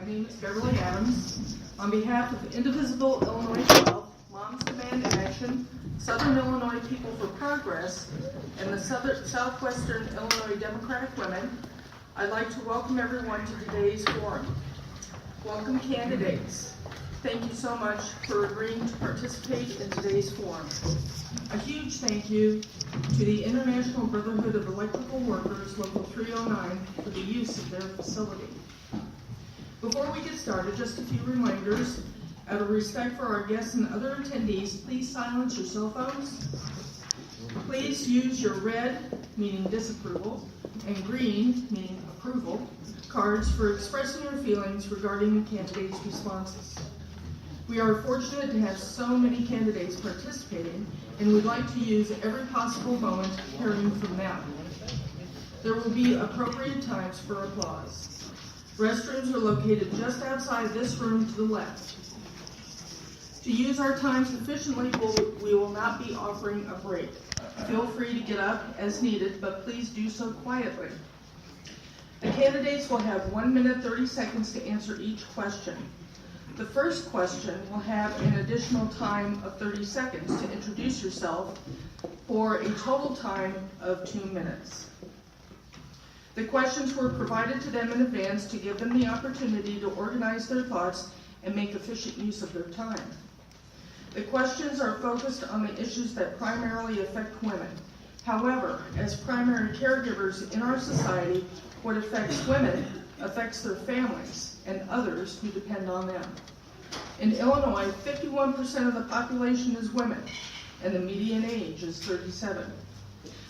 name is Beverly Adams. On behalf of Indivisible Illinois 12, Moms Demand Action, Southern Illinois People for Progress, and the Southwestern Illinois Democratic Women, I'd like to welcome everyone to today's forum. Welcome candidates. Thank you so much for agreeing to participate in today's forum. A huge thank you to the International Brotherhood of Electrical Workers, Local 309, for the use of their facility. Before we get started, just a few reminders. Out of respect for our guests and other attendees, please silence your cell phones. Please use your red, meaning disapproval, and green, meaning approval, cards for expressing your feelings regarding the candidates' responses. We are fortunate to have so many candidates participating, and we'd like to use every possible moment hearing from them. There will be appropriate times for applause. Restrooms are located just outside this room to the left. To use our time sufficiently, we will not be offering a break. Feel free to get up as needed, but please do so quietly. The candidates will have 1 minute 30 seconds to answer each question. The first question will have an additional time of 30 seconds to introduce yourself for a total time of 2 minutes. The questions were provided to them in advance to give them the opportunity to organize their thoughts and make efficient use of their time. The questions are focused on the issues that primarily affect women. However, as primary caregivers in our society, what affects women affects their families and others who depend on them. In Illinois, 51% of the population is women, and the median age is 37.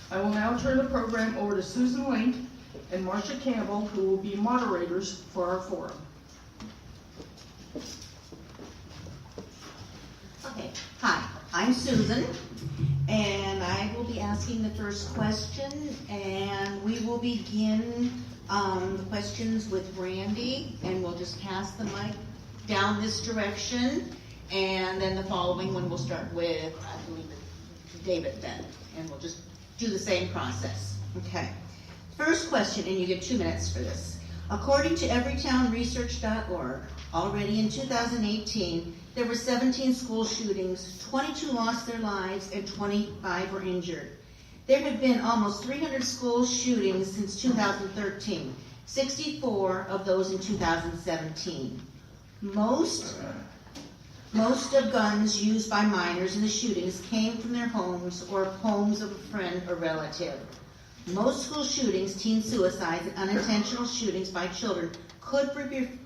I will now turn the program over to Susan Link and Marcia Campbell, who will be moderators for our forum. Okay, hi, I'm Susan, and I will be asking the first question, and we will begin the questions with Randy, and we'll just pass the mic down this direction, and then the following one we'll start with, I believe, David then, and we'll just do the same process. Okay, first question, and you get 2 minutes for this. According to everytownresearch.org, already in 2018, there were 17 school shootings, 22 lost their lives, and 25 were injured. There have been almost 300 school shootings since 2013, 64 of those in 2017. Most of guns used by minors in the shootings came from their homes or homes of a friend or relative. Most school shootings, teen suicides, and unintentional shootings by children could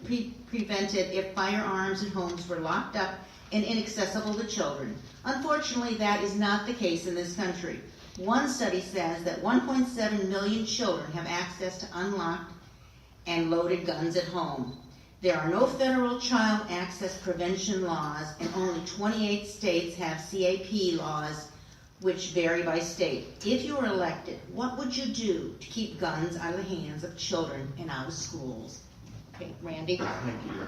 be prevented if firearms in homes were locked up and inaccessible to children. Unfortunately, that is not the case in this country. One study says that 1.7 million children have access to unlocked and loaded guns at home. There are no federal child access prevention laws, and only 28 states have CAP laws, which vary by state. If you were elected, what would you do to keep guns out of the hands of children and out of schools? Okay, Randy. Thank you.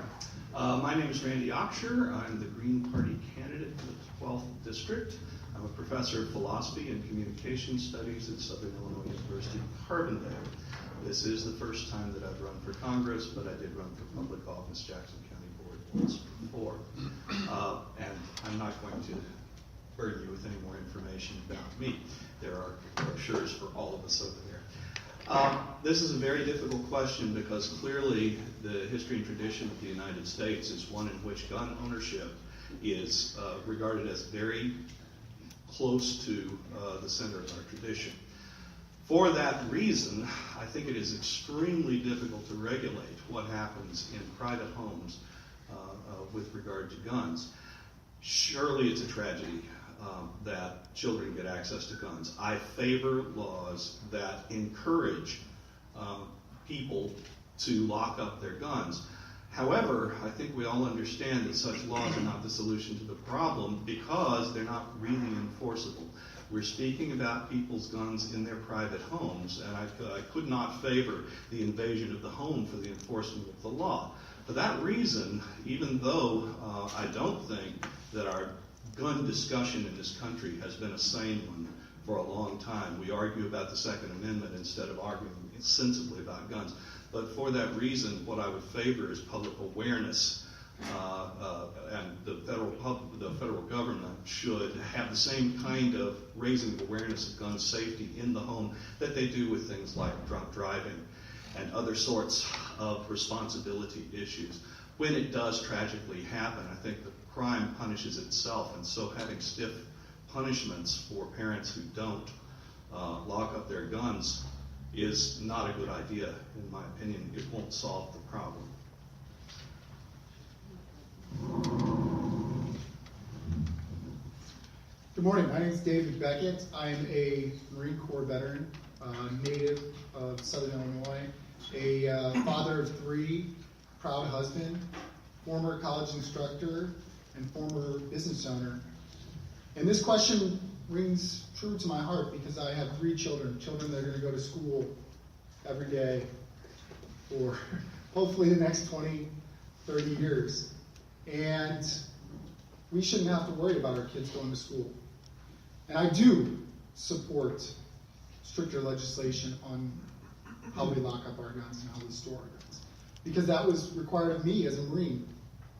My name is Randy Oxher. I'm the Green Party candidate for the 12th District. I'm a professor of philosophy and communication studies at Southern Illinois University in Carbondale. This is the first time that I've run for Congress, but I did run for public office, Jackson County Board, once before. And I'm not going to burden you with any more information about me. There are brochures for all of us over there. This is a very difficult question because clearly the history and tradition of the United States is one in which gun ownership is regarded as very close to the center of our tradition. For that reason, I think it is extremely difficult to regulate what happens in private homes with regard to guns. Surely it's a tragedy that children get access to guns. I favor laws that encourage people to lock up their guns. However, I think we all understand that such laws are not the solution to the problem because they're not really enforceable. We're speaking about people's guns in their private homes, and I could not favor the invasion of the home for the enforcement of the law. For that reason, even though I don't think that our gun discussion in this country has been a sane one for a long time. We argue about the Second Amendment instead of arguing sensibly about guns. But for that reason, what I would favor is public awareness, and the federal government should have the same kind of raising of awareness of gun safety in the home that they do with things like drunk driving and other sorts of responsibility issues. When it does tragically happen, I think the crime punishes itself, and so having stiff punishments for parents who don't lock up their guns is not a good idea, in my opinion. It won't solve the problem. Good morning, my name is David Beckett. I am a Marine Corps veteran, native of Southern Illinois, a father of 3, proud husband, former college instructor, and former business owner. And this question rings true to my heart because I have 3 children that are going to go to school every day for hopefully the next 20, 30 years. And we shouldn't have to worry about our kids going to school. And I do support stricter legislation on how we lock up our guns and how we store our guns. Because that was required of me as a Marine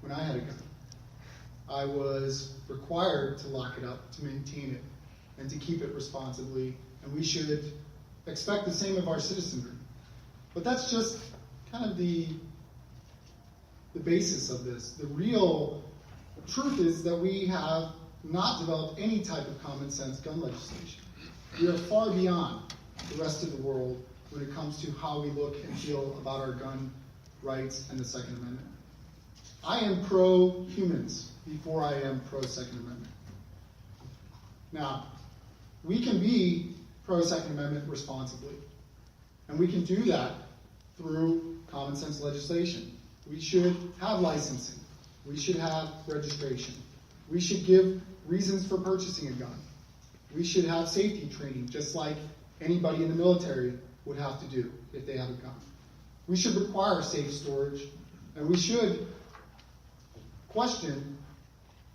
when I had a gun. I was required to lock it up, to maintain it, and to keep it responsibly. And we should expect the same of our citizenry. But that's just kind of the basis of this. The real truth is that we have not developed any type of common sense gun legislation. We are far beyond the rest of the world when it comes to how we look and feel about our gun rights and the Second Amendment. I am pro-humans before I am pro-Second Amendment. Now, we can be pro-Second Amendment responsibly, and we can do that through common sense legislation. We should have licensing. We should have registration. We should give reasons for purchasing a gun. We should have safety training, just like anybody in the military would have to do if they have a gun. We should require safe storage, and we should question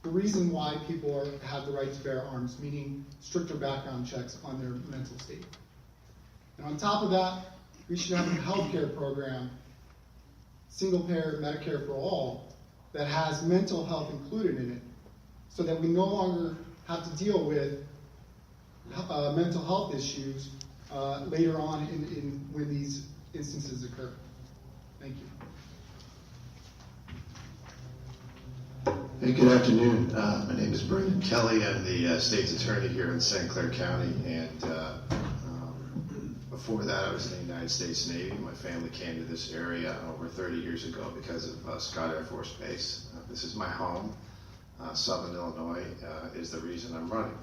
the reason why people have the right to bear arms, meaning stricter background checks on their mental state. And on top of that, we should have a health care program, single-payer Medicare for all, that has mental health included in it, so that we no longer have to deal with mental health issues later on when these instances occur. Thank you. Hey, good afternoon. My name is Brendan Kelly. I'm the state's attorney here in St. Clair County, and before that I was in the United States Navy. My family came to this area over 30 years ago because of Scott Air Force Base. This is my home. Southern Illinois is the reason I'm running.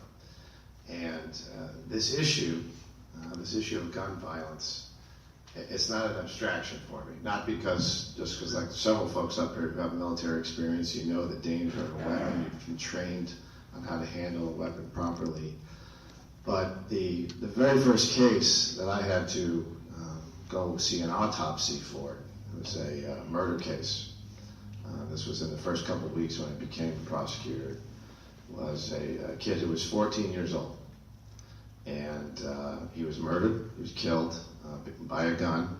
And this issue of gun violence, it's not an abstraction for me. Not just because like several folks up here who have military experience, you know the danger of a weapon, you've been trained on how to handle a weapon properly. But the very first case that I had to go see an autopsy for, it was a murder case. This was in the first couple of weeks when I became a prosecutor. Was a kid who was 14 years old. And he was murdered, he was killed by a gun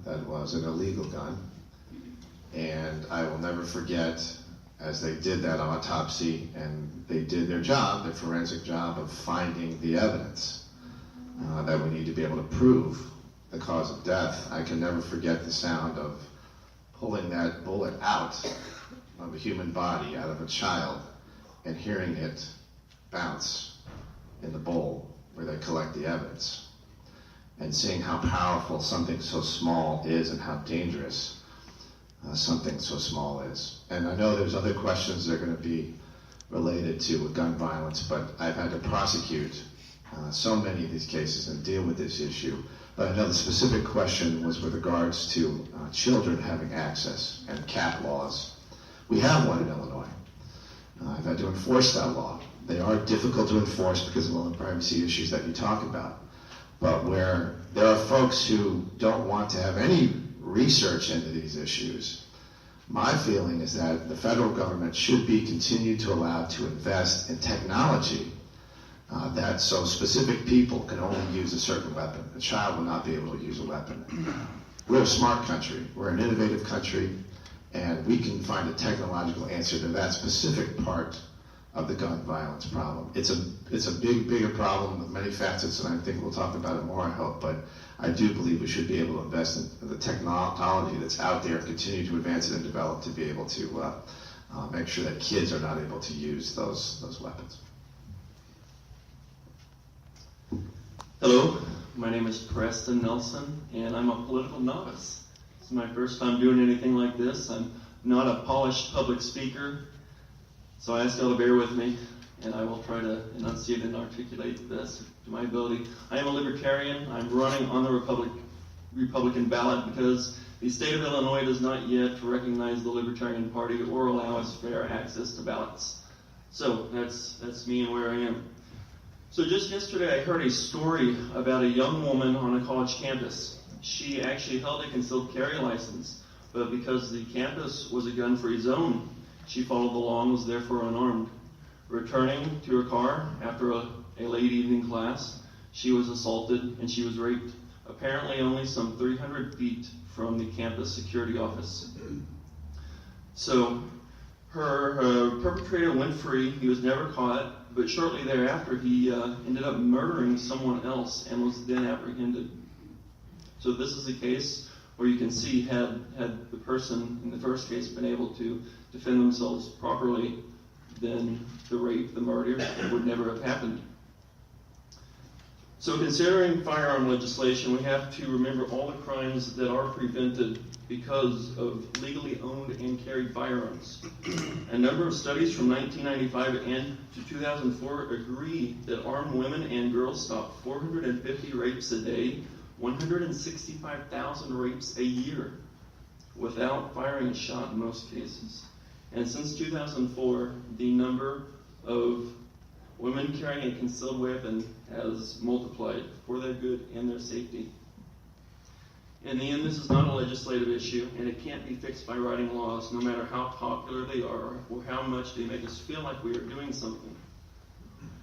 that was an illegal gun. And I will never forget, as they did that autopsy and they did their job, their forensic job of finding the evidence that we need to be able to prove the cause of death. I can never forget the sound of pulling that bullet out of a human body, out of a child, and hearing it bounce in the bowl where they collect the evidence, and seeing how powerful something so small is and how dangerous something so small is. And I know there's other questions that are going to be related to gun violence, but I've had to prosecute so many of these cases and deal with this issue. But I know the specific question was with regards to children having access and cap laws. We have one in Illinois. I've had to enforce that law. They are difficult to enforce because of all the privacy issues that you talk about. But where there are folks who don't want to have any research into these issues, my feeling is that the federal government should be continued to allow to invest in technology that so specific people can only use a certain weapon. A child will not be able to use a weapon. We're a smart country. We're an innovative country, and we can find a technological answer to that specific part of the gun violence problem. It's a bigger problem with many facets, and I think we'll talk about it more, I hope, but I do believe we should be able to invest in the technology that's out there and continue to advance it and develop to be able to make sure that kids are not able to use those weapons. Hello, my name is Preston Nelson, and I'm a political novice. This is my first time doing anything like this. I'm not a polished public speaker, so I ask y'all to bear with me, and I will try to enunciate and articulate the best to my ability. I am a libertarian. I'm running on the Republican ballot because the state of Illinois does not yet recognize the Libertarian Party or allow us fair access to ballots. So that's me and where I am. So just yesterday I heard a story about a young woman on a college campus. She actually held a concealed carry license, but because the campus was a gun-free zone, she followed the law and was therefore unarmed. Returning to her car after a late evening class, she was assaulted and she was raped, apparently only some 300 feet from the campus security office. So her perpetrator went free. He was never caught. But shortly thereafter, he ended up murdering someone else and was then apprehended. So this is a case where you can see had the person in the first case been able to defend themselves properly, then the rape, the murder would never have happened. So considering firearm legislation, we have to remember all the crimes that are prevented because of legally owned and carried firearms. A number of studies from 1995 and to 2004 agree that armed women and girls stop 450 rapes a day, 165,000 rapes a year, without firing a shot in most cases. And since 2004, the number of women carrying a concealed weapon has multiplied for their good and their safety. In the end, this is not a legislative issue, and it can't be fixed by writing laws, no matter how popular they are or how much they make us feel like we are doing something.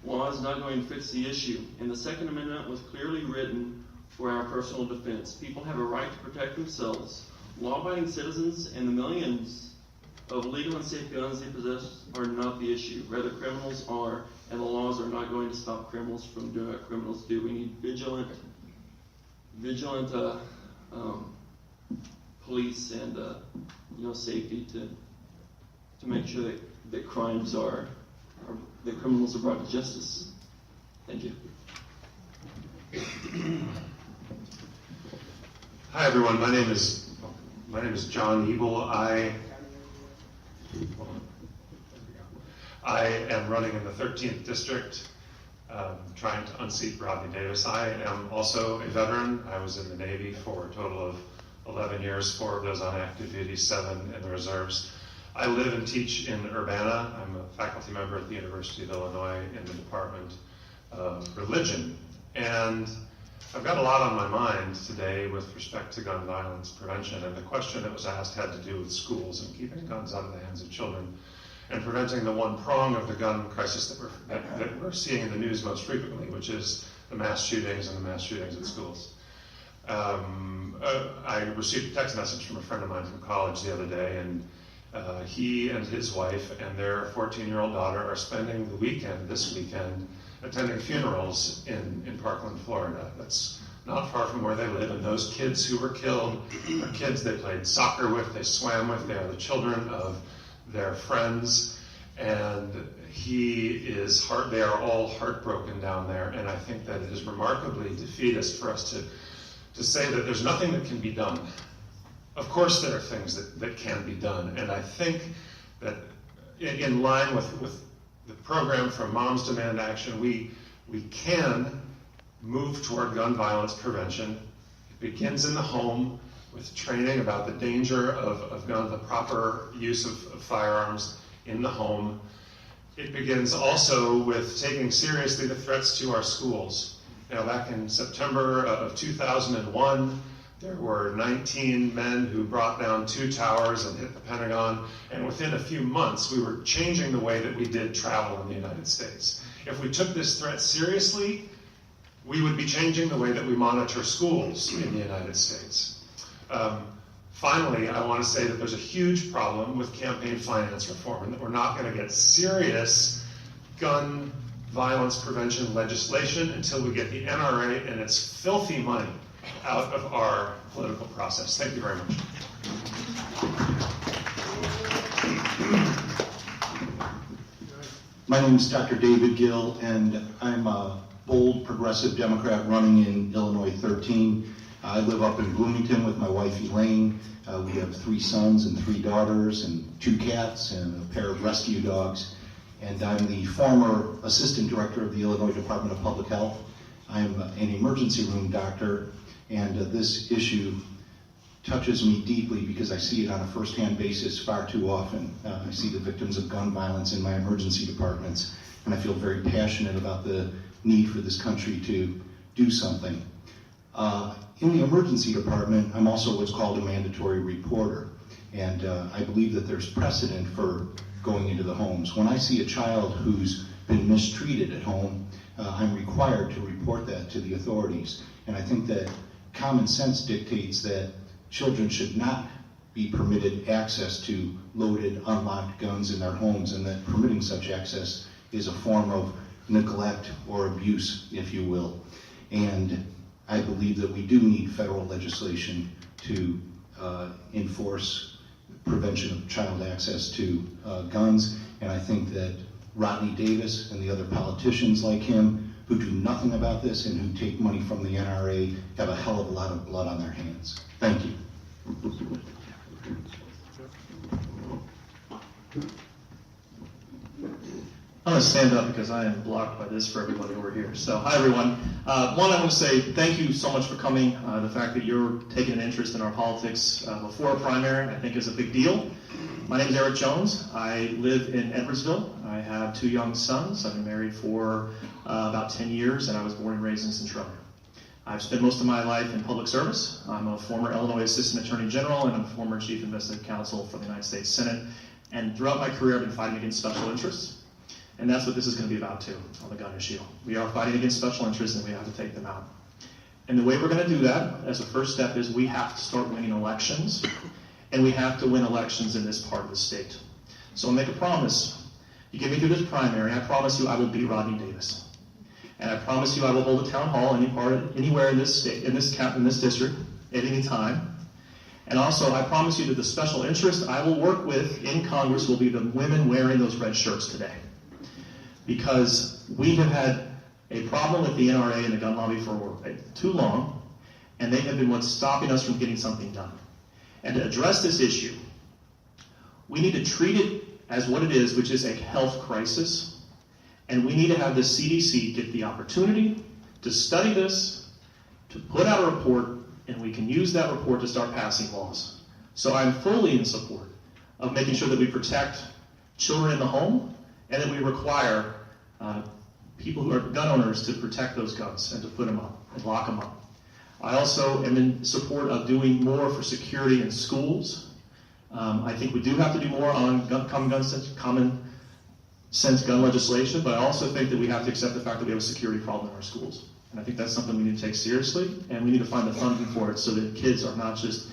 Law is not going to fix the issue, and the Second Amendment was clearly written for our personal defense. People have a right to protect themselves. Law-abiding citizens and the millions of legal and safe guns they possess are not the issue. Rather, criminals are, and the laws are not going to stop criminals from doing what criminals do. We need vigilant police and safety to make sure that crimes that criminals are brought to justice. Thank you. Hi everyone, my name is John Ebel. I am running in the 13th district, trying to unseat Rodney Davis. I am also a veteran. I was in the Navy for a total of 11 years, 4 of those on active duty, 7 in the reserves. I live and teach in Urbana. I'm a faculty member at the University of Illinois in the Department of Religion. And I've got a lot on my mind today with respect to gun violence prevention, and the question that was asked had to do with schools and keeping guns out of the hands of children and preventing the one prong of the gun crisis that we're seeing in the news most frequently, which is the mass shootings and the mass shootings at schools. I received a text message from a friend of mine from college the other day, and he and his wife and their 14-year-old daughter are spending the weekend, this weekend, attending funerals in Parkland, Florida. That's not far from where they live, and those kids who were killed are kids they played soccer with, they swam with, they are the children of their friends, and they are all heartbroken down there, and I think that it is remarkably defeatist for us to say that there's nothing that can be done. Of course there are things that can be done, and I think that in line with the program from Moms Demand Action, we can move toward gun violence prevention. It begins in the home with training about the danger of the proper use of firearms in the home. It begins also with taking seriously the threats to our schools. Now, back in September of 2001, there were 19 men who brought down 2 towers and hit the Pentagon, and within a few months, we were changing the way that we did travel in the United States. If we took this threat seriously, we would be changing the way that we monitor schools in the United States. Finally, I want to say that there's a huge problem with campaign finance reform, and that we're not going to get serious gun violence prevention legislation until we get the NRA and its filthy money out of our political process. Thank you very much. My name is Dr. David Gill, and I'm a bold progressive Democrat running in Illinois 13. I live up in Bloomington with my wife Elaine. We have 3 sons and 3 daughters and 2 cats and a pair of rescue dogs. And I'm the former assistant director of the Illinois Department of Public Health. I'm an emergency room doctor, and this issue touches me deeply because I see it on a first-hand basis far too often. I see the victims of gun violence in my emergency departments, and I feel very passionate about the need for this country to do something. In the emergency department, I'm also what's called a mandatory reporter, and I believe that there's precedent for going into the homes. When I see a child who's been mistreated at home, I'm required to report that to the authorities, and I think that common sense dictates that children should not be permitted access to loaded, unlocked guns in their homes, and that permitting such access is a form of neglect or abuse, if you will. And I believe that we do need federal legislation to enforce prevention of child access to guns, and I think that Rodney Davis and the other politicians like him who do nothing about this and who take money from the NRA have a hell of a lot of blood on their hands. Thank you. I'm going to stand up because I am blocked by this for everybody over here. So, hi everyone. One, I want to say thank you so much for coming. The fact that you're taking an interest in our politics before a primary, I think, is a big deal. My name is Eric Jones. I live in Edwardsville. I have 2 young sons. I've been married for about 10 years, and I was born and raised in Centralia. I've spent most of my life in public service. I'm a former Illinois Assistant Attorney General, and I'm a former Chief Investigative Counsel for the United States Senate. And throughout my career, I've been fighting against special interests. And that's what this is going to be about, too, on the gun issue. We are fighting against special interests, and we have to take them out. And the way we're going to do that, as a first step, is we have to start winning elections, and we have to win elections in this part of the state. So I'll make a promise. You get me through this primary, I promise you I will beat Rodney Davis. And I promise you I will hold a town hall anywhere in this state, in this district, at any time. And also, I promise you that the special interest I will work with in Congress will be the women wearing those red shirts today. Because we have had a problem with the NRA and the gun lobby for too long, and they have been what's stopping us from getting something done. And to address this issue, we need to treat it as what it is, which is a health crisis, and we need to have the CDC get the opportunity to study this, to put out a report, and we can use that report to start passing laws. So I'm fully in support of making sure that we protect children in the home, and that we require people who are gun owners to protect those guns and to put them up and lock them up. I also am in support of doing more for security in schools. I think we do have to do more on common sense gun legislation, but I also think that we have to accept the fact that we have a security problem in our schools. And I think that's something we need to take seriously, and we need to find the funding for it so that kids are not just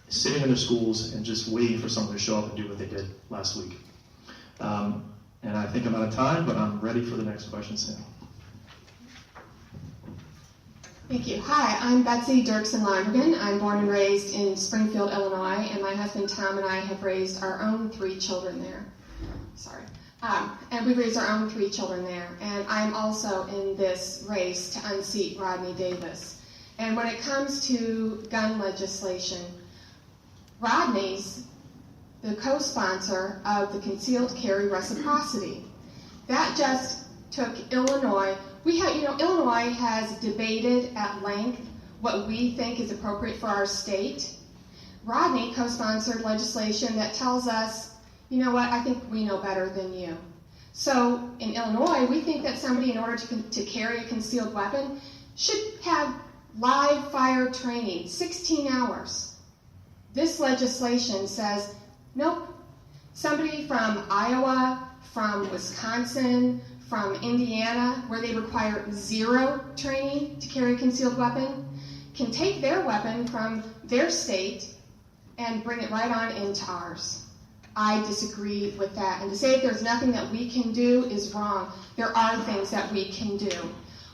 sitting in their schools and just waiting for someone to show up and do what they did last week. And I think I'm out of time, but I'm ready for the next question, Sam. Thank you. Hi, I'm Betsy Dirksen-Lonergan. I'm born and raised in Springfield, Illinois, and my husband Tom and I have raised our own 3 children there. And we raised our own 3 children there. And I'm also in this race to unseat Rodney Davis. And when it comes to gun legislation, Rodney's the co-sponsor of the concealed carry reciprocity. That just took Illinois. Illinois has debated at length what we think is appropriate for our state. Rodney co-sponsored legislation that tells us, you know what, I think we know better than you. So in Illinois, we think that somebody, in order to carry a concealed weapon, should have live fire training, 16 hours. This legislation says, nope. Somebody from Iowa, from Wisconsin, from Indiana, where they require 0 training to carry a concealed weapon, can take their weapon from their state and bring it right on into ours. I disagree with that. And to say that there's nothing that we can do is wrong. There are things that we can do.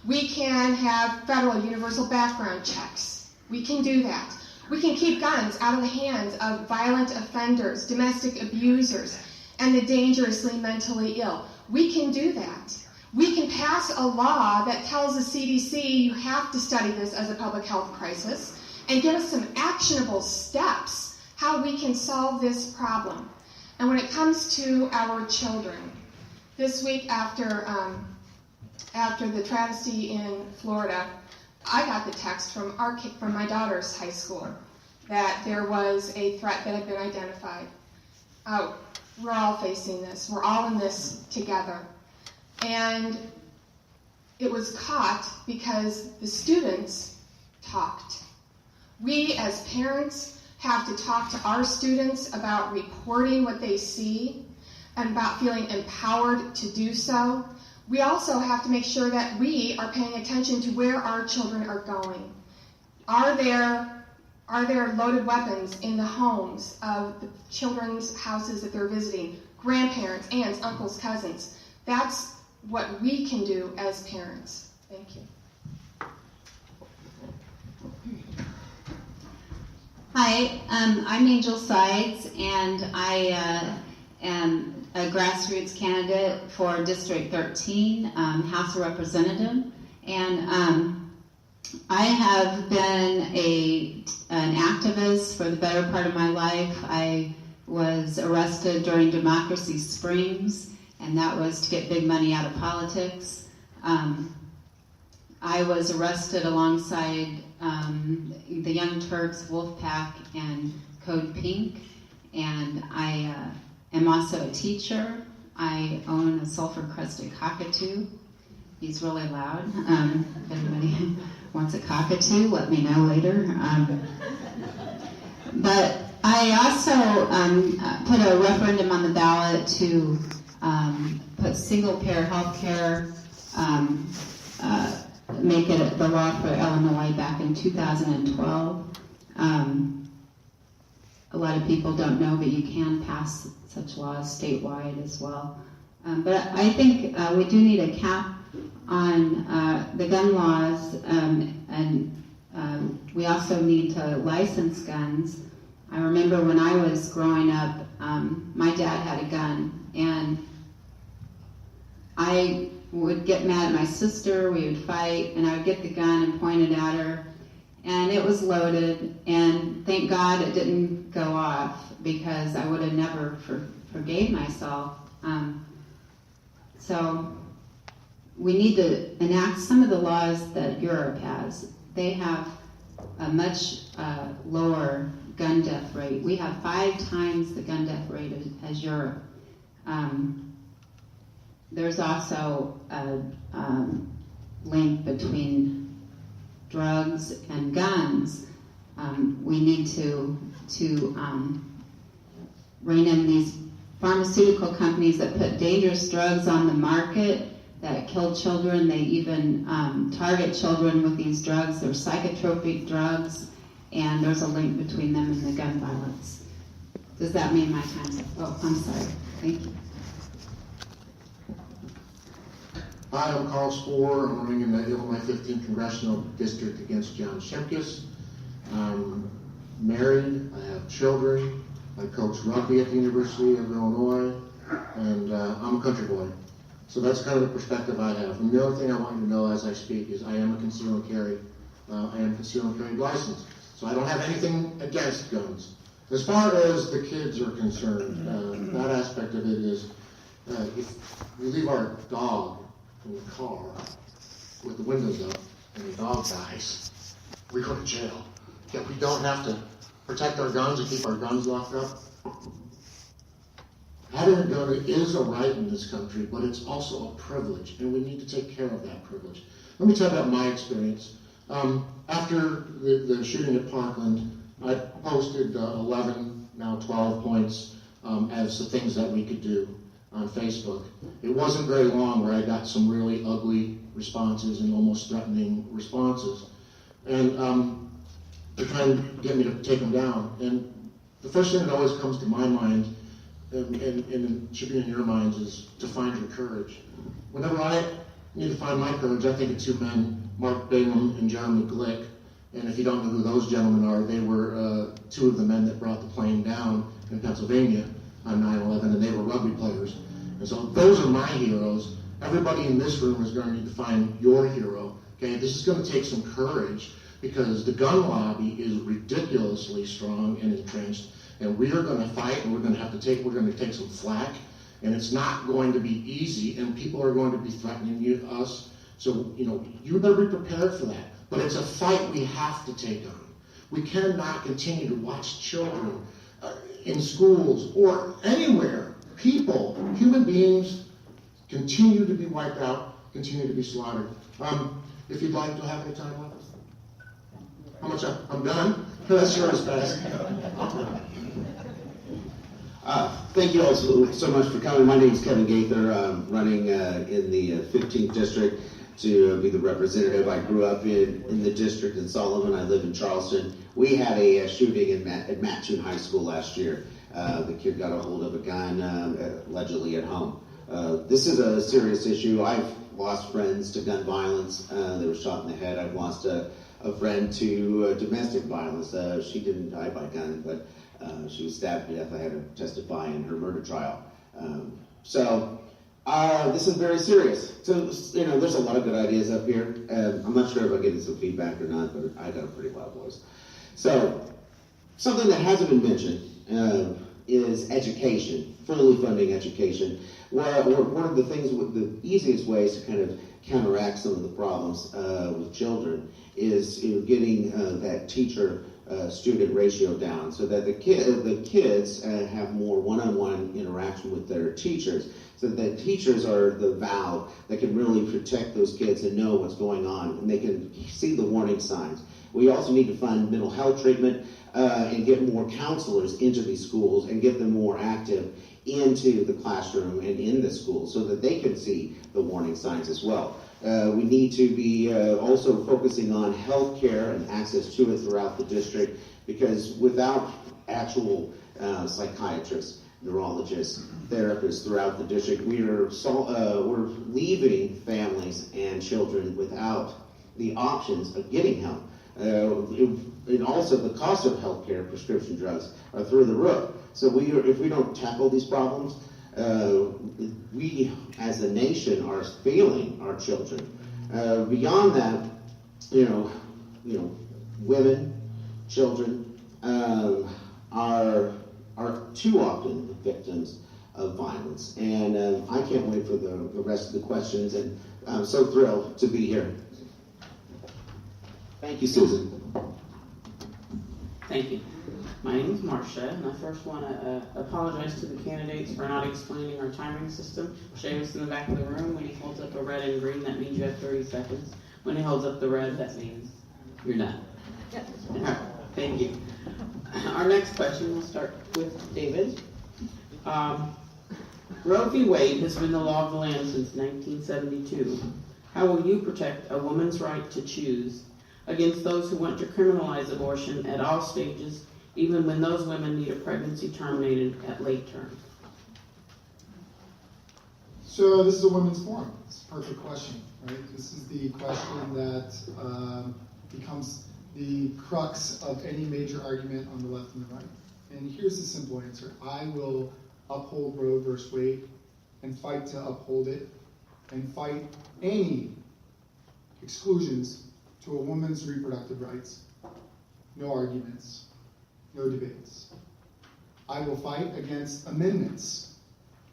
We can have federal universal background checks. We can do that. We can keep guns out of the hands of violent offenders, domestic abusers, and the dangerously mentally ill. We can do that. We can pass a law that tells the CDC you have to study this as a public health crisis and give us some actionable steps how we can solve this problem. And when it comes to our children, this week after the travesty in Florida, I got the text from my daughter's high school that there was a threat that had been identified. We're all facing this. We're all in this together. And it was caught because the students talked. We as parents have to talk to our students about reporting what they see and about feeling empowered to do so. We also have to make sure that we are paying attention to where our children are going. Are there loaded weapons in the homes of the children's houses that they're visiting? Grandparents, aunts, uncles, cousins. That's what we can do as parents. Thank you. Hi, I'm Angel Sides, and I am a grassroots candidate for District 13, House of Representative, and I have been an activist for the better part of my life. I was arrested during Democracy Springs, and that was to get big money out of politics. I was arrested alongside the Young Turks, Wolfpack, and Code Pink, and I am also a teacher. I own a sulfur-crested cockatoo. He's really loud. If anybody wants a cockatoo, let me know later. But I also put a referendum on the ballot to put single-payer health care, make it the law for Illinois back in 2012. A lot of people don't know, but you can pass such laws statewide as well. But I think we do need a cap on the gun laws, and we also need to license guns. I remember when I was growing up, my dad had a gun, and I would get mad at my sister, we would fight, and I would get the gun and point it at her, and it was loaded, and thank God it didn't go off, because I would have never forgave myself. So we need to enact some of the laws that Europe has. They have a much lower gun death rate. We have 5 times the gun death rate as Europe. There's also a link between drugs and guns. We need to rein in these pharmaceutical companies that put dangerous drugs on the market that kill children. They even target children with these drugs. They're psychotropic drugs, and there's a link between them and the gun violence. Does that mean my time's up? Oh, I'm sorry. Thank you. Hi, I'm Carl Spohr. I'm running in the Illinois 15th Congressional District against John Shimkus. I'm married. I have children. I coach rugby at the University of Illinois, and I'm a country boy. So that's kind of the perspective I have. And the other thing I want you to know as I speak is I am a conceal and carry. I am conceal and carry licensed. So I don't have anything against guns. As far as the kids are concerned, that aspect of it is if we leave our dog in the car with the windows up and the dog dies, we go to jail. Yet we don't have to protect our guns and keep our guns locked up. Having a gun is a right in this country, but it's also a privilege, and we need to take care of that privilege. Let me tell you about my experience. After the shooting at Parkland, I posted 11, now 12 points as the things that we could do. on Facebook. It wasn't very long where I got some really ugly responses and almost threatening responses. And they're trying to get me to take them down. And the first thing that always comes to my mind, and it should be in your minds, is to find your courage. Whenever I need to find my courage, I think of two men, Mark Bingham and Jeremy Glick. And if you don't know who those gentlemen are, they were two of the men that brought the plane down in Pennsylvania on 9/11, and they were rugby players. And so those are my heroes. Everybody in this room is going to need to find your hero. Okay, this is going to take some courage because the gun lobby is ridiculously strong and entrenched, and we are going to fight, and we're going to take some flack, and it's not going to be easy, and people are going to be threatening us. So you better be prepared for that. But it's a fight we have to take on. We cannot continue to watch children in schools or anywhere, people, human beings, continue to be wiped out, continue to be slaughtered. If you'd like to have any time left. How much? I'm done? That's yours, best. Thank you all so much for coming. My name is Kevin Gaither. I'm running in the 15th District to be the representative. I grew up in the district in Sullivan. I live in Charleston. We had a shooting at Mattoon High School last year. The kid got a hold of a gun, allegedly at home. This is a serious issue. I've lost friends to gun violence. They were shot in the head. I've lost a friend to domestic violence. She didn't die by gun, but she was stabbed to death. I had to testify in her murder trial. This is very serious. So, there's a lot of good ideas up here. I'm not sure if I'm getting some feedback or not, but I got a pretty loud voice. So, something that hasn't been mentioned is education, fully funding education. One of the things, the easiest ways to kind of counteract some of the problems with children is getting that teacher-student ratio down so that the kids have more one-on-one interaction with their teachers. So that teachers are the valve that can really protect those kids and know what's going on, and they can see the warning signs. We also need to fund mental health treatment and get more counselors into these schools and get them more active into the classroom and in the school so that they can see the warning signs as well. We need to be also focusing on health care and access to it throughout the district, because without actual psychiatrists, neurologists, therapists throughout the district, we're leaving families and children without the options of getting help. And also the cost of healthcare, prescription drugs, are through the roof. So if we don't tackle these problems, we as a nation are failing our children. Beyond that, women, children are too often the victims of violence. And I can't wait for the rest of the questions, and I'm so thrilled to be here. Thank you, Susan. Thank you. My name is Marcia, and I first want to apologize to the candidates for not explaining our timing system. Seamus in the back of the room, when he holds up a red and green, that means you have 30 seconds. When he holds up the red, that means you're done. All right, thank you. Our next question, we'll start with David. Roe v. Wade has been the law of the land since 1972. How will you protect a woman's right to choose against those who want to criminalize abortion at all stages, even when those women need a pregnancy terminated at late term? So this is a women's forum. It's a perfect question, right? This is the question that becomes the crux of any major argument on the left and the right. And here's the simple answer. I will uphold Roe versus Wade and fight to uphold it and fight any exclusions to a woman's reproductive rights. No arguments, no debates. I will fight against amendments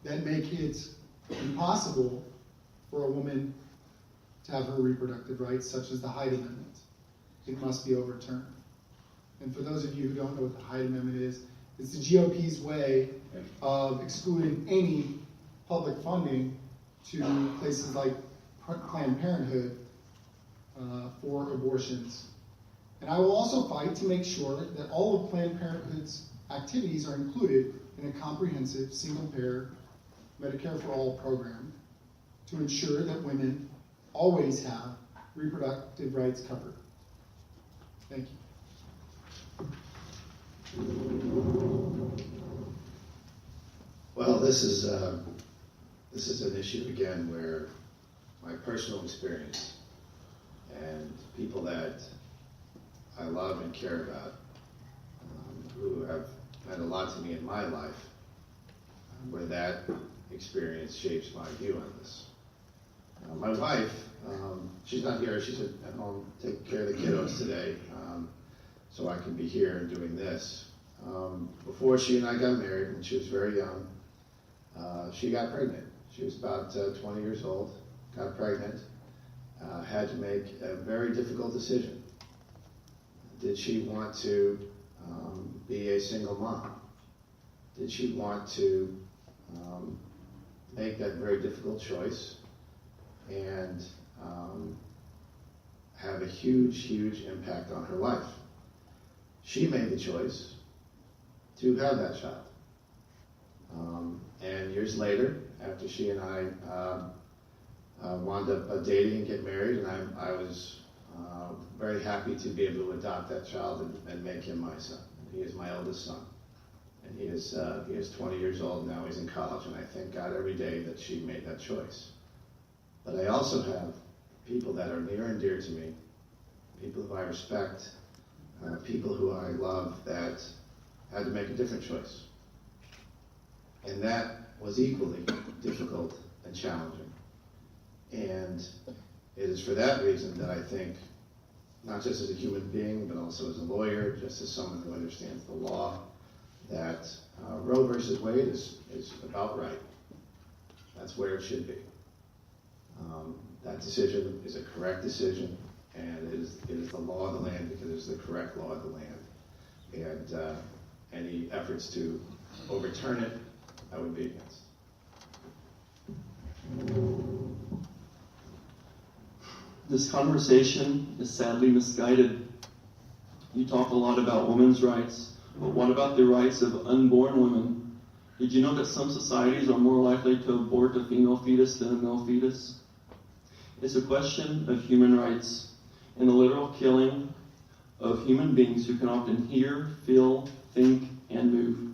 that make it impossible for a woman to have her reproductive rights, such as the Hyde Amendment. It must be overturned. And for those of you who don't know what the Hyde Amendment is, it's the GOP's way of excluding any public funding to places like Planned Parenthood for abortions. And I will also fight to make sure that all of Planned Parenthood's activities are included in a comprehensive single-payer Medicare for All program to ensure that women always have reproductive rights covered. Thank you. Well, this is an issue again where my personal experience and people that I love and care about, who have meant a lot to me in my life, where that experience shapes my view on this. My wife, she's not here, she's at home taking care of the kiddos today, so I can be here and doing this. Before she and I got married, when she was very young, she got pregnant. She was about 20 years old, got pregnant, had to make a very difficult decision. Did she want to be a single mom? Did she want to make that very difficult choice and have a huge, huge impact on her life? She made the choice to have that child. And years later, after she and I wound up dating and get married, and I was very happy to be able to adopt that child and make him my son. He is my eldest son. And he is 20 years old now, he's in college, and I thank God every day that she made that choice. But I also have people that are near and dear to me, people who I respect, people who I love that had to make a different choice. And that was equally difficult and challenging. And it is for that reason that I think, not just as a human being, but also as a lawyer, just as someone who understands the law, that Roe versus Wade is about right. That's where it should be. That decision is a correct decision, and it is the law of the land because it is the correct law of the land. And any efforts to overturn it, I would be against. This conversation is sadly misguided. You talk a lot about women's rights, but what about the rights of unborn women? Did you know that some societies are more likely to abort a female fetus than a male fetus? It's a question of human rights and the literal killing of human beings who can often hear, feel, think, and move.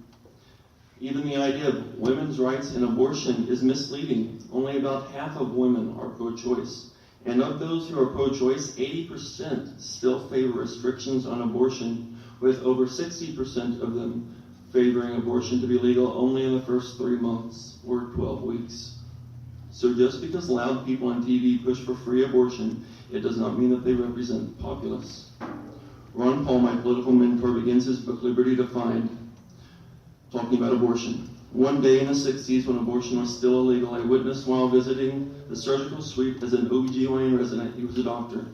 Even the idea of women's rights in abortion is misleading. Only about half of women are pro-choice. And of those who are pro-choice, 80% still favor restrictions on abortion, with over 60% of them favoring abortion to be legal only in the first 3 months or 12 weeks. So just because loud people on TV push for free abortion, it does not mean that they represent the populace. Ron Paul, my political mentor, begins his book, Liberty Defined, talking about abortion. One day in the 60s, when abortion was still illegal, I witnessed while visiting the surgical suite as an OBGYN resident, he was a doctor,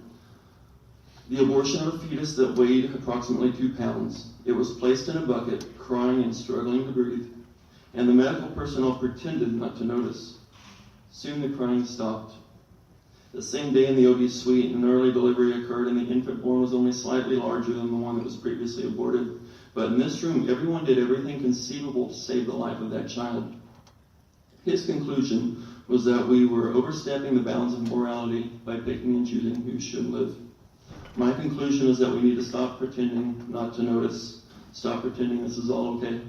the abortion of a fetus that weighed approximately 2 pounds. It was placed in a bucket, crying and struggling to breathe, and the medical personnel pretended not to notice. Soon the crying stopped. The same day in the OB suite, an early delivery occurred, and the infant born was only slightly larger than the one that was previously aborted. But in this room, everyone did everything conceivable to save the life of that child. His conclusion was that we were overstepping the bounds of morality by picking and choosing who should live. My conclusion is that we need to stop pretending not to notice. Stop pretending this is all okay.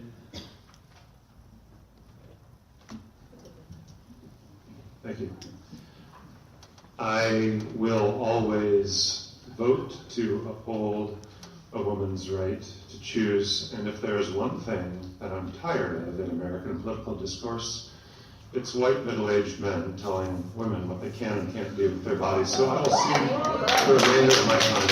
Thank you. I will always vote to uphold a woman's right to choose, and if there is one thing that I'm tired of in American political discourse, it's white middle-aged men telling women what they can and can't do with their bodies. So I will see the remainder of my time.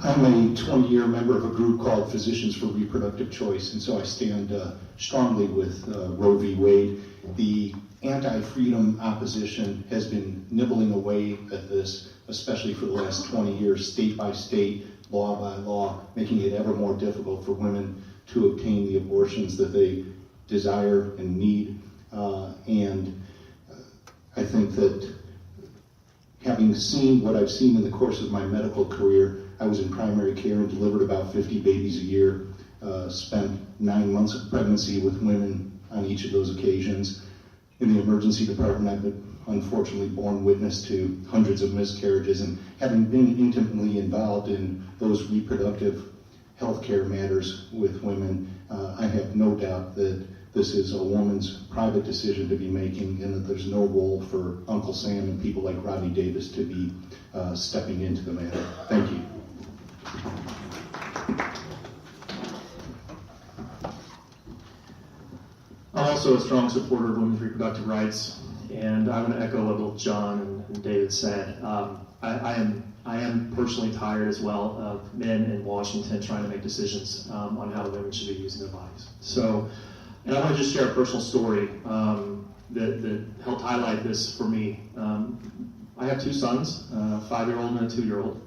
I'm a 20-year member of a group called Physicians for Reproductive Choice, and so I stand strongly with Roe v. Wade. The anti-freedom opposition has been nibbling away at this, especially for the last 20 years, state by state, law by law, making it ever more difficult for women to obtain the abortions that they desire and need. And I think that having seen what I've seen in the course of my medical career, I was in primary care and delivered about 50 babies a year. spent 9 months of pregnancy with women on each of those occasions. In the emergency department, I've been unfortunately borne witness to hundreds of miscarriages, and having been intimately involved in those reproductive healthcare matters with women, I have no doubt that this is a woman's private decision to be making, and that there's no role for Uncle Sam and people like Rodney Davis to be stepping into the matter. Thank you. I'm also a strong supporter of women's reproductive rights, and I'm going to echo what both John and David said. I am personally tired as well of men in Washington trying to make decisions on how women should be using their bodies. So, and I want to just share a personal story that helped highlight this for me. I have 2 sons, a 5-year-old and a 2-year-old.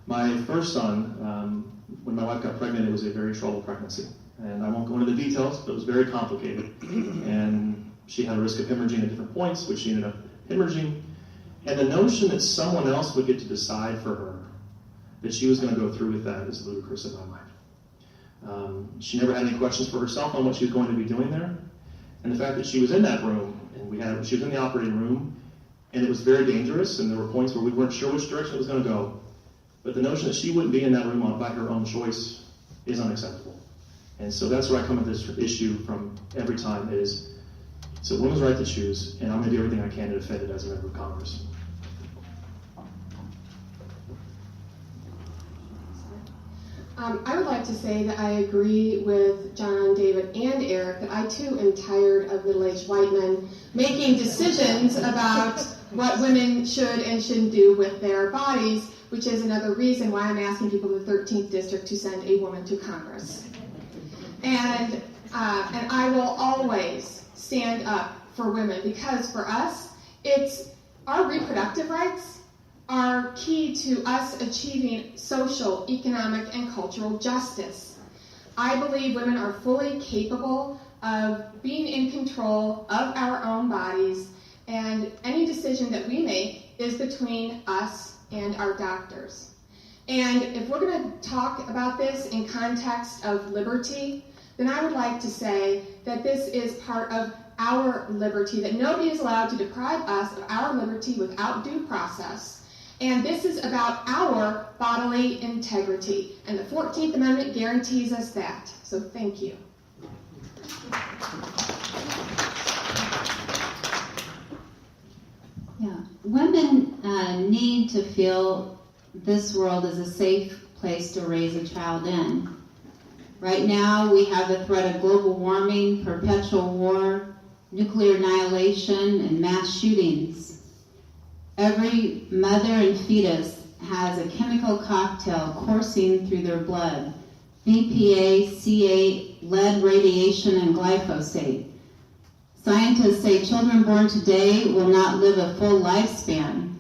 My first son, when my wife got pregnant, it was a very troubled pregnancy. And I won't go into the details, but it was very complicated. And she had a risk of hemorrhaging at different points, which she ended up hemorrhaging. And the notion that someone else would get to decide for her that she was going to go through with that is ludicrous in my mind. She never had any questions for herself on what she was going to be doing there. And the fact that she was in that room, and she was in the operating room, and it was very dangerous, and there were points where we weren't sure which direction it was going to go. But the notion that she wouldn't be in that room by her own choice is unacceptable. And so that's where I come at this issue from every time is it's a woman's right to choose, and I'm going to do everything I can to defend it as a member of Congress. I would like to say that I agree with John, David, and Eric that I too am tired of middle-aged white men making decisions about what women should and shouldn't do with their bodies, which is another reason why I'm asking people in the 13th District to send a woman to Congress. And I will always stand up for women, because for us, it's our reproductive rights are key to us achieving social, economic, and cultural justice. I believe women are fully capable of being in control of our own bodies, and any decision that we make is between us and our doctors. And if we're going to talk about this in context of liberty, then I would like to say that this is part of our liberty, that nobody is allowed to deprive us of our liberty without due process. And this is about our bodily integrity. And the 14th Amendment guarantees us that. So thank you. Yeah, women need to feel this world is a safe place to raise a child in. Right now, we have the threat of global warming, perpetual war, nuclear annihilation, and mass shootings. Every mother and fetus has a chemical cocktail coursing through their blood: BPA, C8, lead radiation, and glyphosate. Scientists say children born today will not live a full lifespan.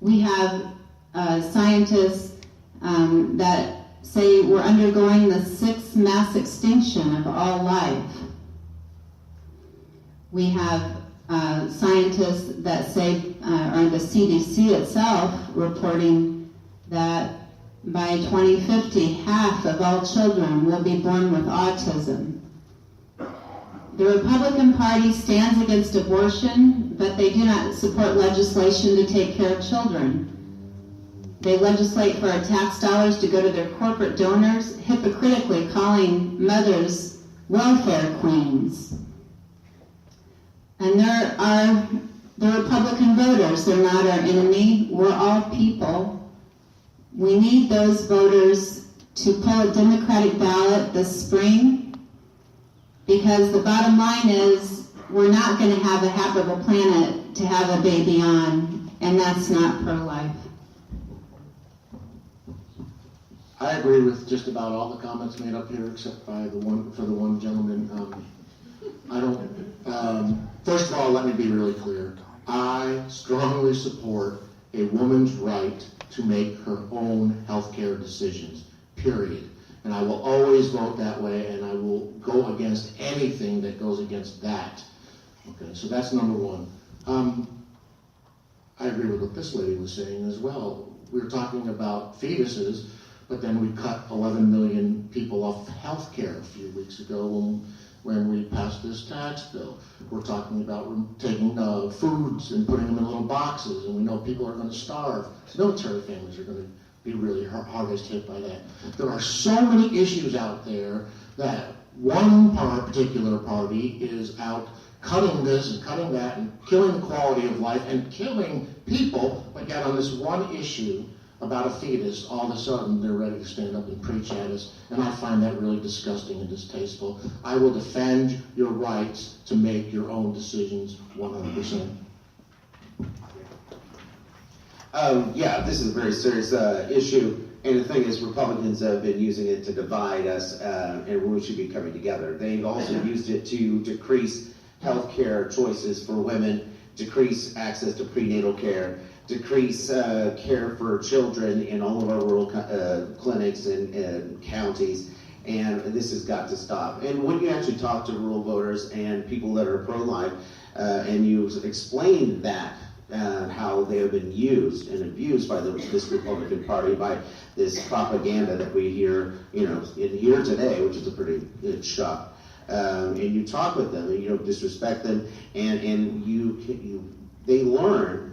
We have scientists that say we're undergoing the 6th mass extinction of all life. We have scientists that say, or the CDC itself, reporting that by 2050, half of all children will be born with autism. The Republican Party stands against abortion, but they do not support legislation to take care of children. They legislate for our tax dollars to go to their corporate donors, hypocritically calling mothers welfare queens. And there are the Republican voters. They're not our enemy. We're all people. We need those voters to pull a Democratic ballot this spring, because the bottom line is we're not going to have a habitable planet to have a baby on, and that's not pro-life. I agree with just about all the comments made up here, except for the one gentleman. First of all, let me be really clear. I strongly support a woman's right to make her own healthcare decisions, period. And I will always vote that way, and I will go against anything that goes against that. Okay, so that's number one. I agree with what this lady was saying as well. We were talking about fetuses, But then we cut 11 million people off health care a few weeks ago when we passed this tax bill. We're talking about taking foods and putting them in little boxes, and we know people are going to starve. Military families are going to be really hardest hit by that. There are so many issues out there that one particular party is out cutting this and cutting that and killing the quality of life and killing people, but yet on this one issue about a fetus, all of a sudden they're ready to stand up and preach at us, and I find that really disgusting and distasteful. I will defend your rights to make your own decisions 100%. Yeah, this is a very serious issue, and the thing is, Republicans have been using it to divide us, and we should be coming together. They've also used it to decrease health care choices for women, decrease access to prenatal care, decrease care for children in all of our rural clinics and counties, and this has got to stop. And when you actually talk to rural voters and people that are pro-life, and you explain that, how they have been used and abused by this Republican Party, by this propaganda that we hear, here today, which is a pretty shock. And you talk with them, and you don't disrespect them, and they learn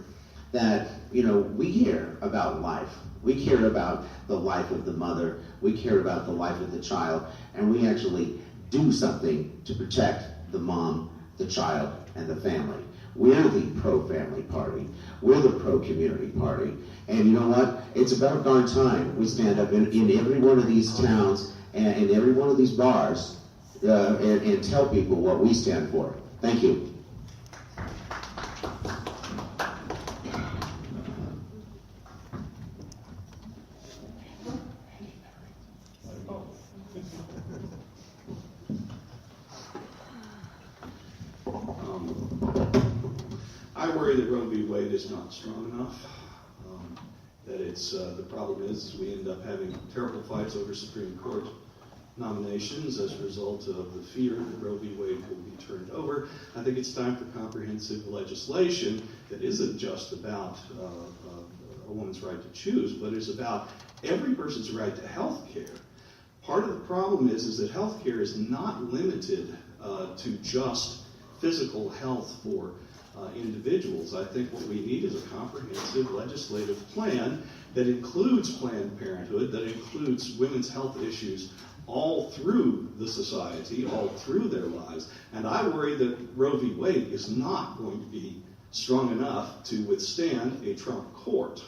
that, we care about life. We care about the life of the mother. We care about the life of the child, and we actually do something to protect the mom, the child, and the family. We're the pro-family party. We're the pro-community party. And you know what? It's about darn time we stand up in every one of these towns and in every one of these bars and tell people what we stand for. Thank you. I worry that Roe v. Wade is not strong enough. That it's the problem is we end up having terrible fights over Supreme Court nominations as a result of the fear that Roe v. Wade will be turned over. I think it's time for comprehensive legislation that isn't just about a woman's right to choose, but is about every person's right to health care. Part of the problem is that health care is not limited to just physical health for individuals. I think what we need is a comprehensive legislative plan that includes Planned Parenthood, that includes women's health issues all through the society, all through their lives. And I worry that Roe v. Wade is not going to be strong enough to withstand a Trump court.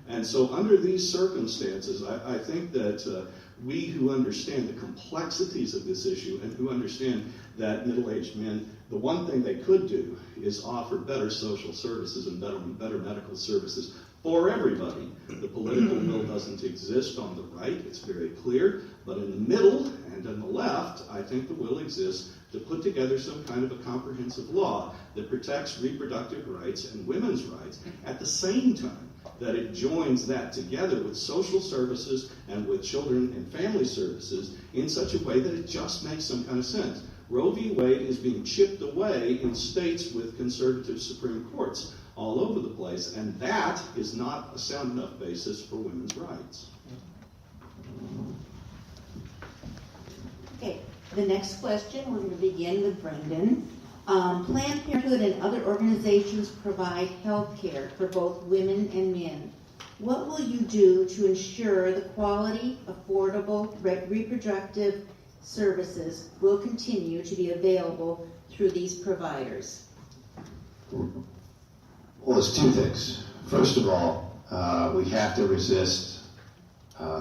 And so under these circumstances, I think that we who understand the complexities of this issue and who understand that middle-aged men, the one thing they could do is offer better social services and better medical services for everybody. The political will doesn't exist on the right, it's very clear, but in the middle and on the left, I think the will exists to put together some kind of a comprehensive law that protects reproductive rights and women's rights at the same time that it joins that together with social services and with children and family services in such a way that it just makes some kind of sense. Roe v. Wade is being chipped away in states with conservative Supreme Courts all over the place, and that is not a sound enough basis for women's rights. Okay, the next question, we're going to begin with Brendan. Planned Parenthood and other organizations provide health care for both women and men. What will you do to ensure the quality, affordable, reproductive services will continue to be available through these providers? Well, it's two things. First of all, we have to resist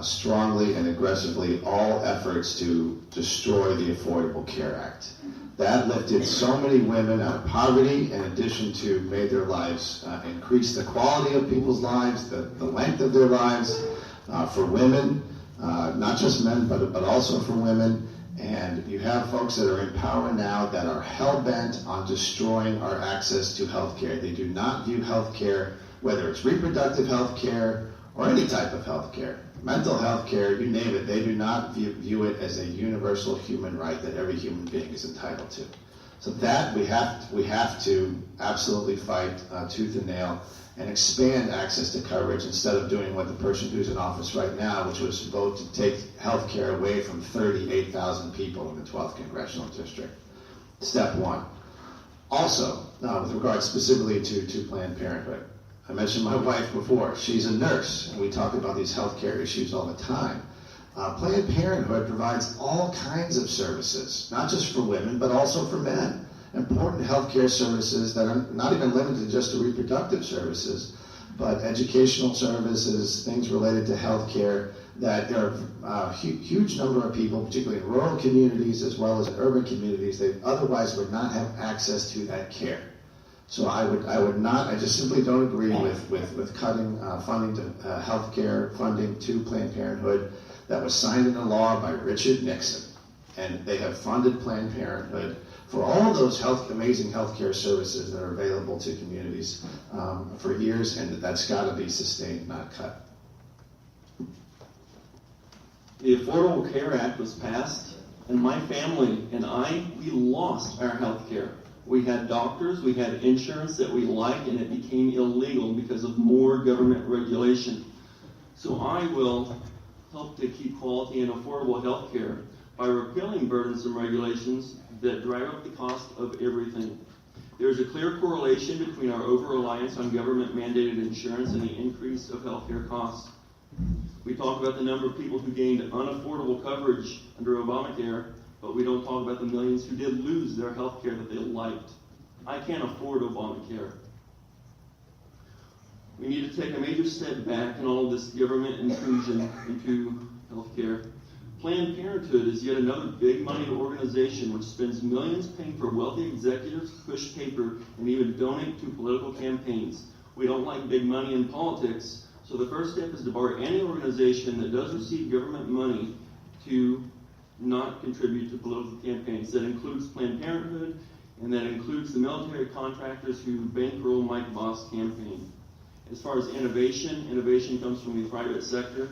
strongly and aggressively all efforts to destroy the Affordable Care Act. That lifted so many women out of poverty, in addition to made their lives, increase the quality of people's lives, the length of their lives for women, not just men, but also for women. And you have folks that are in power now that are hell-bent on destroying our access to health care. They do not view health care, whether it's reproductive health care or any type of health care, mental health care, you name it, they do not view it as a universal human right that every human being is entitled to. So that we have to absolutely fight tooth and nail and expand access to coverage instead of doing what the person who's in office right now, which was vote to take health care away from 38,000 people in the 12th Congressional District. Step one. Also, with regard specifically to Planned Parenthood, I mentioned my wife before. She's a nurse, and we talk about these health care issues all the time. Planned Parenthood provides all kinds of services, not just for women, but also for men. Important health care services that are not even limited just to reproductive services, but educational services, things related to health care, that there are a huge number of people, particularly in rural communities as well as in urban communities, that otherwise would not have access to that care. So I just simply don't agree with cutting funding to health care funding to Planned Parenthood that was signed into law by Richard Nixon. And they have funded Planned Parenthood for all those amazing healthcare services that are available to communities for years, and that's got to be sustained, not cut. The Affordable Care Act was passed, and my family and we lost our health care. We had doctors, we had insurance that we liked, and it became illegal because of more government regulation. So I will help to keep quality and affordable health care by repealing burdensome regulations that drive up the cost of everything. There's a clear correlation between our over-reliance on government-mandated insurance and the increase of healthcare costs. We talk about the number of people who gained unaffordable coverage under Obamacare, but we don't talk about the millions who did lose their health care that they liked. I can't afford Obamacare. We need to take a major step back in all of this government intrusion into health care. Planned Parenthood is yet another big money organization which spends millions paying for wealthy executives to push paper and even donate to political campaigns. We don't like big money in politics, so the first step is to bar any organization that does receive government money to not contribute to political campaigns. That includes Planned Parenthood, and that includes the military contractors who bankroll Mike Voss' campaign. As far as innovation comes from the private sector,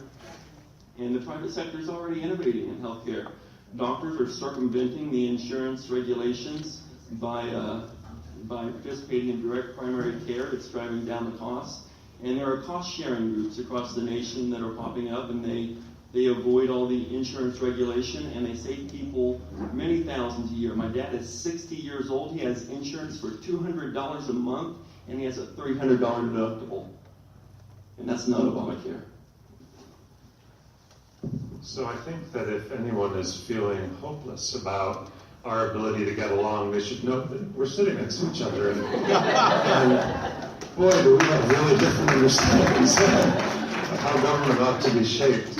and the private sector is already innovating in healthcare. Doctors are circumventing the insurance regulations by participating in direct primary care. It's driving down the costs. And there are cost-sharing groups across the nation that are popping up, and they avoid all the insurance regulation, and they save people many thousands a year. My dad is 60 years old. He has insurance for $200 a month, and he has a $300 deductible. And that's not Obamacare. So I think that if anyone is feeling hopeless about our ability to get along, they should note that we're sitting next to each other, and boy, do we have really different understandings of how government ought to be shaped.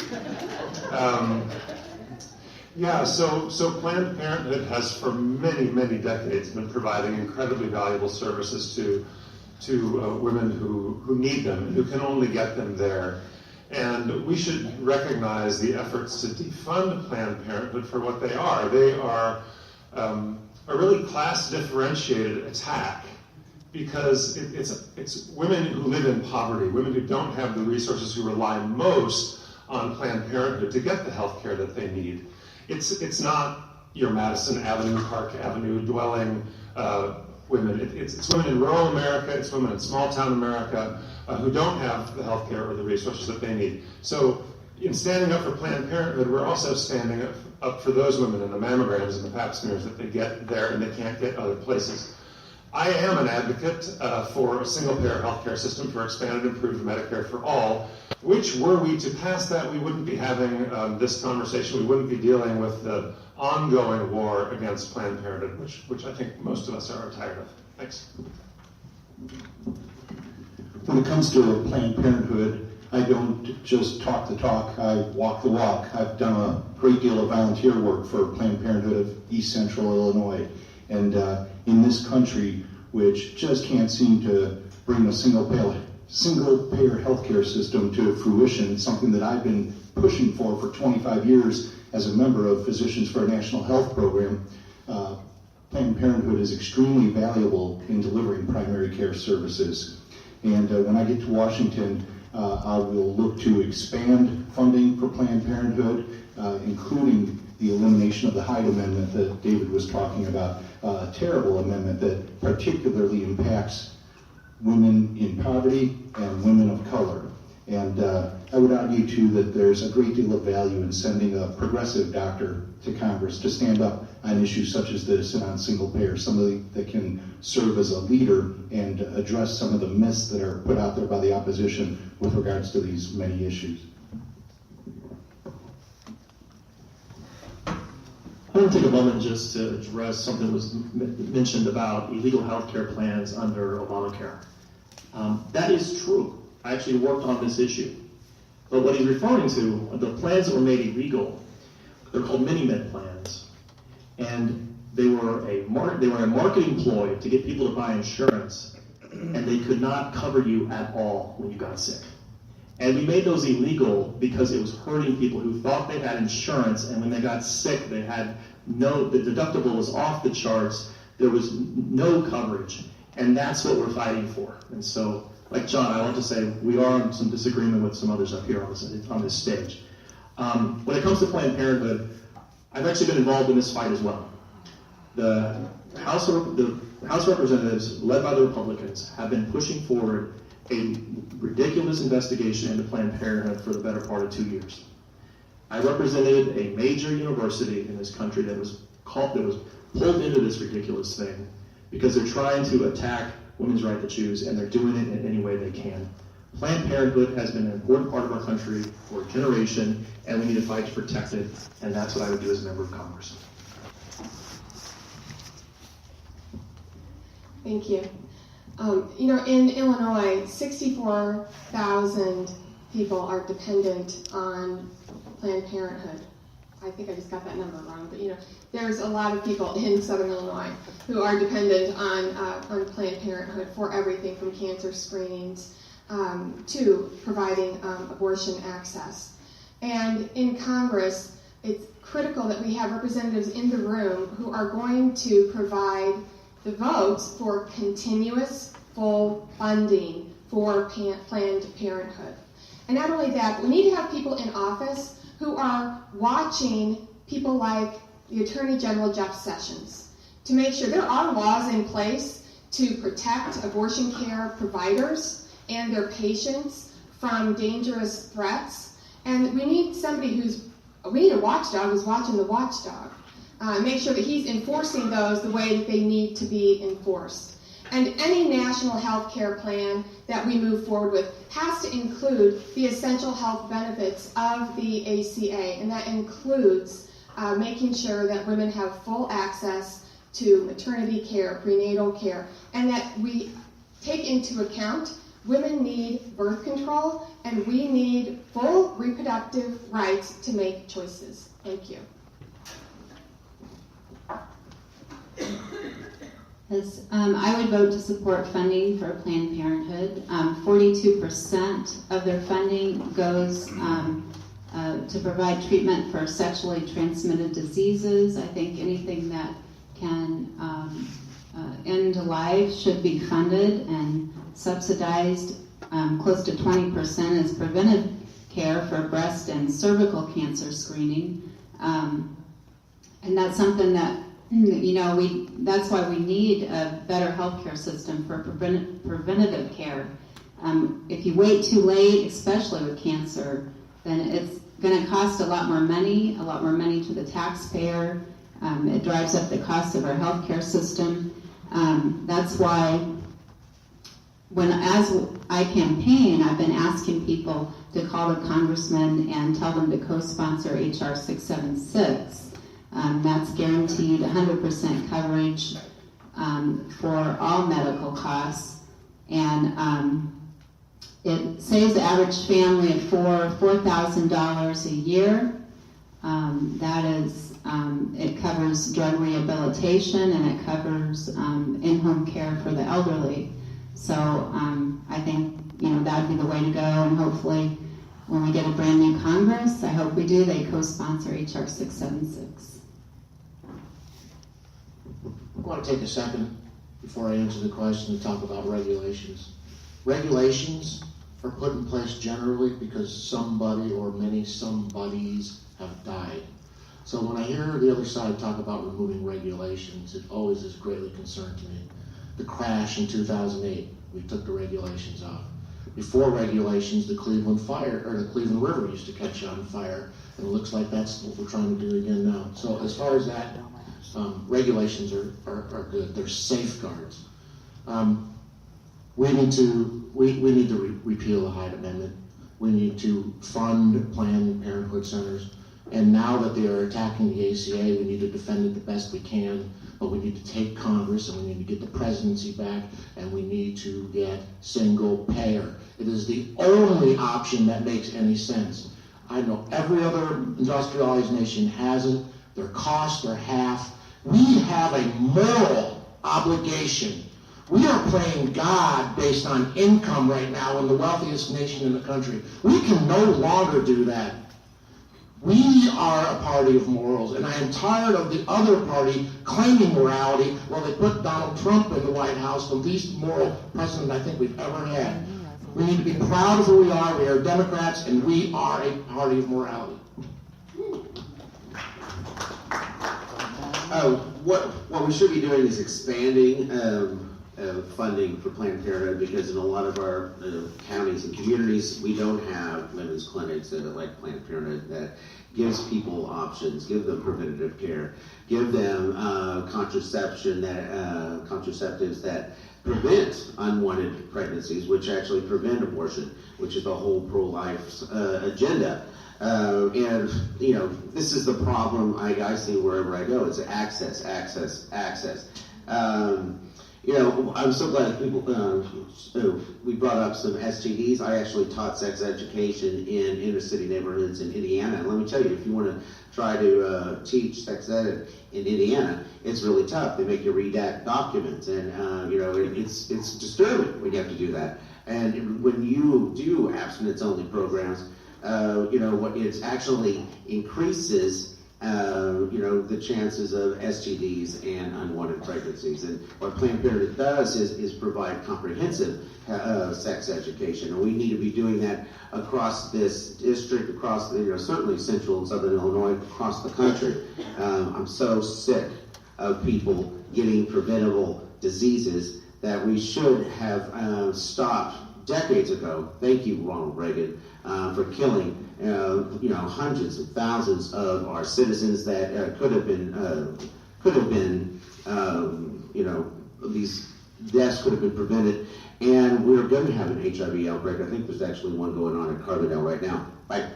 So Planned Parenthood has for many, many decades been providing incredibly valuable services to women who need them and who can only get them there. And we should recognize the efforts to defund Planned Parenthood for what they are. They are a really class-differentiated attack because it's women who live in poverty, women who don't have the resources, who rely most on Planned Parenthood to get the health care that they need. It's not your Madison Avenue, Park Avenue dwelling women. It's women in rural America, it's women in small-town America who don't have the health care or the resources that they need. So in standing up for Planned Parenthood, we're also standing up for those women in the mammograms and the pap smears that they get there and they can't get other places. I am an advocate for a single-payer healthcare system, for expanded, improved Medicare for all, which, were we to pass that, we wouldn't be having this conversation. We wouldn't be dealing with the ongoing war against Planned Parenthood, which I think most of us are tired of. Thanks. When it comes to Planned Parenthood, I don't just talk the talk, I walk the walk. I've done a great deal of volunteer work for Planned Parenthood of East Central Illinois. And in this country, which just can't seem to bring a single-payer healthcare system to fruition, something that I've been pushing for 25 years as a member of Physicians for a National Health Program, Planned Parenthood is extremely valuable in delivering primary care services. And when I get to Washington, I will look to expand funding for Planned Parenthood, including the elimination of the Hyde Amendment that David was talking about, a terrible amendment that particularly impacts women in poverty and women of color. And I would argue, too, that there's a great deal of value in sending a progressive doctor to Congress to stand up on issues such as this and on single payer, somebody that can serve as a leader and address some of the myths that are put out there by the opposition with regards to these many issues. I want to take a moment just to address something that was mentioned about illegal health care plans under Obamacare. That is true. I actually worked on this issue. But what he's referring to are the plans that were made illegal. They're called mini-med plans. And they were a marketing ploy to get people to buy insurance, and they could not cover you at all when you got sick. And we made those illegal because it was hurting people who thought they had insurance, and when they got sick, the deductible was off the charts, there was no coverage, and that's what we're fighting for. And so, like John, I want to say we are in some disagreement with some others up here on this stage. When it comes to Planned Parenthood, I've actually been involved in this fight as well. The House Representatives, led by the Republicans, have been pushing forward a ridiculous investigation into Planned Parenthood for the better part of 2 years. I represented a major university in this country that was pulled into this ridiculous thing because they're trying to attack women's right to choose, and they're doing it in any way they can. Planned Parenthood has been an important part of our country for a generation, and we need to fight to protect it, and that's what I would do as a member of Congress. Thank you. In Illinois, 64,000 people are dependent on Planned Parenthood. I think I just got that number wrong, but there's a lot of people in Southern Illinois who are dependent on Planned Parenthood for everything from cancer screenings to providing abortion access. And in Congress, it's critical that we have representatives in the room who are going to provide the votes for continuous full funding for Planned Parenthood. And not only that, but we need to have people in office who are watching people like the Attorney General Jeff Sessions to make sure there are laws in place to protect abortion care providers and their patients from dangerous threats. And we need we need a watchdog who's watching the watchdog. Make sure that he's enforcing those the way that they need to be enforced. And any national health care plan that we move forward with has to include the essential health benefits of the ACA, and that includes making sure that women have full access to maternity care, prenatal care, and that we take into account women need birth control, and we need full reproductive rights to make choices. Thank you. Yes, I would vote to support funding for Planned Parenthood. 42% of their funding goes to provide treatment for sexually transmitted diseases. I think anything that can end life should be funded and subsidized. Close to 20% is preventive care for breast and cervical cancer screening. And that's something that that's why we need a better healthcare system for preventative care. If you wait too late, especially with cancer, then it's going to cost a lot more money to the taxpayer. It drives up the cost of our healthcare system. That's why as I campaign, I've been asking people to call the congressman and tell them to co-sponsor H.R. 676. That's guaranteed 100% coverage for all medical costs, and it saves the average family of $4,000 a year. That is, it covers drug rehabilitation, and it covers in-home care for the elderly. So I think that would be the way to go, and hopefully when we get a brand new Congress, I hope we do, they co-sponsor H.R. 676. I want to take a second before I answer the question to talk about regulations. Regulations are put in place generally because somebody or many somebodies have died. So when I hear the other side talk about removing regulations, it always is greatly concerned to me. The crash in 2008, we took the regulations off. Before regulations, the Cleveland River used to catch on fire, and it looks like that's what we're trying to do again now. So as far as that, regulations are good. They're safeguards. We need to repeal the Hyde Amendment. We need to fund Planned Parenthood centers. And now that they are attacking the ACA, we need to defend it the best we can. But we need to take Congress, and we need to get the presidency back, and we need to get single payer. It is the only option that makes any sense. I know every other industrialized nation has it. Their costs are half. We have a moral obligation. We are playing God based on income right now in the wealthiest nation in the country. We can no longer do that. We are a party of morals, and I am tired of the other party claiming morality while they put Donald Trump in the White House, the least moral president I think we've ever had. We need to be proud of who we are. We are Democrats, and we are a party of morality. What we should be doing is expanding funding for Planned Parenthood, because in a lot of our counties and communities, we don't have women's clinics that are like Planned Parenthood that gives people options, give them preventative care, give them contraceptives that prevent unwanted pregnancies, which actually prevent abortion, which is the whole pro-life agenda. And, you know, this is the problem I see wherever I go. It's access. You know, I'm so glad people, we brought up some STDs. I actually taught sex education in inner city neighborhoods in Indiana. And let me tell you, if you want to try to teach sex ed in Indiana, it's really tough. They make you redact documents, and you know, it's disturbing when you have to do that. And when you do abstinence-only programs, you know, what it actually increases you know, the chances of STDs and unwanted pregnancies. And what Planned Parenthood does is provide comprehensive sex education, and we need to be doing that across this district, across the, you know, certainly central and southern Illinois, across the country. I'm so sick of people getting preventable diseases that we should have stopped decades ago. Thank you, Ronald Reagan, for killing you know, hundreds of thousands of our citizens that could have been you know, these deaths could have been prevented. And we're going to have an HIV outbreak. I think there's actually one going on in Carbondale right now. Bye.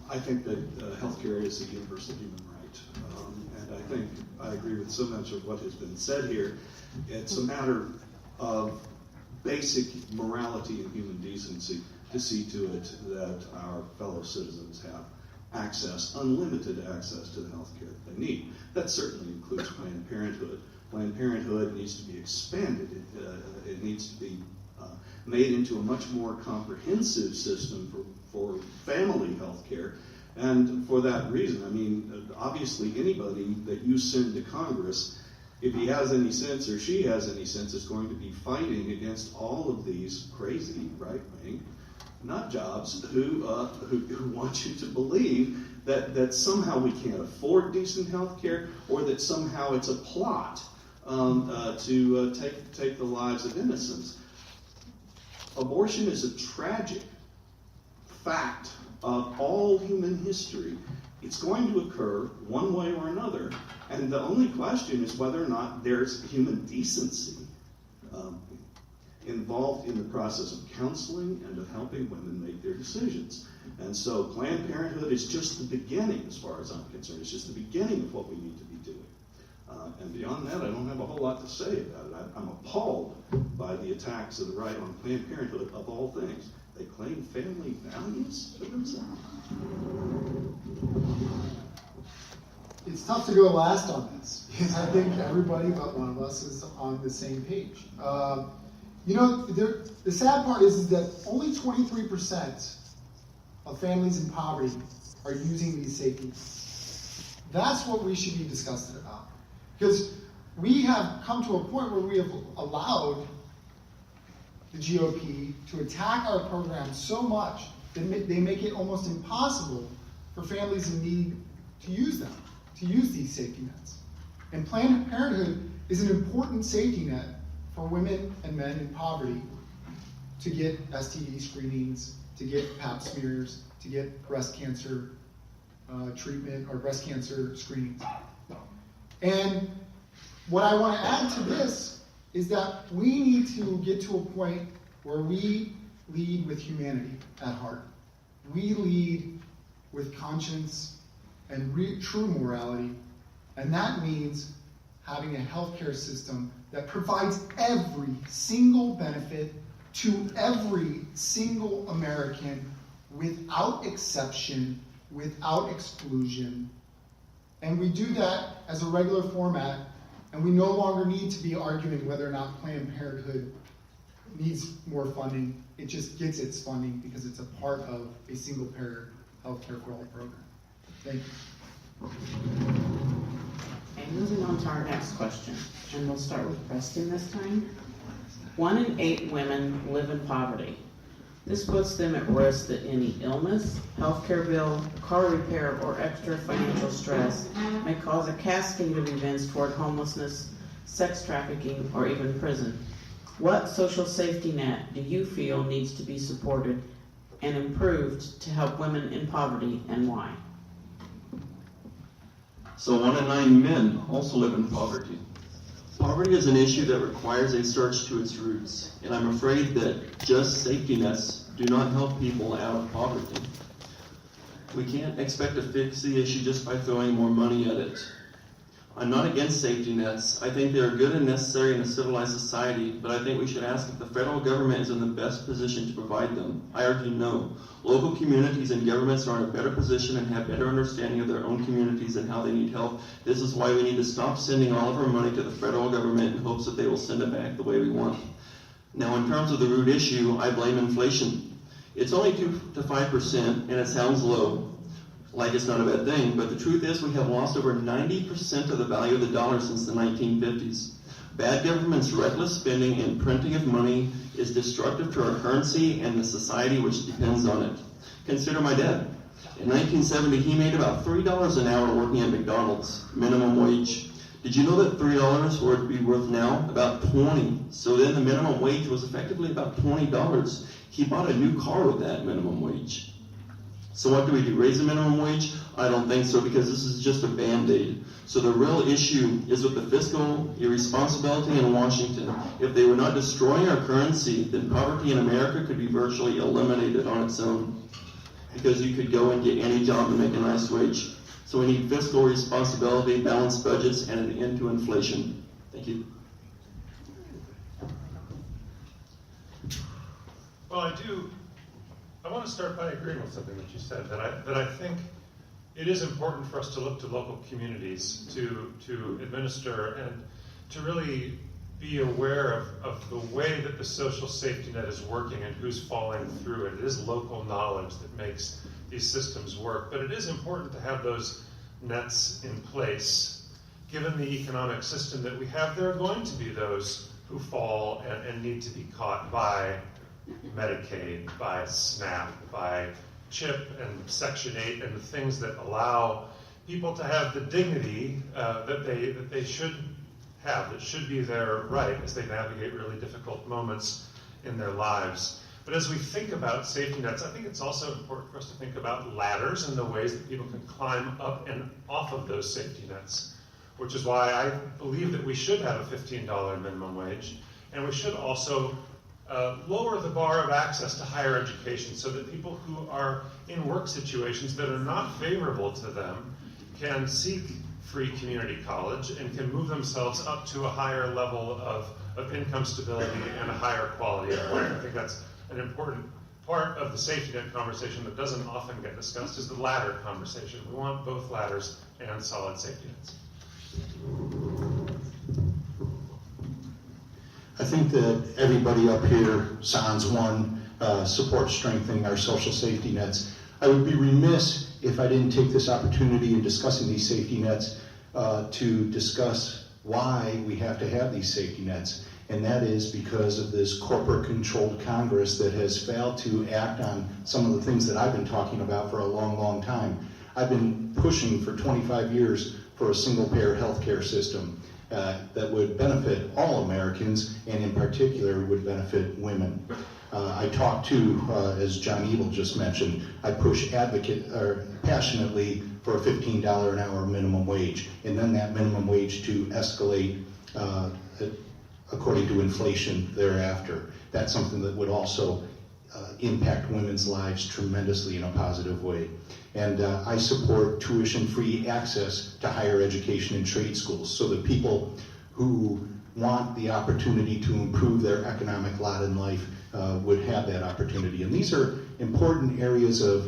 I think that healthcare is a universal human right, and I think I agree with so much of what has been said here. It's a matter of basic morality and human decency to see to it that our fellow citizens have access, unlimited access to the health care that they need. That certainly includes Planned Parenthood. Planned Parenthood needs to be expanded. It needs to be made into a much more comprehensive system for family health care. And for that reason, I mean, obviously anybody that you send to Congress, if he has any sense or she has any sense, is going to be fighting against all of these crazy right-wing nut jobs who want you to believe that somehow we can't afford decent health care, or that somehow it's a plot to take the lives of innocents. Abortion is a tragic fact of all human history. It's going to occur one way or another, and the only question is whether or not there's human decency involved in the process of counseling and of helping women make their decisions. And so Planned Parenthood is just the beginning, as far as I'm concerned. It's just the beginning of what we need to be doing. And beyond that, I don't have a whole lot to say about it. I'm appalled by the attacks of the right on Planned Parenthood, of all things. They claim family values for themselves. It's tough to go last on this, because I think everybody but one of us is on the same page. You know, the sad part is that only 23% of families in poverty are using these safety nets. That's what we should be disgusted about. Because we have come to a point where we have allowed the GOP to attack our program so much that they make it almost impossible for families in need to use them, to use these safety nets. And Planned Parenthood is an important safety net for women and men in poverty to get STD screenings, to get pap smears, to get breast cancer treatment or breast cancer screenings. And what I want to add to this is that we need to get to a point where we lead with humanity at heart. We lead with conscience and true morality, and that means having a healthcare system that provides every single benefit to every single American without exception, without exclusion. And we do that as a regular format, and we no longer need to be arguing whether or not Planned Parenthood needs more funding. It just gets its funding because it's a part of a single-payer healthcare for all program. Thank you. And moving on to our next question, and we'll start with Preston this time. 1 in 8 women live in poverty. This puts them at risk that any illness, healthcare bill, car repair, or extra financial stress may cause a cascade of events toward homelessness, sex trafficking, or even prison. What social safety net do you feel needs to be supported and improved to help women in poverty, and why? So 1 in 9 men also live in poverty. Poverty is an issue that requires a search to its roots, and I'm afraid that just safety nets do not help people out of poverty. We can't expect to fix the issue just by throwing more money at it. I'm not against safety nets. I think they are good and necessary in a civilized society, but I think we should ask if the federal government is in the best position to provide them. I argue no. Local communities and governments are in a better position and have better understanding of their own communities and how they need help. This is why we need to stop sending all of our money to the federal government in hopes that they will send it back the way we want. Now, in terms of the root issue, I blame inflation. It's only 2 to 5%, and it sounds low, like it's not a bad thing, but the truth is we have lost over 90% of the value of the dollar since the 1950s. Bad government's reckless spending and printing of money is destructive to our currency and the society which depends on it. Consider my dad. In 1970, he made about $3 an hour working at McDonald's, minimum wage. Did you know that $3 would be worth now about $20? So then the minimum wage was effectively about $20. He bought a new car with that minimum wage. So what do we do? Raise the minimum wage? I don't think so, because this is just a Band-Aid. So the real issue is with the fiscal irresponsibility in Washington. If they were not destroying our currency, then poverty in America could be virtually eliminated on its own, because you could go and get any job and make a nice wage. So we need fiscal responsibility, balanced budgets, and an end to inflation. Thank you. Well, I want to start by agreeing with something that you said, that I think it is important for us to look to local communities to administer and to really be aware of the way that the social safety net is working and who's falling through it. It is local knowledge that makes these systems work, but it is important to have those nets in place. Given the economic system that we have, there are going to be those who fall and need to be caught by Medicaid, by SNAP, by CHIP and Section 8, and the things that allow people to have the dignity that they should have, that should be their right as they navigate really difficult moments in their lives. But as we think about safety nets, I think it's also important for us to think about ladders and the ways that people can climb up and off of those safety nets, which is why I believe that we should have a $15 minimum wage, and we should also lower the bar of access to higher education so that people who are in work situations that are not favorable to them can seek free community college and can move themselves up to a higher level of income stability and a higher quality of life. I think that's an important part of the safety net conversation that doesn't often get discussed is the ladder conversation. We want both ladders and solid safety nets. I think that everybody up here, sans one, supports strengthening our social safety nets. I would be remiss if I didn't take this opportunity in discussing these safety nets to discuss why we have to have these safety nets. And that is because of this corporate-controlled Congress that has failed to act on some of the things that I've been talking about for a long, long time. I've been pushing for 25 years for a single-payer healthcare system that would benefit all Americans, and in particular would benefit women. I talk too, as John Evil just mentioned, I push passionately for a $15 an hour minimum wage, and then that minimum wage to escalate according to inflation thereafter. That's something that would also impact women's lives tremendously in a positive way. And I support tuition-free access to higher education and trade schools so that people who want the opportunity to improve their economic lot in life would have that opportunity. And these are important areas of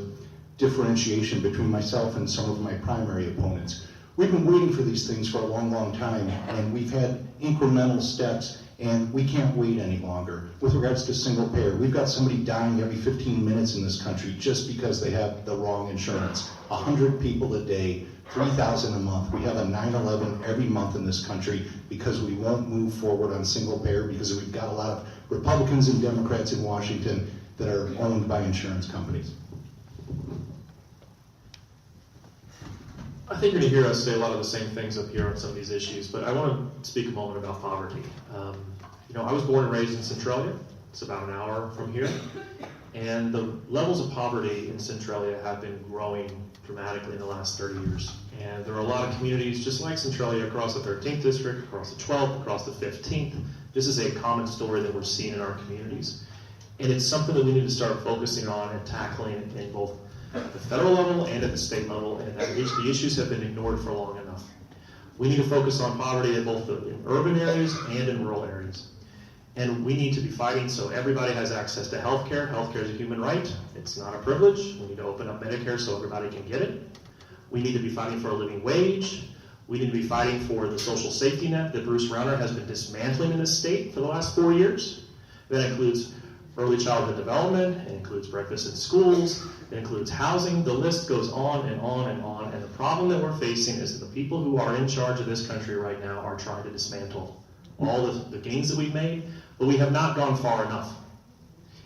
differentiation between myself and some of my primary opponents. We've been waiting for these things for a long, long time, and we've had incremental steps, and we can't wait any longer. With regards to single payer, we've got somebody dying every 15 minutes in this country just because they have the wrong insurance. 100 people a day, 3,000 a month. We have a 9/11 every month in this country because we won't move forward on single payer because we've got a lot of Republicans and Democrats in Washington that are owned by insurance companies. I think you're going to hear us say a lot of the same things up here on some of these issues, but I want to speak a moment about poverty. I was born and raised in Centralia. It's about an hour from here. And the levels of poverty in Centralia have been growing dramatically in the last 30 years. And there are a lot of communities just like Centralia across the 13th district, across the 12th, across the 15th. This is a common story that we're seeing in our communities. And it's something that we need to start focusing on and tackling in both the federal level and at the state level, and the issues have been ignored for long enough. We need to focus on poverty in both in urban areas and in rural areas. And we need to be fighting so everybody has access to health care. Health care is a human right. It's not a privilege. We need to open up Medicare so everybody can get it. We need to be fighting for a living wage. We need to be fighting for the social safety net that Bruce Rauner has been dismantling in this state for the last 4 years. That includes early childhood development, it includes breakfast in schools, it includes housing, the list goes on and on and on, and the problem that we're facing is that the people who are in charge of this country right now are trying to dismantle all the gains that we've made, but we have not gone far enough.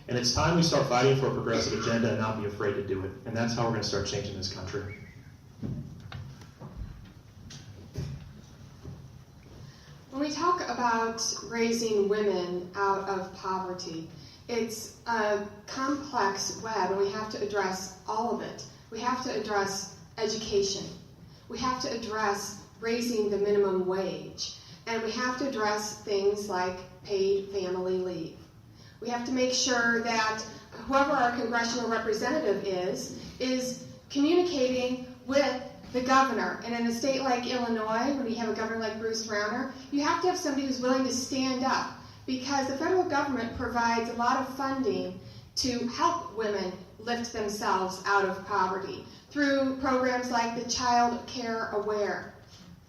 And it's time we start fighting for a progressive agenda and not be afraid to do it, and that's how we're going to start changing this country. When we talk about raising women out of poverty, it's a complex web, and we have to address all of it. We have to address education. We have to address raising the minimum wage. And we have to address things like paid family leave. We have to make sure that whoever our congressional representative is communicating with the governor. And in a state like Illinois, when you have a governor like Bruce Rauner, you have to have somebody who's willing to stand up, because the federal government provides a lot of funding to help women lift themselves out of poverty through programs like the Child Care Aware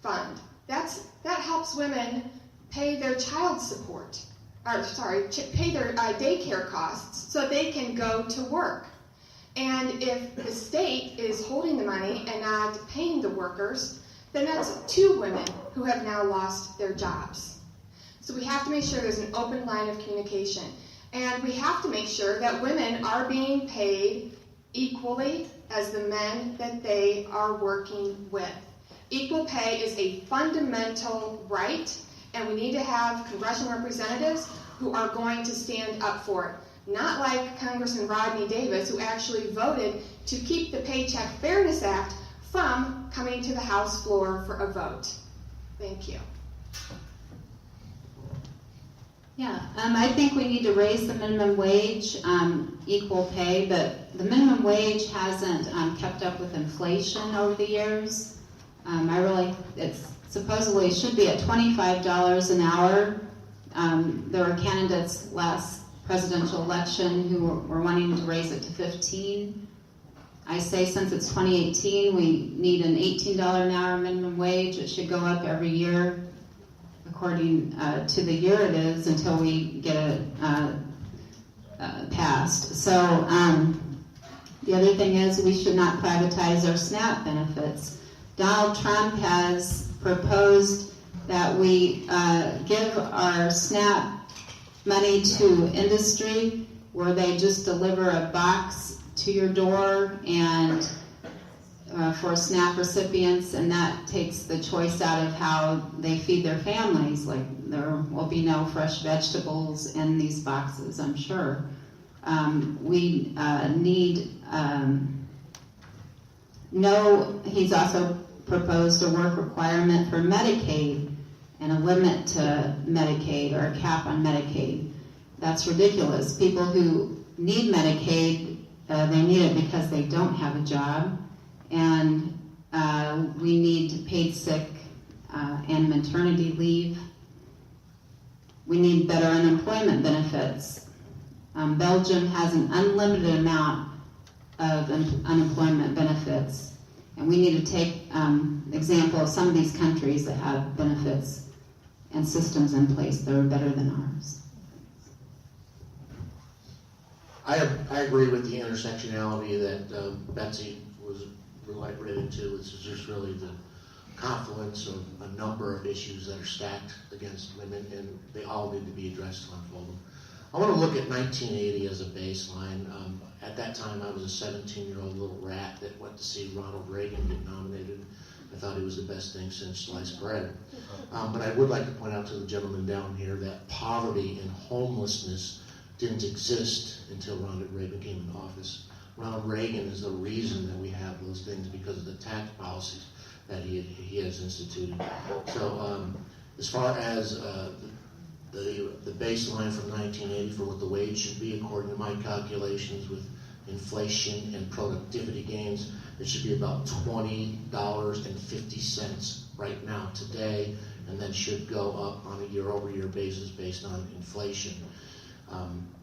Fund. That helps women pay their child support, pay their daycare costs so they can go to work. And if the state is holding the money and not paying the workers, then that's 2 women who have now lost their jobs. So we have to make sure there's an open line of communication. And we have to make sure that women are being paid equally as the men that they are working with. Equal pay is a fundamental right, and we need to have congressional representatives who are going to stand up for it. Not like Congressman Rodney Davis, who actually voted to keep the Paycheck Fairness Act from coming to the House floor for a vote. Thank you. Yeah, I think we need to raise the minimum wage, equal pay, but the minimum wage hasn't kept up with inflation over the years. It's supposedly should be at $25 an hour. There were candidates last presidential election who were wanting to raise it to $15. I say since it's 2018, we need an $18 an hour minimum wage. It should go up every year according to the year it is until we get it passed. So the other thing is we should not privatize our SNAP benefits. Donald Trump has proposed that we give our SNAP money to industry where they just deliver a box to your door and for SNAP recipients, and that takes the choice out of how they feed their families. Like there will be no fresh vegetables in these boxes, I'm sure. We need he's also proposed a work requirement for Medicaid and a limit to Medicaid or a cap on Medicaid. That's ridiculous. People who need Medicaid, they need it because they don't have a job, and we need paid sick and maternity leave. We need better unemployment benefits. Belgium has an unlimited amount of unemployment benefits, and we need to take example of some of these countries that have benefits and systems in place that are better than ours. I agree with the intersectionality that Betsy was related to. It's just really the confluence of a number of issues that are stacked against women, and they all need to be addressed to unfold them. I want to look at 1980 as a baseline. At that time, I was a 17-year-old little rat that went to see Ronald Reagan get nominated. I thought he was the best thing since sliced bread. But I would like to point out to the gentleman down here that poverty and homelessness didn't exist until Ronald Reagan came into office. Ronald Reagan is the reason that we have those things because of the tax policies that he has instituted. So as far as the baseline from 1980 for what the wage should be, according to my calculations with inflation and productivity gains, it should be about $20.50 right now today, and then should go up on a year-over-year basis based on inflation.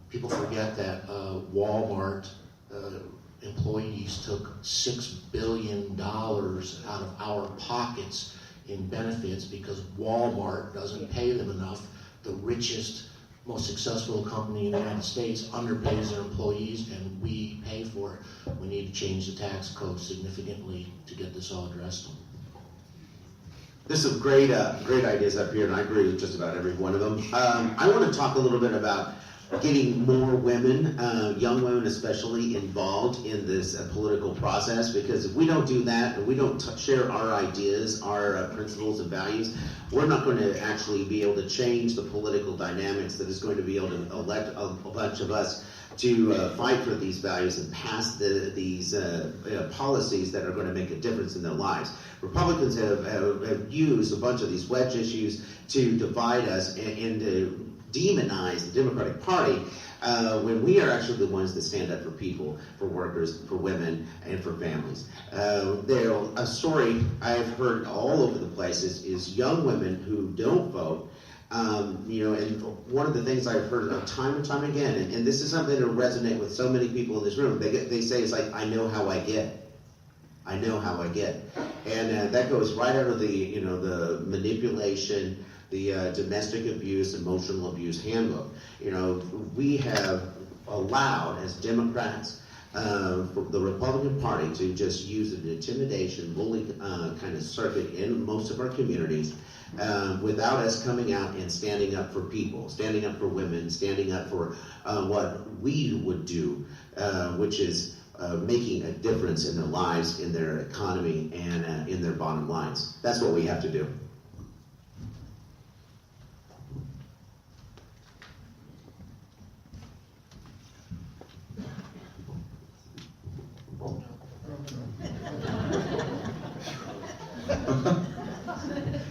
People forget that Walmart employees took $6 billion out of our pockets in benefits because Walmart doesn't pay them enough. The richest, most successful company in the United States underpays their employees, and we pay for it. We need to change the tax code significantly to get this all addressed. There's some great ideas up here, and I agree with just about every one of them. I want to talk a little bit about getting more women, young women especially, involved in this political process, because if we don't do that and we don't share our ideas, our principles and values, we're not going to actually be able to change the political dynamics that is going to be able to elect a bunch of us to fight for these values and pass these policies that are going to make a difference in their lives. Republicans have used a bunch of these wedge issues to divide us and to demonize the Democratic Party when we are actually the ones that stand up for people, for workers, for women, and for families. A story I've heard all over the place is young women who don't vote. And one of the things I've heard time and time again, and this is something that will resonate with so many people in this room, they say it's like, I know how I get. I know how I get. And that goes right out of the manipulation, the domestic abuse, emotional abuse handbook. We have allowed, as Democrats, for the Republican Party to just use an intimidation, bully kind of circuit in most of our communities without us coming out and standing up for people, standing up for women, standing up for what we would do, which is making a difference in their lives, in their economy, and in their bottom lines. That's what we have to do.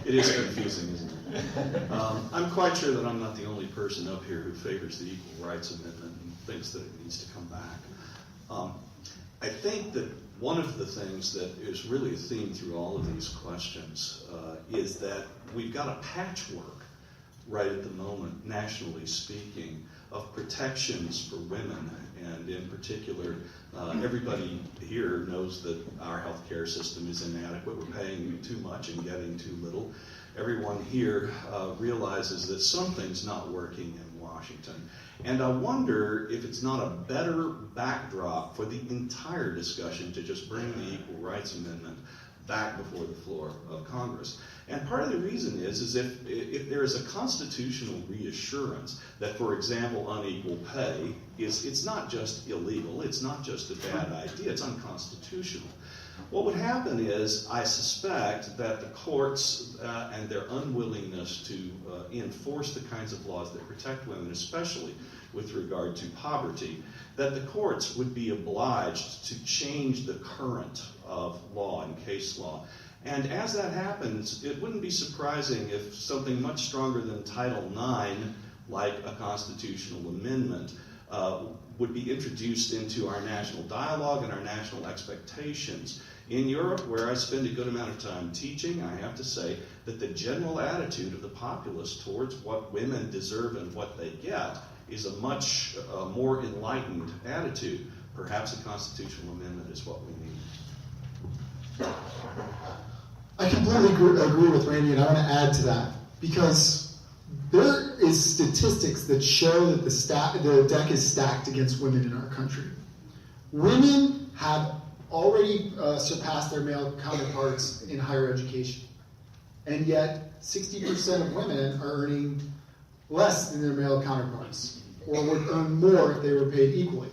It is confusing, isn't it? I'm quite sure that I'm not the only person up here who favors the Equal Rights Amendment and thinks that it needs to come back. I think that one of the things that is really a theme through all of these questions is that we've got a patchwork right at the moment, nationally speaking, of protections for women, and in particular, everybody here knows that our healthcare system is inadequate. We're paying too much and getting too little. Everyone here realizes that something's not working in Washington. And I wonder if it's not a better backdrop for the entire discussion to just bring the Equal Rights Amendment back before the floor of Congress. And part of the reason is if there is a constitutional reassurance that, for example, unequal pay it's not just illegal, it's not just a bad idea, it's unconstitutional. What would happen is, I suspect that the courts and their unwillingness to enforce the kinds of laws that protect women, especially with regard to poverty, that the courts would be obliged to change the current of law and case law. And as that happens, it wouldn't be surprising if something much stronger than Title IX, like a constitutional amendment, would be introduced into our national dialogue and our national expectations. In Europe, where I spend a good amount of time teaching, I have to say that the general attitude of the populace towards what women deserve and what they get is a much more enlightened attitude. Perhaps a constitutional amendment is what we need. I completely agree with Randy, and I want to add to that, because there is statistics that show that the deck is stacked against women in our country. Women have already surpassed their male counterparts in higher education, and yet 60% of women are earning less than their male counterparts, or would earn more if they were paid equally.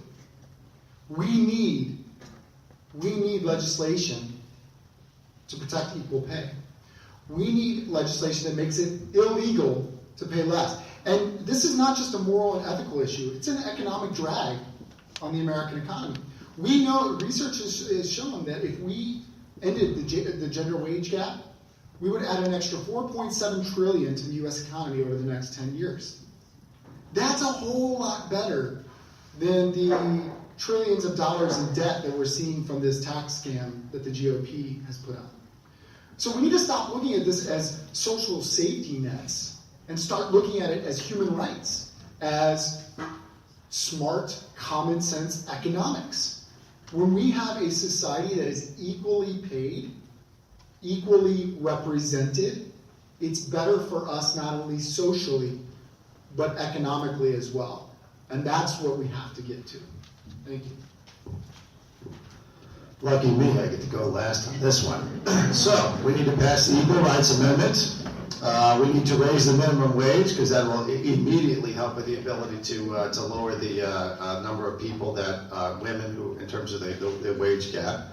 We need legislation to protect equal pay. We need legislation that makes it illegal to pay less. And this is not just a moral and ethical issue, it's an economic drag on the American economy. We know, research has shown that if we ended the gender wage gap, we would add an extra $4.7 trillion to the U.S. economy over the next 10 years. That's a whole lot better than the trillions of dollars in debt that we're seeing from this tax scam that the GOP has put out. So we need to stop looking at this as social safety nets and start looking at it as human rights, as smart, common sense economics. When we have a society that is equally paid, equally represented, it's better for us not only socially, but economically as well. And that's what we have to get to. Thank you. Lucky me, I get to go last on this one. So, we need to pass the Equal Rights Amendment. We need to raise the minimum wage, because that will immediately help with the ability to lower the number of people that women who, in terms of the wage gap.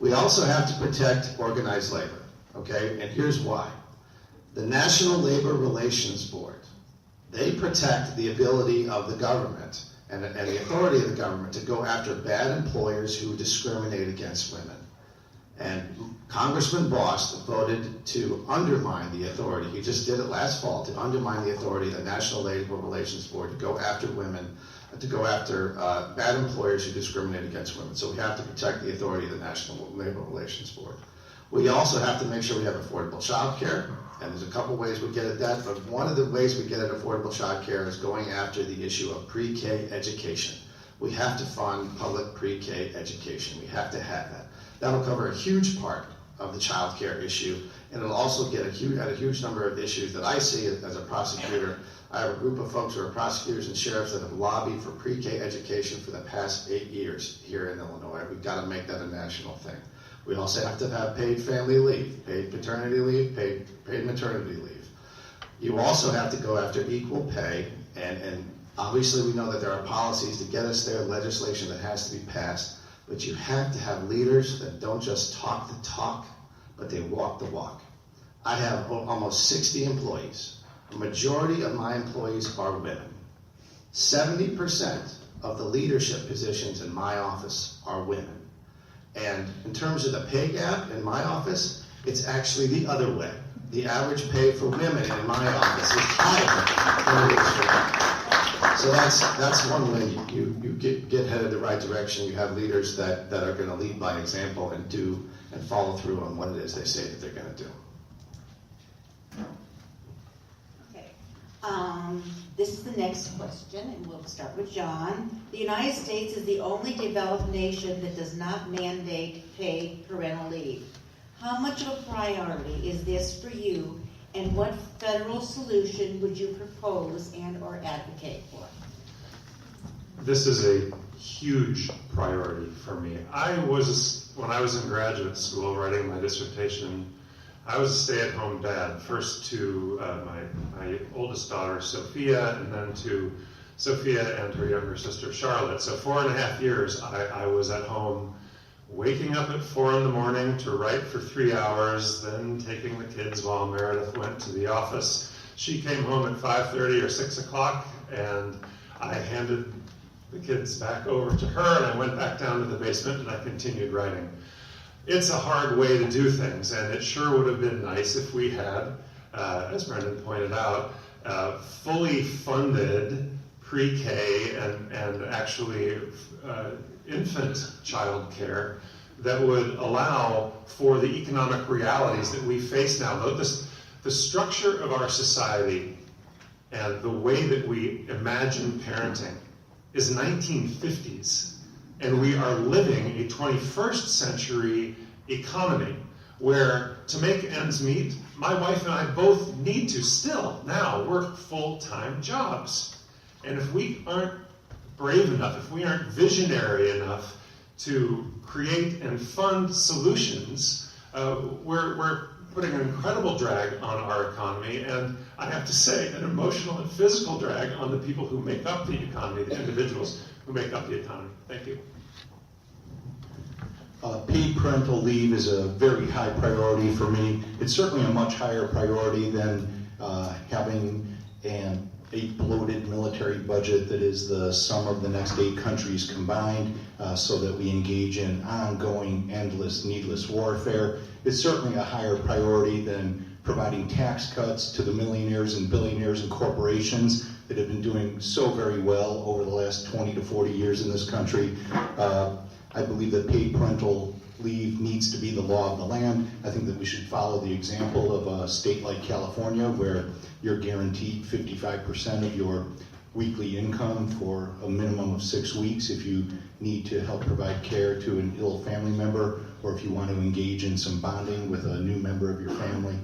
We also have to protect organized labor, okay? And here's why. The National Labor Relations Board, they protect the ability of the government and the authority of the government to go after bad employers who discriminate against women. And Congressman Bost voted to undermine the authority. He just did it last fall, to undermine the authority of the National Labor Relations Board to go after women, to go after bad employers who discriminate against women. So we have to protect the authority of the National Labor Relations Board. We also have to make sure we have affordable child care. And there's a couple ways we get at that, but one of the ways we get at affordable child care is going after the issue of pre-K education. We have to fund public pre-K education. We have to have that. That'll cover a huge part of the child care issue, and it'll also get at a huge number of issues that I see as a prosecutor. I have a group of folks who are prosecutors and sheriffs that have lobbied for pre-K education for the past 8 years here in Illinois. We've got to make that a national thing. We also have to have paid family leave, paid paternity leave, paid maternity leave. You also have to go after equal pay, and obviously we know that there are policies to get us there, legislation that has to be passed, but you have to have leaders that don't just talk the talk, but they walk the walk. I have almost 60 employees. A majority of my employees are women. 70% of the leadership positions in my office are women. And in terms of the pay gap in my office, it's actually the other way. The average pay for women in my office is higher than it is for men. So that's one way you get headed in the right direction. You have leaders that are going to lead by example and do and follow through on what it is they say that they're going to do. Okay. This is the next question, and we'll start with John. The United States is the only developed nation that does not mandate paid parental leave. How much of a priority is this for you, and what federal solution would you propose and or advocate for? This is a huge priority for me. When I was in graduate school writing my dissertation, I was a stay-at-home dad, first to my oldest daughter, Sophia, and then to Sophia and her younger sister, Charlotte. So 4.5 years, I was at home, waking up at 4 in the morning to write for 3 hours, then taking the kids while Meredith went to the office. She came home at 5:30 or 6 o'clock, and I handed the kids back over to her, and I went back down to the basement and I continued writing. It's a hard way to do things, and it sure would have been nice if we had, as Brendan pointed out, fully funded pre-K and actually infant child care that would allow for the economic realities that we face now. The structure of our society and the way that we imagine parenting is 1950s. And we are living a 21st century economy where, to make ends meet, my wife and I both need to still now work full-time jobs. And if we aren't brave enough, if we aren't visionary enough to create and fund solutions, we're putting an incredible drag on our economy, and I have to say, an emotional and physical drag on the people who make up the economy, the individuals who make up the economy. Thank you. Paid parental leave is a very high priority for me. It's certainly a much higher priority than having a bloated military budget that is the sum of the next 8 countries combined, so that we engage in ongoing, endless, needless warfare. It's certainly a higher priority than providing tax cuts to the millionaires and billionaires and corporations that have been doing so very well over the last 20 to 40 years in this country. I believe that paid parental leave needs to be the law of the land. I think that we should follow the example of a state like California, where you're guaranteed 55% of your weekly income for a minimum of 6 weeks if you need to help provide care to an ill family member, or if you want to engage in some bonding with a new member of your family.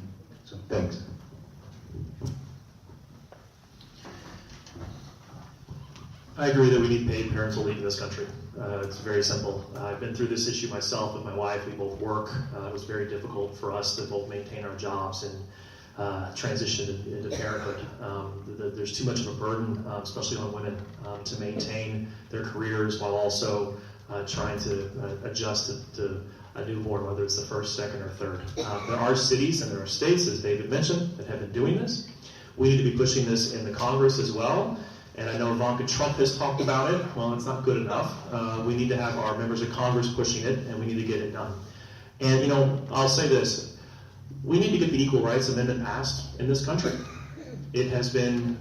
So, thanks. I agree that we need paid parental leave in this country. It's very simple. I've been through this issue myself with my wife. We both work. It was very difficult for us to both maintain our jobs and transition into parenthood. There's too much of a burden, especially on women, to maintain their careers while also trying to adjust to a newborn, whether it's the first, second, or third. There are cities and there are states, as David mentioned, that have been doing this. We need to be pushing this in the Congress as well. And I know Ivanka Trump has talked about it. Well, it's not good enough. We need to have our members of Congress pushing it, and we need to get it done. And, I'll say this. We need to get the Equal Rights Amendment passed in this country. It has been,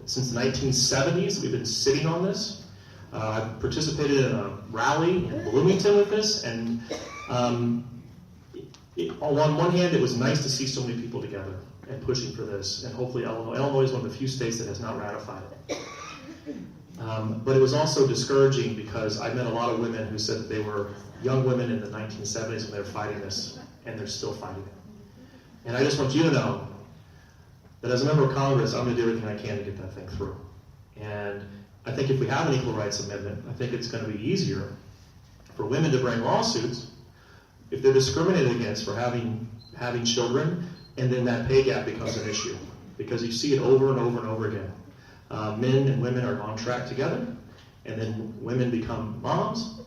since the 1970s, we've been sitting on this. I've participated in a rally in Bloomington with this, and on one hand, it was nice to see so many people together and pushing for this, and hopefully Illinois is one of the few states that has not ratified it. But it was also discouraging because I met a lot of women who said that they were young women in the 1970s and they're fighting this, and they're still fighting it. And I just want you to know that as a member of Congress, I'm going to do everything I can to get that thing through. And I think if we have an Equal Rights Amendment, I think it's going to be easier for women to bring lawsuits if they're discriminated against for having children, and then that pay gap becomes an issue, because you see it over and over and over again. Men and women are on track together, and then women become moms,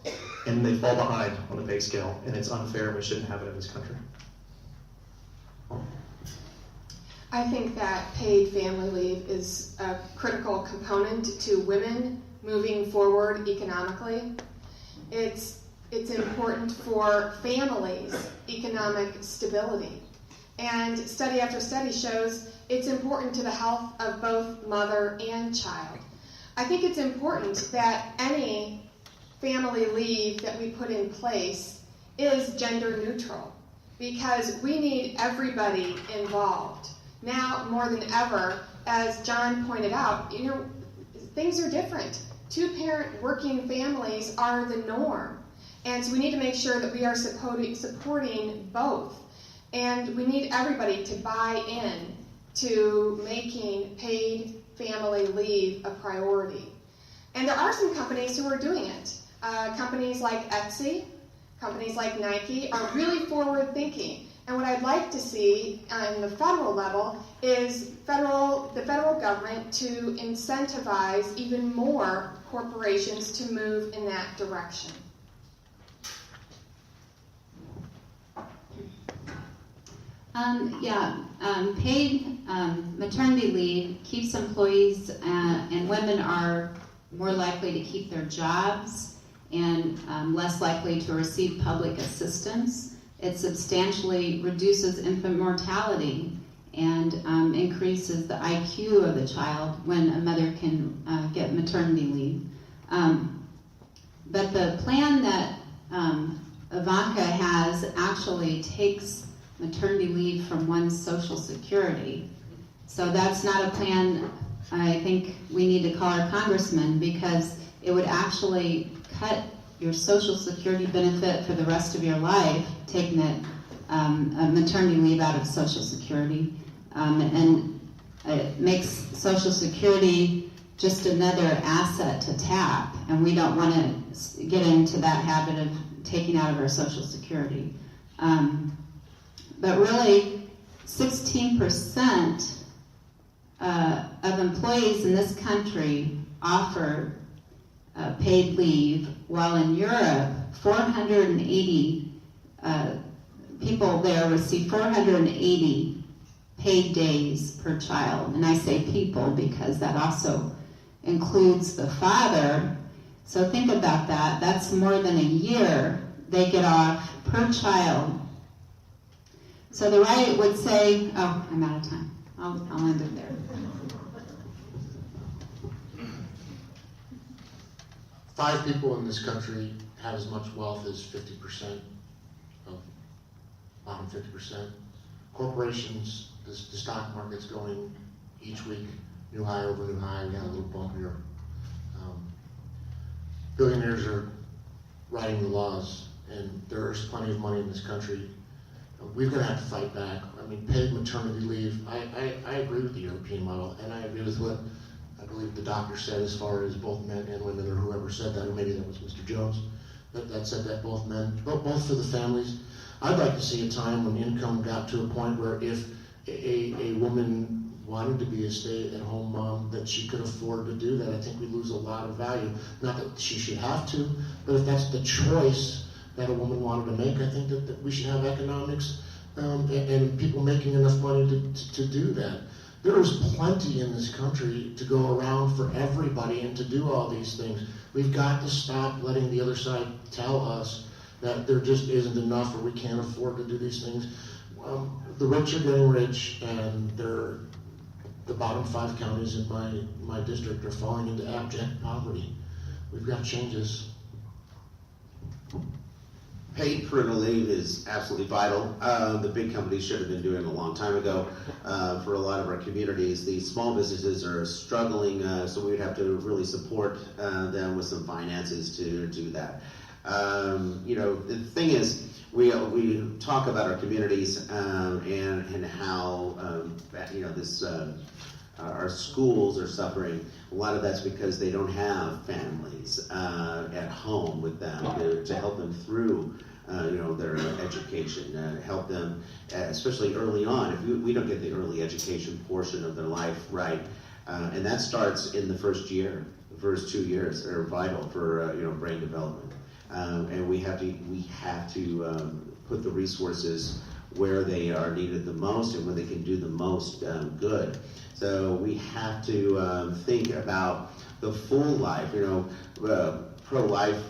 and they fall behind on the pay scale, and it's unfair, and we shouldn't have it in this country. I think that paid family leave is a critical component to women moving forward economically. It's important for families' economic stability. And study after study shows it's important to the health of both mother and child. I think it's important that any family leave that we put in place is gender neutral, because we need everybody involved. Now, more than ever, as John pointed out, things are different. Two-parent working families are the norm. And so we need to make sure that we are supporting both. And we need everybody to buy in to making paid family leave a priority. And there are some companies who are doing it. Companies like Etsy, companies like Nike are really forward-thinking. And what I'd like to see on the federal level is the federal government to incentivize even more corporations to move in that direction. Paid maternity leave keeps employees and women are more likely to keep their jobs and less likely to receive public assistance. It substantially reduces infant mortality and increases the IQ of the child when a mother can get maternity leave. But the plan that Ivanka has actually takes maternity leave from one's Social Security. So that's not a plan I think we need to call our congressman, because it would actually cut your Social Security benefit for the rest of your life, taking it a maternity leave out of Social Security. And it makes Social Security just another asset to tap, and we don't want to get into that habit of taking out of our Social Security. But really, 16% of employees in this country offer paid leave, while in Europe, 480 people there receive 480 paid days per child. And I say people because that also includes the father. So think about that. That's more than a year they get off per child. So the right would say, oh, I'm out of time. I'll end it there. Five people in this country have as much wealth as 50% of bottom 50%. Corporations, the stock market's going each week, new high over new high. We got a little bump here. Billionaires are writing the laws, and there's plenty of money in this country. We're going to have to fight back. I mean, paid maternity leave, I agree with the European model, and I agree with what I believe the doctor said as far as both men and women, or whoever said that, or maybe that was Mr. Jones, that said that both for the families. I'd like to see a time when income got to a point where if a woman wanted to be a stay-at-home mom, that she could afford to do that. I think we lose a lot of value. Not that she should have to, but if that's the choice that a woman wanted to make, I think that we should have economics and people making enough money to do that. There is plenty in this country to go around for everybody and to do all these things. We've got to stop letting the other side tell us that there just isn't enough or we can't afford to do these things. The rich are getting rich, and the bottom 5 counties in my district are falling into abject poverty. We've got changes. Paid parental leave is absolutely vital. The big companies should have been doing it a long time ago. For a lot of our communities, the small businesses are struggling, so we would have to really support them with some finances to do that. The thing is, we talk about our communities and how our schools are suffering. A lot of that's because they don't have families at home with them to help them through their education, help them, especially early on. If we don't get the early education portion of their life right, and that starts in the first year. The first 2 years are vital for brain development, and we have to put the resources where they are needed the most and where they can do the most good. So we have to think about the full life. Pro-life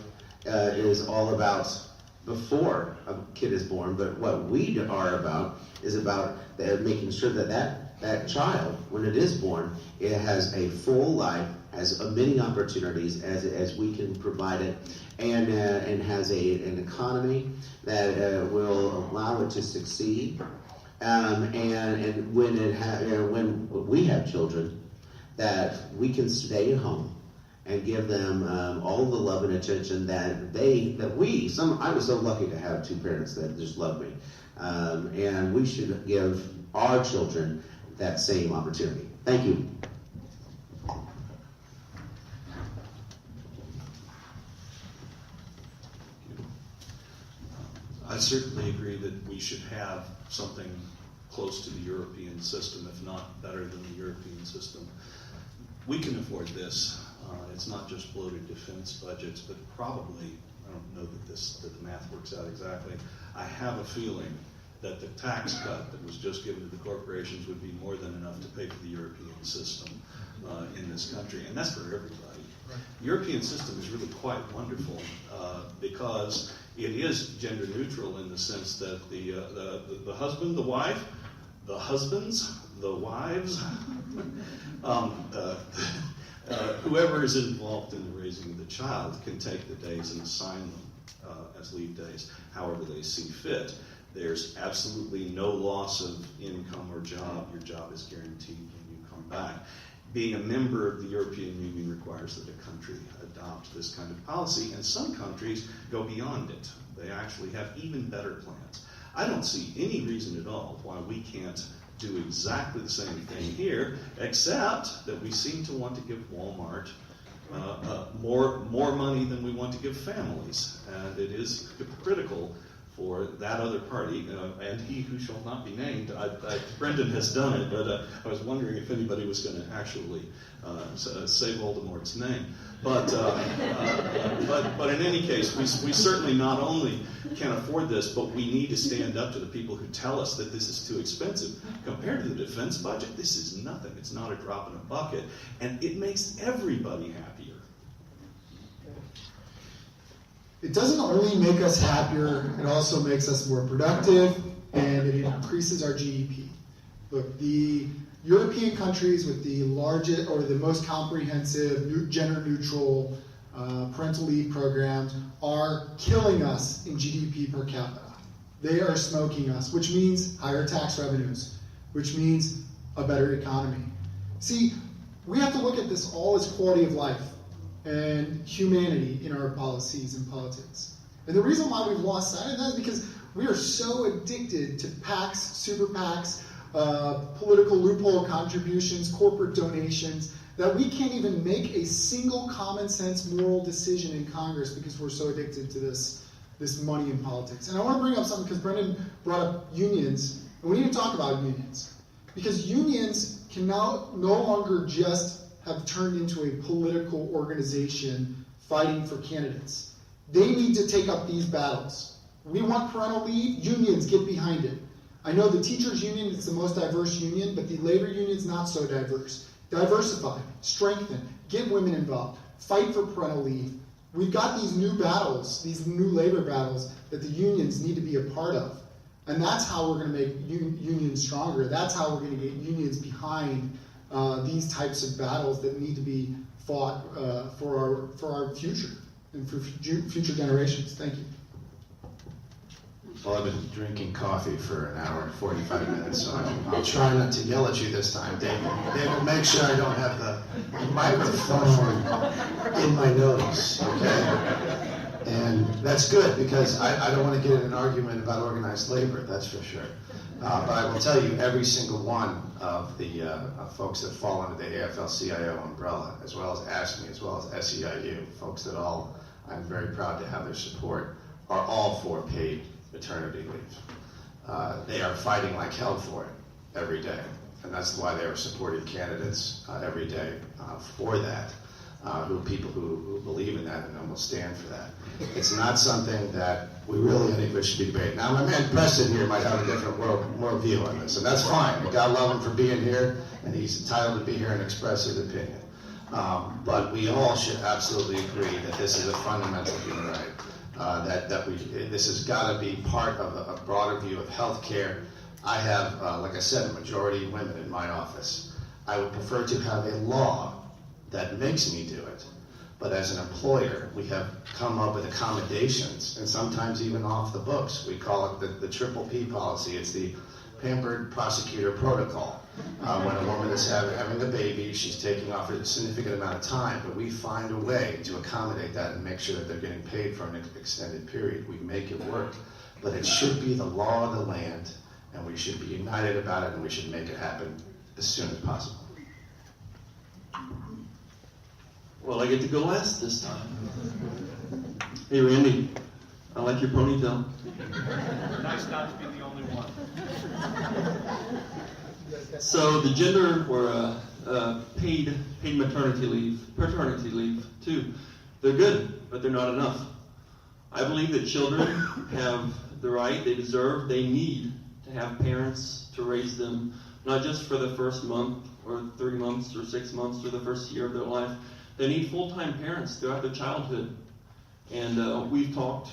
is all about before a kid is born, but what we are about is about making sure that child, when it is born, it has a full life, has many opportunities as we can provide it, and has an economy that will allow it to succeed, and when we have children, that we can stay at home and give them all the love and attention I was so lucky to have two parents that just loved me. And we should give our children that same opportunity. Thank you. I certainly agree that we should have something close to the European system, if not better than the European system. We can afford this. It's not just bloated defense budgets, but probably, I don't know that the math works out exactly. I have a feeling that the tax cut that was just given to the corporations would be more than enough to pay for the European system in this country, and that's for everybody. The European system is really quite wonderful because it is gender neutral in the sense that the husband, the wife, the husbands, the wives, whoever is involved in the raising of the child can take the days and assign them as leave days however they see fit. There's absolutely no loss of income or job. Your job is guaranteed when you come back. Being a member of the European Union requires that a country adopt this kind of policy, and some countries go beyond it. They actually have even better plans. I don't see any reason at all why we can't do exactly the same thing here, except that we seem to want to give Walmart more money than we want to give families, and it is hypocritical for that other party, and he who shall not be named. Brendan has done it, but I was wondering if anybody was going to actually say Voldemort's name. But in any case, we certainly not only can't afford this, but we need to stand up to the people who tell us that this is too expensive. Compared to the defense budget, this is nothing. It's not a drop in a bucket, and it makes everybody happier. It doesn't only make us happier, it also makes us more productive, and it increases our GDP. Look, the European countries with the largest or the most comprehensive gender-neutral parental leave programs are killing us in GDP per capita. They are smoking us, which means higher tax revenues, which means a better economy. See, we have to look at this all as quality of life and humanity in our policies and politics. And the reason why we've lost sight of that is because we are so addicted to PACs, super PACs, political loophole contributions, corporate donations, that we can't even make a single common sense moral decision in Congress because we're so addicted to this money in politics. And I want to bring up something because Brendan brought up unions, and we need to talk about unions. Because unions can now no longer just have turned into a political organization fighting for candidates. They need to take up these battles. We want parental leave, unions get behind it. I know the teachers union is the most diverse union, but the labor union is not so diverse. Diversify, strengthen, get women involved, fight for parental leave. We've got these new battles, these new labor battles that the unions need to be a part of. And that's how we're going to make unions stronger. That's how we're going to get unions behind these types of battles that need to be fought for our future and for future generations. Thank you. Well, I've been drinking coffee for an hour and 45 minutes, so I'll try not to yell at you this time, David. David, make sure I don't have the microphone in my nose, okay? And that's good, because I don't want to get in an argument about organized labor, that's for sure. But I will tell you, every single one of the folks that fall under the AFL-CIO umbrella, as well as ASME, as well as SEIU, folks that all, I'm very proud to have their support, are all for paid maternity leave. They are fighting like hell for it every day, and that's why they are supporting candidates every day for that, people who believe in that and will stand for that. It's not something that we really, I think, we should be debating. Now, my man Preston here might have a different world view on this, and that's fine. God love him for being here, and he's entitled to be here and express his opinion. But we all should absolutely agree that this is a fundamental human right. This has got to be part of a broader view of health care. I have, like I said, a majority women in my office. I would prefer to have a law that makes me do it. But as an employer, we have come up with accommodations, and sometimes even off the books. We call it the triple P policy. It's the pampered prosecutor protocol. When a woman is having a baby, she's taking off a significant amount of time, but we find a way to accommodate that and make sure that they're getting paid for an extended period. We make it work, but it should be the law of the land, and we should be united about it, and we should make it happen as soon as possible. Well, I get to go last this time. Hey, Randy, I like your ponytail. Nice not to be the only one. So the gender or paid maternity leave, paternity leave too, they're good, but they're not enough. I believe that children have the right, they deserve, they need to have parents to raise them, not just for the first month or 3 months or 6 months or the first year of their life. They need full-time parents throughout their childhood. And we've talked,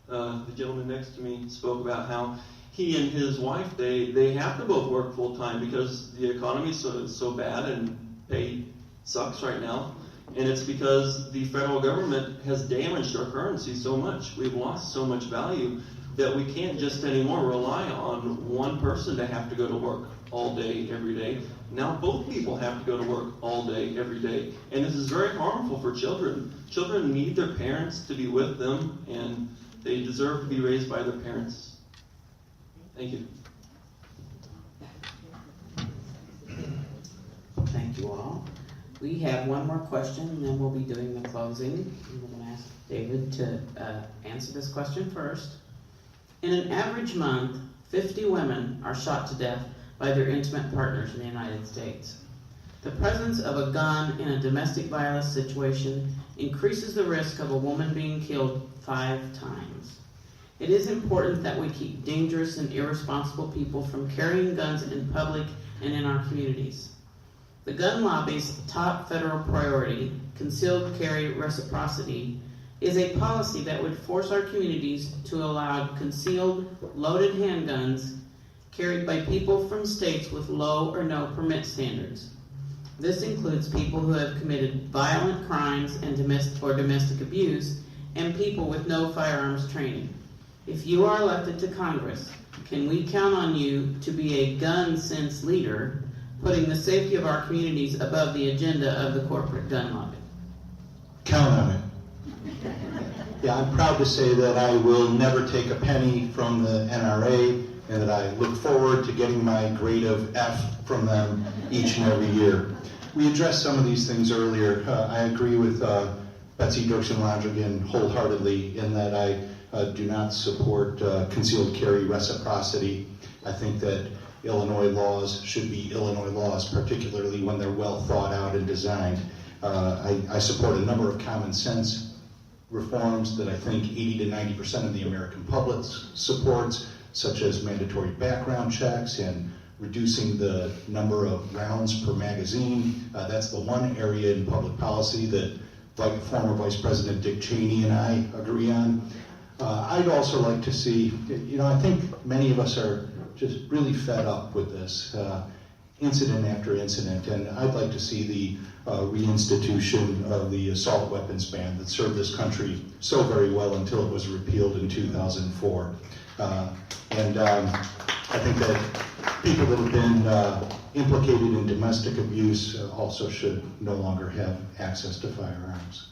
the gentleman next to me spoke about how he and his wife, they have to both work full-time because the economy is so bad and pay sucks right now. And it's because the federal government has damaged our currency so much. We've lost so much value that we can't just anymore rely on one person to have to go to work all day, every day. Now both people have to go to work all day, every day. And this is very harmful for children. Children need their parents to be with them, and they deserve to be raised by their parents. Thank you. Thank you all. We have one more question, and then we'll be doing the closing. And we're going to ask David to answer this question first. In an average month, 50 women are shot to death by their intimate partners in the United States. The presence of a gun in a domestic violence situation increases the risk of a woman being killed 5 times. It is important that we keep dangerous and irresponsible people from carrying guns in public and in our communities. The gun lobby's top federal priority, concealed carry reciprocity, is a policy that would force our communities to allow concealed, loaded handguns carried by people from states with low or no permit standards. This includes people who have committed violent crimes and domestic abuse, and people with no firearms training. If you are elected to Congress, can we count on you to be a gun sense leader, putting the safety of our communities above the agenda of the corporate gun lobby? Count on it. Yeah, I'm proud to say that I will never take a penny from the NRA, and that I look forward to getting my grade of F from them each and every year. We addressed some of these things earlier. I agree with Betsy Dirksen-Landrigan wholeheartedly in that I do not support concealed carry reciprocity. I think that Illinois laws should be Illinois laws, particularly when they're well thought out and designed. I support a number of common sense reforms that I think 80 to 90% of the American public supports, such as mandatory background checks and reducing the number of rounds per magazine. That's the one area in public policy that former Vice President Dick Cheney and I agree on. I'd also like to see, I think many of us are just really fed up with this incident after incident, and I'd like to see the reinstitution of the assault weapons ban that served this country so very well until it was repealed in 2004. I think that people that have been implicated in domestic abuse also should no longer have access to firearms.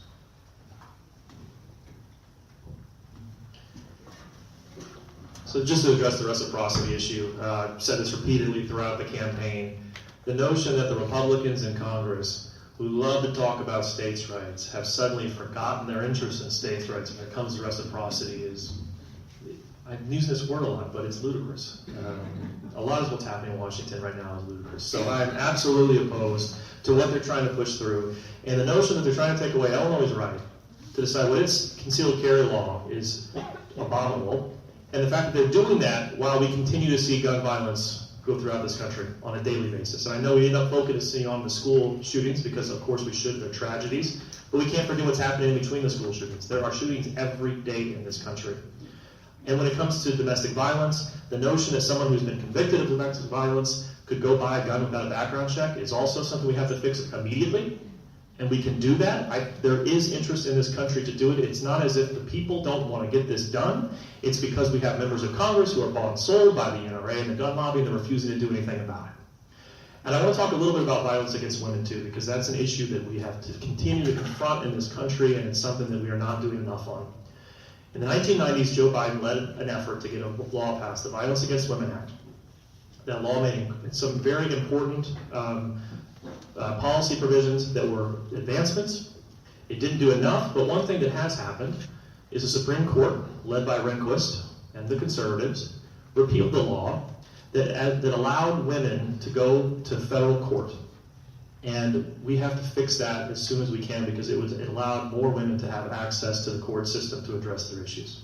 So just to address the reciprocity issue, I've said this repeatedly throughout the campaign, the notion that the Republicans in Congress who love to talk about states' rights have suddenly forgotten their interest in states' rights when it comes to reciprocity is, I'm using this word a lot, but it's ludicrous. A lot of what's happening in Washington right now is ludicrous. So I'm absolutely opposed to what they're trying to push through. And the notion that they're trying to take away Illinois' right to decide what its concealed carry law is abominable. And the fact that they're doing that while we continue to see gun violence go throughout this country on a daily basis. And I know we end up focusing on the school shootings because, of course, we should. They're tragedies. But we can't forget what's happening in between the school shootings. There are shootings every day in this country. And when it comes to domestic violence, the notion that someone who's been convicted of domestic violence could go buy a gun without a background check is also something we have to fix immediately. And we can do that. There is interest in this country to do it. It's not as if the people don't want to get this done. It's because we have members of Congress who are bought and sold by the NRA and the gun lobby, and they're refusing to do anything about it. And I want to talk a little bit about violence against women, too, because that's an issue that we have to continue to confront in this country, and it's something that we are not doing enough on. In the 1990s, Joe Biden led an effort to get a law passed, the Violence Against Women Act. That law made some very important policy provisions that were advancements. It didn't do enough, but one thing that has happened is the Supreme Court, led by Rehnquist and the conservatives, repealed the law that allowed women to go to federal court. And we have to fix that as soon as we can, because it allowed more women to have access to the court system to address their issues.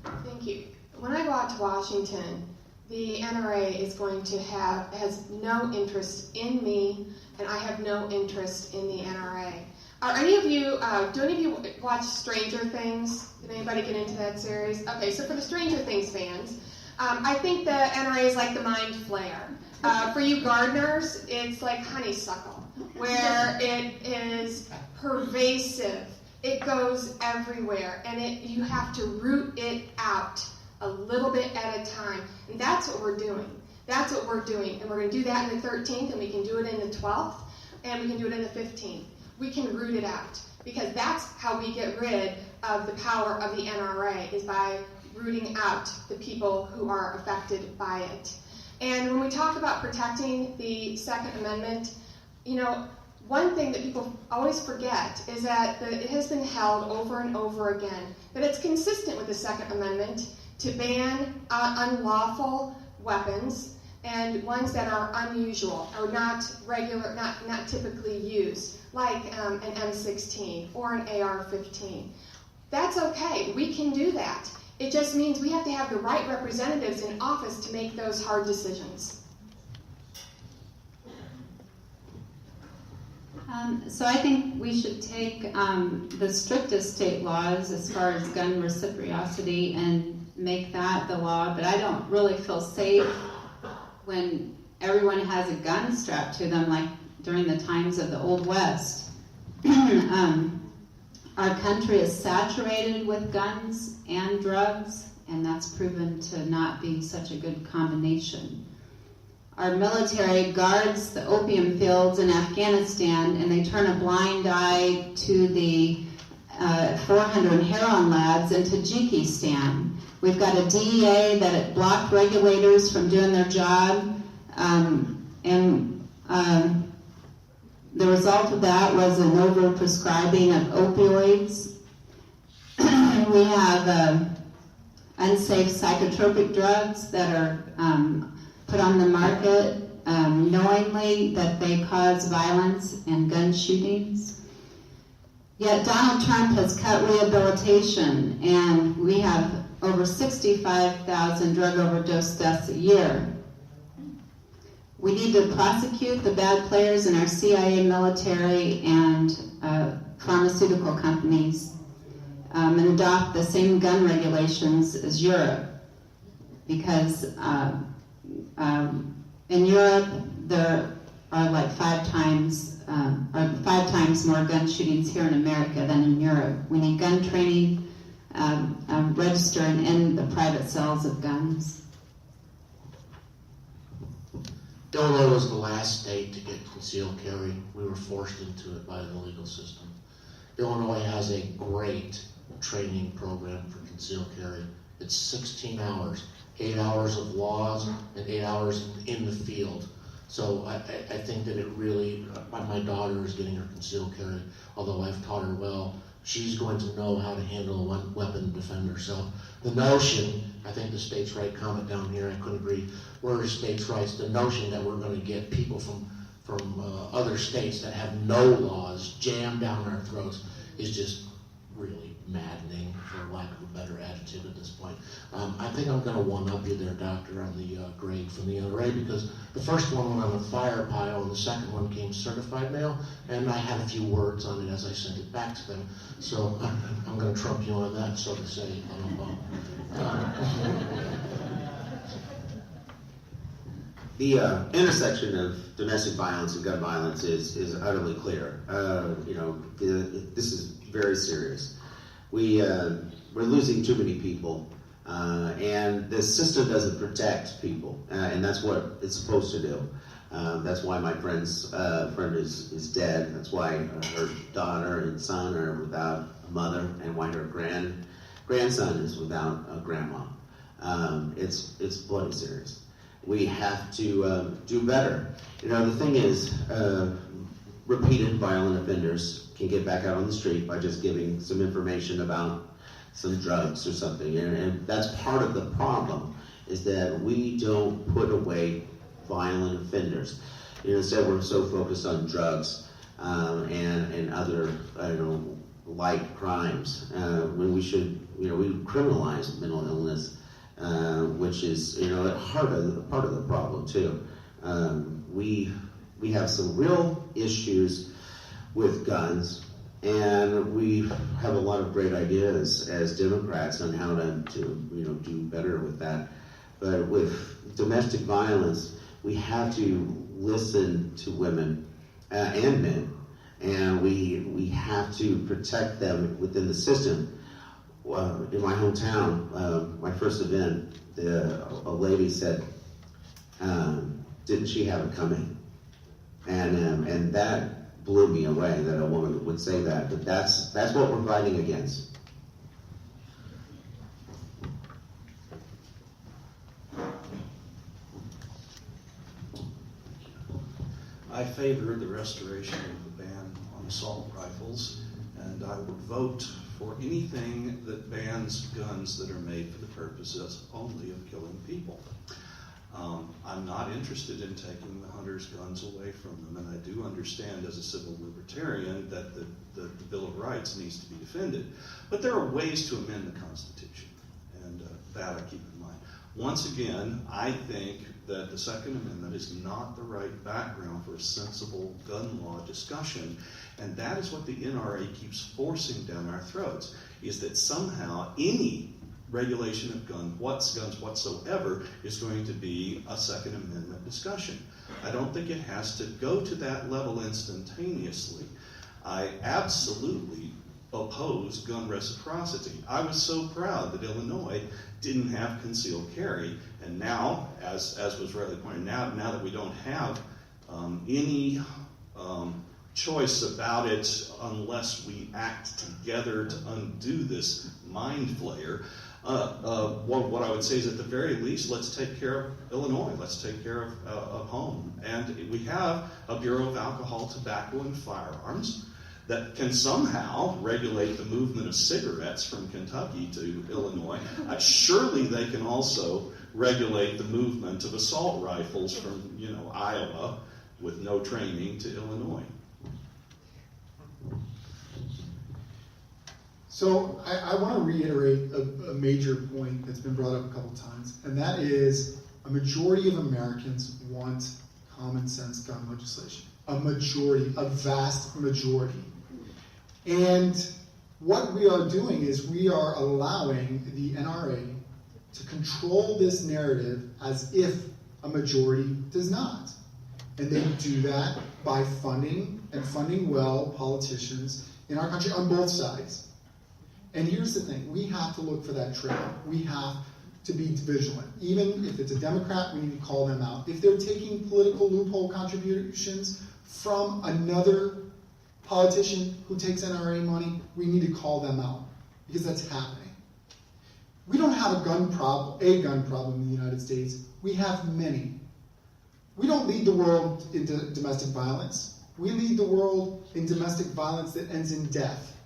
Thank you. When I go out to Washington, the NRA has no interest in me, and I have no interest in the NRA. Do any of you watch Stranger Things? Did anybody get into that series? Okay, so for the Stranger Things fans, I think the NRA is like the Mind Flayer. For you gardeners, it's like honeysuckle, where it is pervasive. It goes everywhere, and you have to root it out a little bit at a time. And that's what we're doing. That's what we're doing. And we're going to do that in the 13th, and we can do it in the 12th, and we can do it in the 15th. We can root it out, because that's how we get rid of the power of the NRA, is by rooting out the people who are affected by it. And when we talk about protecting the Second Amendment, one thing that people always forget is that it has been held over and over again that it's consistent with the Second Amendment to ban unlawful weapons and ones that are unusual or not regular, not typically used, like an M16 or an AR-15. That's okay. We can do that. It just means we have to have the right representatives in office to make those hard decisions. So I think we should take the strictest state laws as far as gun reciprocity and make that the law, but I don't really feel safe when everyone has a gun strapped to them like during the times of the Old West. Our country is saturated with guns and drugs, and that's proven to not be such a good combination. Our military guards the opium fields in Afghanistan, and they turn a blind eye to the 400 heroin labs in Tajikistan. We've got a DEA that blocked regulators from doing their job, and the result of that was an over-prescribing of opioids. We have unsafe psychotropic drugs that are put on the market knowingly that they cause violence and gun shootings. Yet Donald Trump has cut rehabilitation, and we have over 65,000 drug overdose deaths a year. We need to prosecute the bad players in our CIA, military, and pharmaceutical companies and adopt the same gun regulations as Europe. Because in Europe, there are like 5 times more gun shootings here in America than in Europe. We need gun training, register and end the private sales of guns. Illinois was the last state to get concealed carry. We were forced into it by the legal system. Illinois has a great training program for concealed carry. It's 16 hours, 8 hours of laws and 8 hours in the field. So I think that it really, my daughter is getting her concealed carry, although I've taught her well. She's going to know how to handle a weapon and defend herself. The notion, I think the states' right comment down here, I couldn't agree, where states' rights, the notion that we're going to get people from other states that have no laws jammed down our throats is just really maddening, for lack of a better attitude at this point. I think I'm going to one-up you there, Doctor, on the grade from the NRA, because the first one went on the fire pile, and the second one came certified mail, and I had a few words on it as I sent it back to them. So I'm going to trump you on that, so to say. The intersection of domestic violence and gun violence is utterly clear. This is very serious. We're losing too many people, and the system doesn't protect people, and that's what it's supposed to do. That's why my friend's friend is dead. That's why her daughter and son are without a mother, and why her grandson is without a grandma. It's bloody serious. We have to do better. The thing is, repeated violent offenders can get back out on the street by just giving some information about some drugs or something. And that's part of the problem, is that we don't put away violent offenders. Instead, we're so focused on drugs and other, light crimes, when we should, we criminalize mental illness, which is, part of the problem too. We have some real issues with guns, and we have a lot of great ideas as Democrats on how to do better with that. But with domestic violence, we have to listen to women and men, and we have to protect them within the system. In my hometown, my first event, a lady said, "Didn't she have it coming?" And that blew me away, that a woman would say that. But that's what we're fighting against. I favor the restoration of the ban on assault rifles, and I would vote for anything that bans guns that are made for the purposes only of killing people. I'm not interested in taking the hunters' guns away from them, and I do understand as a civil libertarian that the Bill of Rights needs to be defended. But there are ways to amend the Constitution, and that I keep in mind. Once again, I think that the Second Amendment is not the right background for a sensible gun law discussion, and that is what the NRA keeps forcing down our throats, is that somehow any regulation of guns whatsoever is going to be a Second Amendment discussion. I don't think it has to go to that level instantaneously. I absolutely oppose gun reciprocity. I was so proud that Illinois didn't have concealed carry, and now, as was rightly pointed out, now that we don't have any choice about it unless we act together to undo this mind flayer, what I would say is, at the very least, let's take care of Illinois. Let's take care of home. And we have a Bureau of Alcohol, Tobacco, and Firearms that can somehow regulate the movement of cigarettes from Kentucky to Illinois. Surely they can also regulate the movement of assault rifles from, Iowa with no training to Illinois. So I want to reiterate a major point that's been brought up a couple times, and that is a majority of Americans want common sense gun legislation. A majority, a vast majority. And what we are doing is we are allowing the NRA to control this narrative as if a majority does not. And they do that by funding well politicians in our country on both sides. And here's the thing, we have to look for that trail. We have to be vigilant. Even if it's a Democrat, we need to call them out. If they're taking political loophole contributions from another politician who takes NRA money, we need to call them out, because that's happening. We don't have a gun problem in the United States. We have many. We don't lead the world in domestic violence. We lead the world in domestic violence that ends in death.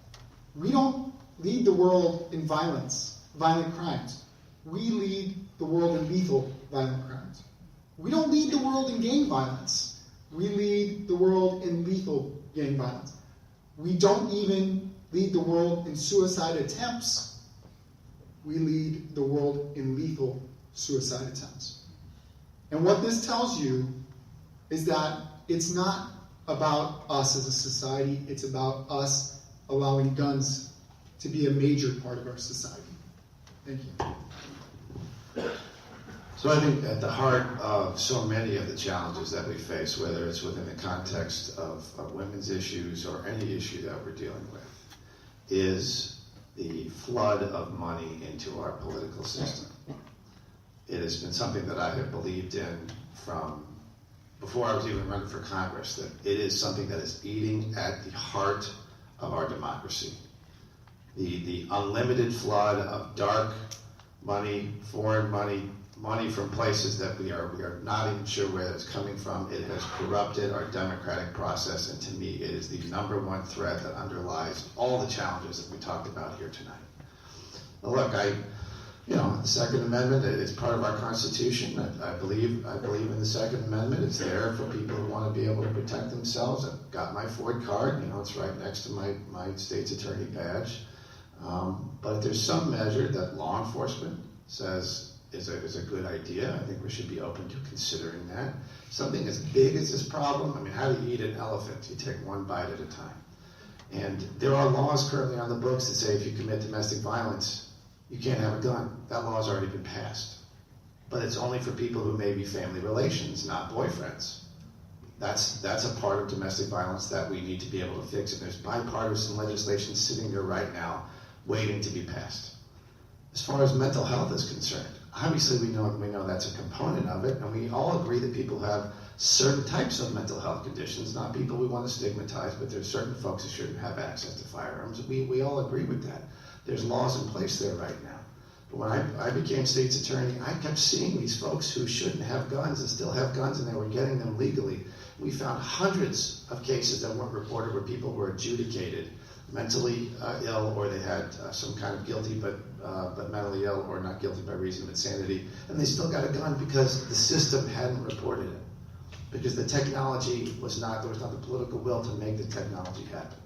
We don't lead the world in violent crimes. We lead the world in lethal violent crimes. We don't lead the world in gang violence. We lead the world in lethal gang violence. We don't even lead the world in suicide attempts. We lead the world in lethal suicide attempts. And what this tells you is that it's not about us as a society, it's about us allowing guns to be a major part of our society. Thank you. So I think at the heart of so many of the challenges that we face, whether it's within the context of women's issues or any issue that we're dealing with, is the flood of money into our political system. It has been something that I have believed in from before I was even running for Congress, that it is something that is eating at the heart of our democracy. The unlimited flood of dark money, foreign money, money from places that we are not even sure where it's coming from. It has corrupted our democratic process, and to me, it is the number one threat that underlies all the challenges that we talked about here tonight. Now, look, the Second Amendment is part of our Constitution. I believe in the Second Amendment. It's there for people who want to be able to protect themselves. I've got my Ford card. It's right next to my state's attorney badge. But there's some measure that law enforcement says is a good idea. I think we should be open to considering that. Something as big as this problem, how do you eat an elephant? You take one bite at a time. And there are laws currently on the books that say if you commit domestic violence, you can't have a gun. That law has already been passed. But it's only for people who may be family relations, not boyfriends. That's a part of domestic violence that we need to be able to fix. And there's bipartisan legislation sitting there right now waiting to be passed. As far as mental health is concerned, obviously we know that's a component of it, and we all agree that people have certain types of mental health conditions, not people we want to stigmatize, but there's certain folks who shouldn't have access to firearms. We all agree with that. There's laws in place there right now. But when I became state's attorney, I kept seeing these folks who shouldn't have guns and still have guns, and they were getting them legally. We found hundreds of cases that weren't reported where people were adjudicated mentally ill, or they had some kind of guilty but mentally ill, or not guilty by reason of insanity, and they still got a gun because the system hadn't reported it, because the technology there was not the political will to make the technology happen.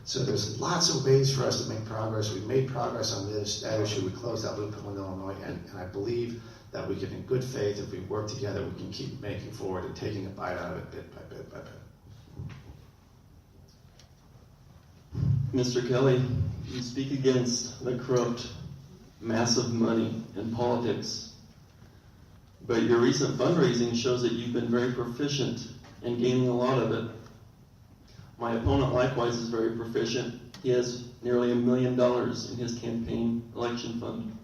So there's lots of ways for us to make progress. We've made progress on that issue. We closed that loophole in Illinois, and I believe that we can, in good faith, if we work together, we can keep making forward and taking a bite out of it bit by bit by bit. Mr. Kelly, you speak against the corrupt, massive money in politics, but your recent fundraising shows that you've been very proficient in gaining a lot of it. My opponent likewise is very proficient. He has nearly $1 million in his campaign election fund.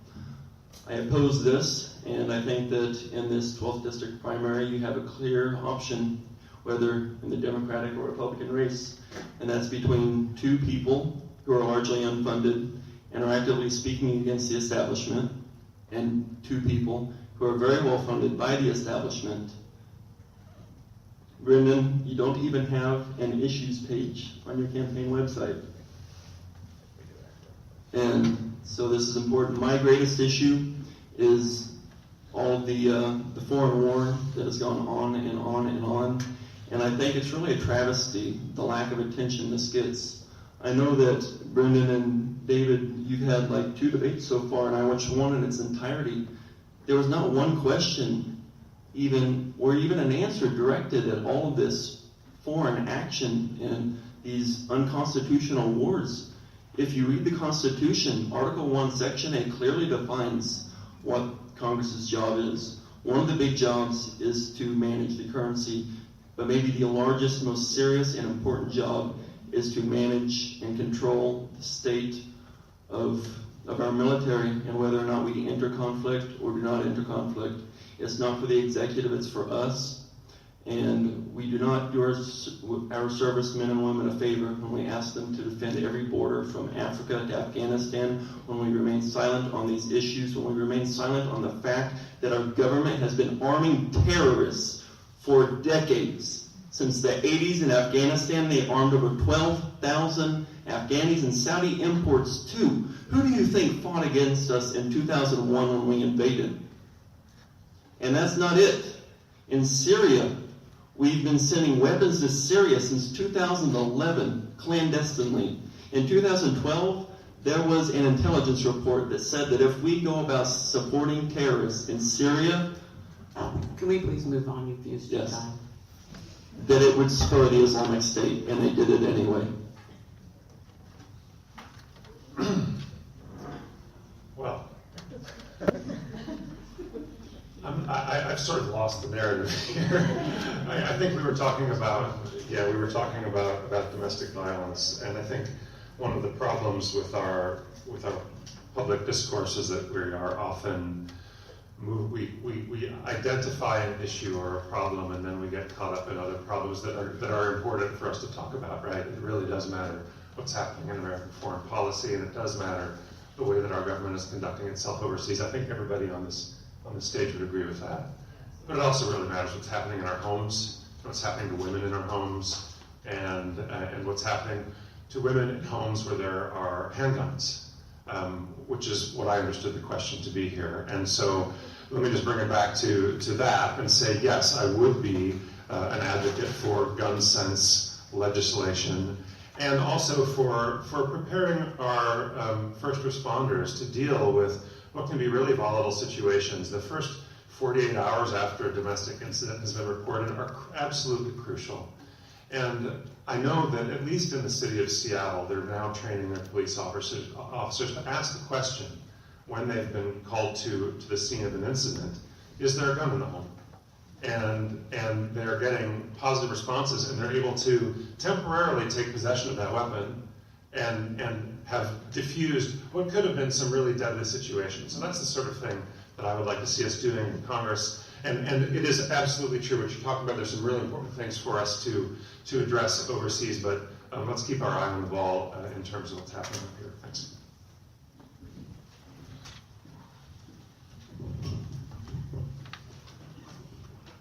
I oppose this, and I think that in this 12th district primary you have a clear option, whether in the Democratic or Republican race, and that's between two people who are largely unfunded and are actively speaking against the establishment, and two people who are very well funded by the establishment. Brendan, you don't even have an issues page on your campaign website. And so this is important. My greatest issue is all the foreign war that has gone on and on and on. And I think it's really a travesty, the lack of attention this gets. I know that Brendan and David, you've had like 2 debates so far, and I watched one in its entirety. There was not one question or even an answer directed at all of this foreign action and these unconstitutional wars. If you read the Constitution, Article 1, Section 8 clearly defines what Congress's job is. One of the big jobs is to manage the currency, but maybe the largest, most serious and important job is to manage and control the state of our military and whether or not we enter conflict or do not enter conflict. It's not for the executive, it's for us. And we do not do our servicemen and women a favor when we ask them to defend every border from Africa to Afghanistan, when we remain silent on these issues, when we remain silent on the fact that our government has been arming terrorists for decades. Since the 80s in Afghanistan, they armed over 12,000 Afghanis and Saudi imports too. Who do you think fought against us in 2001 when we invaded? And that's not it. In Syria, we've been sending weapons to Syria since 2011, clandestinely. In 2012, there was an intelligence report that said that if we go about supporting terrorists in Syria... Can we please move on? You've used your time. That it would spur the Islamic State, and they did it anyway. Well, I've sort of lost the narrative here. I think we were talking about domestic violence, and I think one of the problems with our public discourse is that we are often we identify an issue or a problem, and then we get caught up in other problems that are important for us to talk about. Right? It really does matter what's happening in American foreign policy, and it does matter the way that our government is conducting itself overseas. I think everybody on this stage would agree with that. But it also really matters what's happening in our homes, what's happening to women in our homes, and what's happening to women in homes where there are handguns, which is what I understood the question to be here. And so let me just bring it back to that and say, yes, I would be an advocate for gun sense legislation, and also for preparing our first responders to deal with what can be really volatile situations. The first 48 hours after a domestic incident has been reported are absolutely crucial. And I know that at least in the city of Seattle, they're now training their police officers to ask the question when they've been called to the scene of an incident, is there a gun in the home? And they're getting positive responses, and they're able to temporarily take possession of that weapon and have diffused what could have been some really deadly situations. So that's the sort of thing that I would like to see us doing in Congress. And it is absolutely true what you're talking about. There's some really important things for us to address overseas, but let's keep our eye on the ball in terms of what's happening up here. Thanks.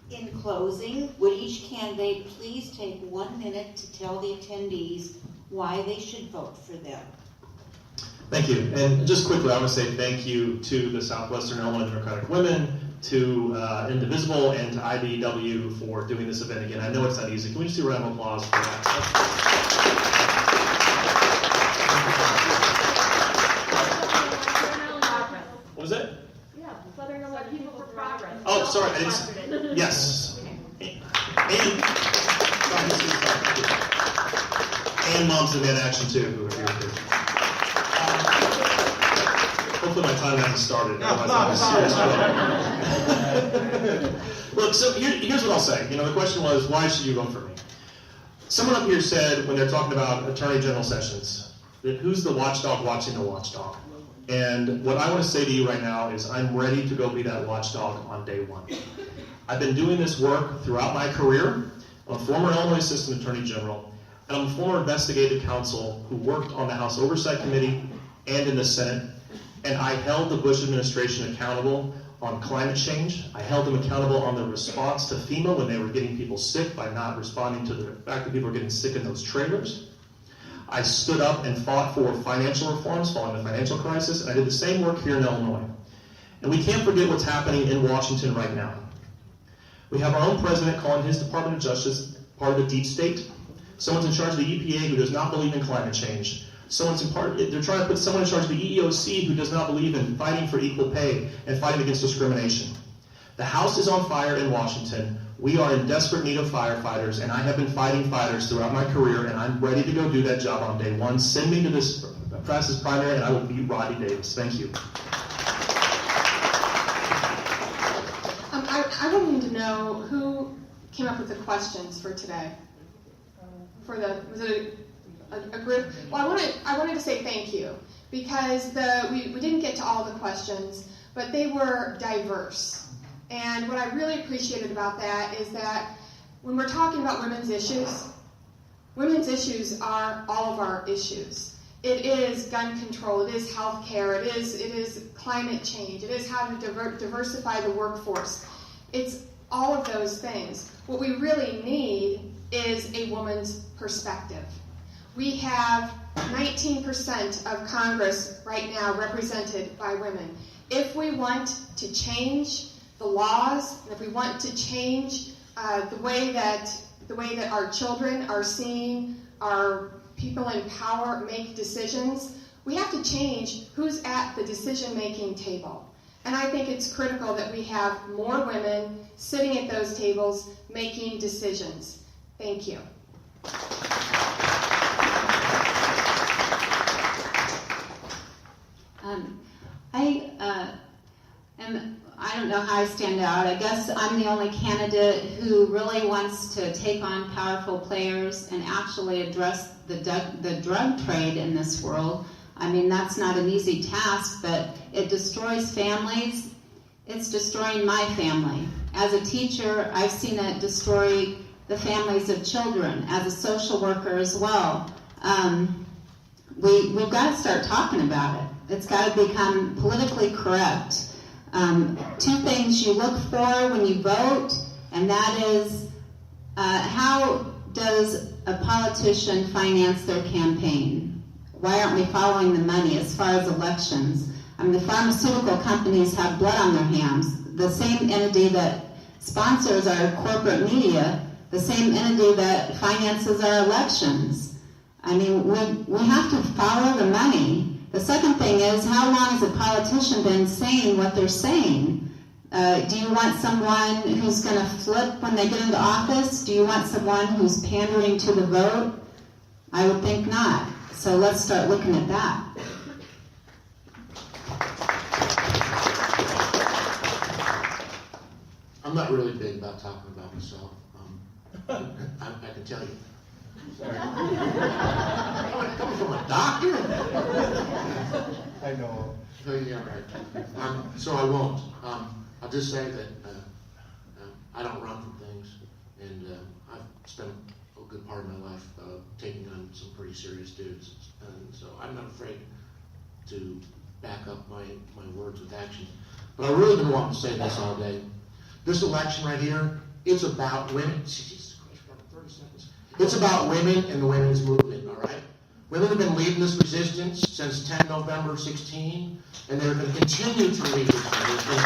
In closing, would each candidate please take 1 minute to tell the attendees why they should vote for them? Thank you. And just quickly, I want to say thank you to the Southwestern Illinois Democratic Women, to Indivisible, and to IBEW for doing this event again. I know it's not easy. Can we just do a round of applause for that? What was it? Yeah, Southern Illinois People for Progress. Oh, sorry. Yes. And Moms Demand Action too, who are here too. Hopefully my time hasn't started. Otherwise I'm serious. Look, so here's what I'll say. The question was, why should you vote for me? Someone up here said, when they're talking about Attorney General Sessions, that who's the watchdog watching the watchdog? And what I want to say to you right now is I'm ready to go be that watchdog on day one. I've been doing this work throughout my career. I'm a former Illinois Assistant Attorney General, and I'm a former investigative counsel who worked on the House Oversight Committee and in the Senate. And I held the Bush administration accountable on climate change. I held them accountable on the response to FEMA when they were getting people sick by not responding to the fact that people were getting sick in those trailers. I stood up and fought for financial reforms following the financial crisis, and I did the same work here in Illinois. And we can't forget what's happening in Washington right now. We have our own president calling his Department of Justice part of the deep state. Someone's in charge of the EPA who does not believe in climate change. They're trying to put someone in charge of the EEOC who does not believe in fighting for equal pay and fighting against discrimination. The House is on fire in Washington. We are in desperate need of firefighters, and I have been fighting fighters throughout my career, and I'm ready to go do that job on day one. Send me to this practice primary, and I will beat Rodney Davis. Thank you. I wanted to know who came up with the questions for today. Was it a group? Well, I wanted to say thank you, because we didn't get to all the questions, but they were diverse. And what I really appreciated about that is that when we're talking about women's issues are all of our issues. It is gun control, it is health care, it is climate change, it is how to diversify the workforce. It's all of those things. What we really need is a woman's perspective. We have 19% of Congress right now represented by women. If we want to change the laws, and if we want to change the way that our children are seeing our people in power make decisions, we have to change who's at the decision-making table. And I think it's critical that we have more women sitting at those tables making decisions. Thank you. I am I don't know how I stand out. I guess I'm the only candidate who really wants to take on powerful players and actually address the drug trade in this world. I mean, that's not an easy task, but it destroys families. It's destroying my family. As a teacher, I've seen it destroy the families of children. As a social worker as well, we've got to start talking about it. It's got to become politically correct. Two things you look for when you vote, and that is how does a politician finance their campaign? Why aren't we following the money as far as elections? I mean, the pharmaceutical companies have blood on their hands. The same entity that sponsors our corporate media, the same entity that finances our elections. I mean, we have to follow the money. The second thing is, how long has a politician been saying what they're saying? Do you want someone who's going to flip when they get into office? Do you want someone who's pandering to the vote? I would think not. So let's start looking at that. I'm not really big about talking about myself. I can tell you. Sorry. Coming from a doctor? I know. Oh, yeah, right. So I won't. I'll just say that I don't run from things, and I've spent a good part of my life taking on some pretty serious dudes, and so I'm not afraid to back up my words with action. But I really been wanting to say this all day. This election right here, it's about women. Jesus Christ, we've got 30 seconds. It's about women and the women's movement, all right? Women have been leading this resistance since 10 November 16, and they're going to continue to lead this resistance.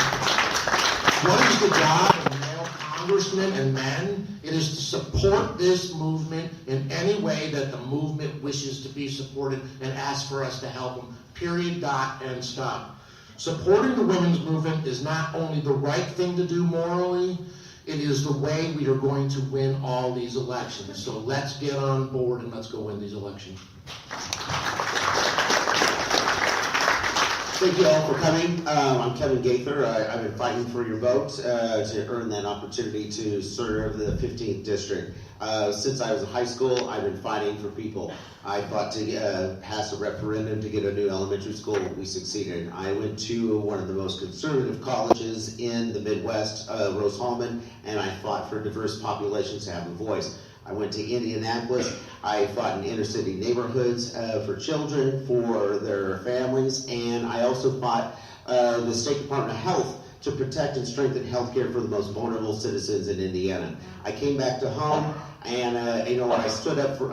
What is the job of male congressmen and men? It is to support this movement in any way that the movement wishes to be supported and ask for us to help them. Period, dot, and stop. Supporting the women's movement is not only the right thing to do morally, it is the way we are going to win all these elections. So let's get on board and let's go win these elections. Thank you all for coming. I'm Kevin Gaither. I've been fighting for your vote to earn that opportunity to serve the 15th district. Since I was in high school, I've been fighting for people. I fought to pass a referendum to get a new elementary school. We succeeded. I went to one of the most conservative colleges in the Midwest, Rose-Hulman, and I fought for diverse populations to have a voice. I went to Indianapolis. I fought in inner city neighborhoods for children, for their families, and I also fought the State Department of Health to protect and strengthen health care for the most vulnerable citizens in Indiana. I came back to home, and I stood up for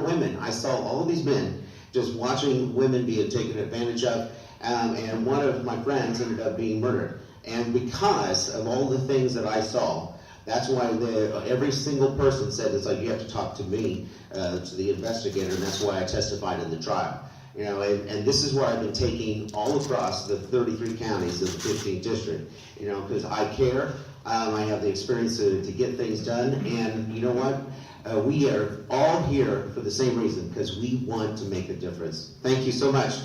women. I saw all of these men just watching women being taken advantage of, and one of my friends ended up being murdered. And because of all the things that I saw, that's why every single person said, it's like, you have to talk to me, to the investigator, and that's why I testified in the trial. And this is what I've been taking all across the 33 counties of the 15th district, because I care. I have the experience to get things done, and you know what? We are all here for the same reason, because we want to make a difference. Thank you so much.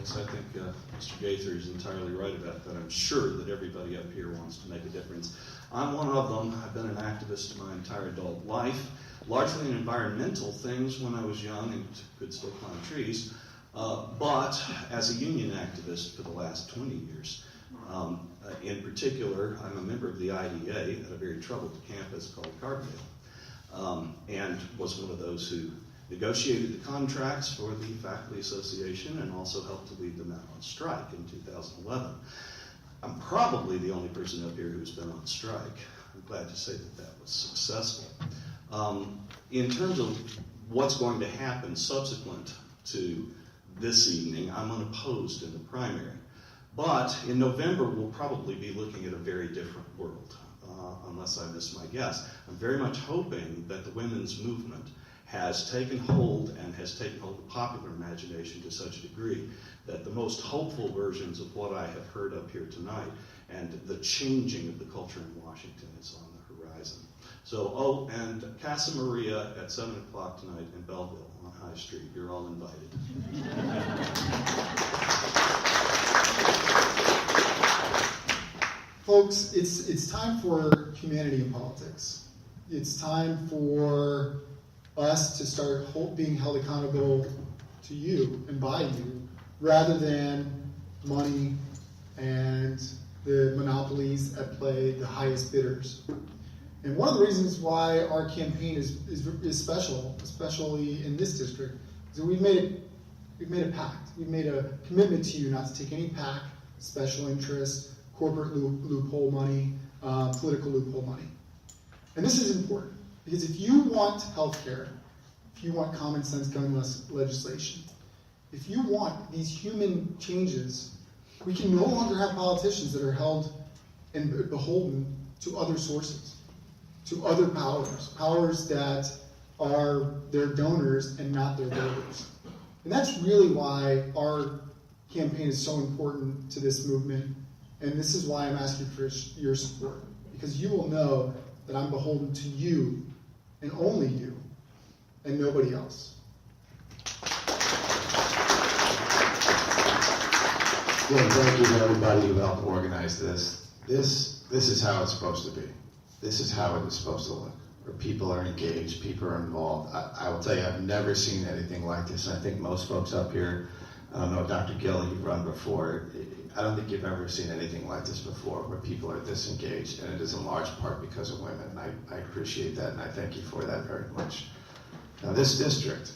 I think Mr. Gaither is entirely right about that. I'm sure that everybody up here wants to make a difference. I'm one of them. I've been an activist my entire adult life, largely in environmental things when I was young and could still climb trees, but as a union activist for the last 20 years. In particular, I'm a member of the IDA at a very troubled campus called Carbondale, and was one of those who negotiated the contracts for the Faculty Association and also helped to lead them out on strike in 2011. I'm probably the only person up here who's been on strike. I'm glad to say that was successful. In terms of what's going to happen subsequent to this evening, I'm unopposed in the primary. But in November, we'll probably be looking at a very different world, unless I miss my guess. I'm very much hoping that the women's movement has taken hold and has taken hold of the popular imagination to such a degree that the most hopeful versions of what I have heard up here tonight and the changing of the culture in Washington is on the horizon. So, oh, and Casa Maria at 7 o'clock tonight in Belleville on High Street. You're all invited. Folks, it's time for humanity in politics. It's time for us to start being held accountable to you and by you, rather than money and the monopolies at play, the highest bidders. And one of the reasons why our campaign is special, especially in this district, is that we've made a pact. We've made a commitment to you not to take any PAC, special interest, corporate loophole money, political loophole money. And this is important, because if you want health care, if you want common sense gun legislation, if you want these human changes, we can no longer have politicians that are held and beholden to other sources, to other powers that are their donors and not their voters. And that's really why our campaign is so important to this movement, and this is why I'm asking for your support, because you will know that I'm beholden to you, and only you, and nobody else. Well, thank you to everybody who helped organize this. This is how it's supposed to be. This is how it is supposed to look, where people are engaged, people are involved. I will tell you, I've never seen anything like this. I think most folks up here, I don't know, Dr. Gill, you've run before. I don't think you've ever seen anything like this before, where people are this engaged, and it is in large part because of women. And I appreciate that, and I thank you for that very much. Now, this district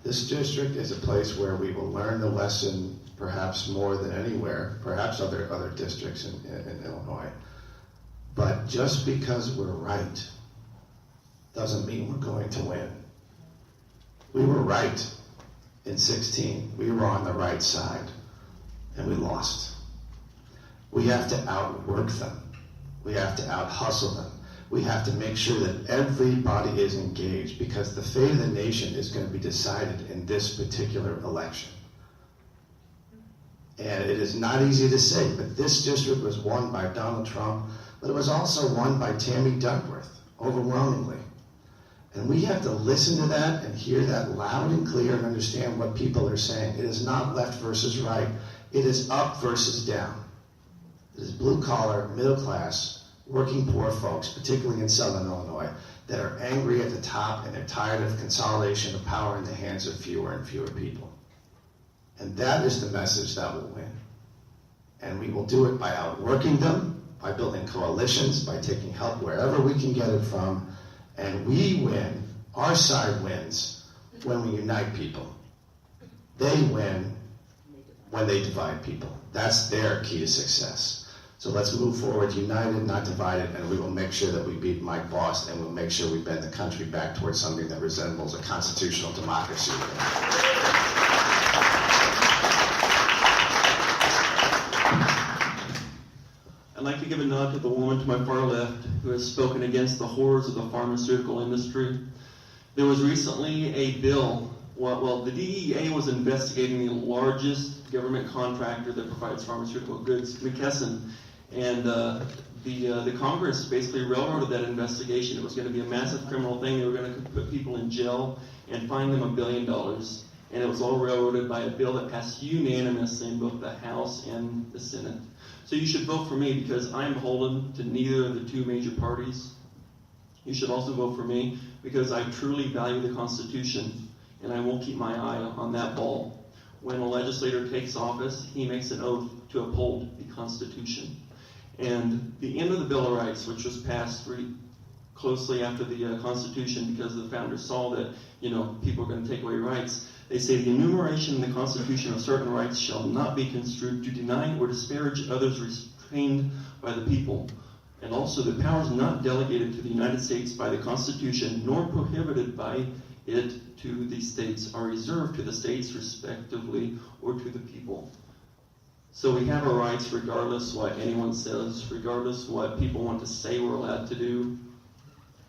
is a place where we will learn the lesson perhaps more than anywhere, perhaps other districts in Illinois. But just because we're right doesn't mean we're going to win. We were right in 16. We were on the right side, and we lost. We have to outwork them. We have to out-hustle them. We have to make sure that everybody is engaged, because the fate of the nation is going to be decided in this particular election. And it is not easy to say, but this district was won by Donald Trump, but it was also won by Tammy Duckworth, overwhelmingly. And we have to listen to that and hear that loud and clear and understand what people are saying. It is not left versus right. It is up versus down. It is blue-collar, middle-class, working poor folks, particularly in Southern Illinois, that are angry at the top, and they're tired of consolidation of power in the hands of fewer and fewer people. And that is the message that will win. And we will do it by outworking them, by building coalitions, by taking help wherever we can get it from. And we win, our side wins, when we unite people. They win when they divide people. That's their key to success. So let's move forward united, not divided, and we will make sure that we beat Mike Bost, and we'll make sure we bend the country back towards something that resembles a constitutional democracy. I'd like to give a nod to the woman to my far left who has spoken against the horrors of the pharmaceutical industry. There was recently a bill, the DEA was investigating the largest government contractor that provides pharmaceutical goods, McKesson, and the Congress basically railroaded that investigation. It was going to be a massive criminal thing. They were going to put people in jail and fine them $1 billion. And it was all railroaded by a bill that passed unanimously in both the House and the Senate. So you should vote for me, because I'm beholden to neither of the two major parties. You should also vote for me because I truly value the Constitution, and I won't keep my eye on that ball. When a legislator takes office, he makes an oath to uphold the Constitution. And the end of the Bill of Rights, which was passed closely after the Constitution, because the founders saw that, people are going to take away rights. They say the enumeration in the Constitution of certain rights shall not be construed to deny or disparage others restrained by the people. And also the powers not delegated to the United States by the Constitution, nor prohibited by it to the states, are reserved to the states respectively or to the people. So we have our rights regardless what anyone says, regardless what people want to say we're allowed to do.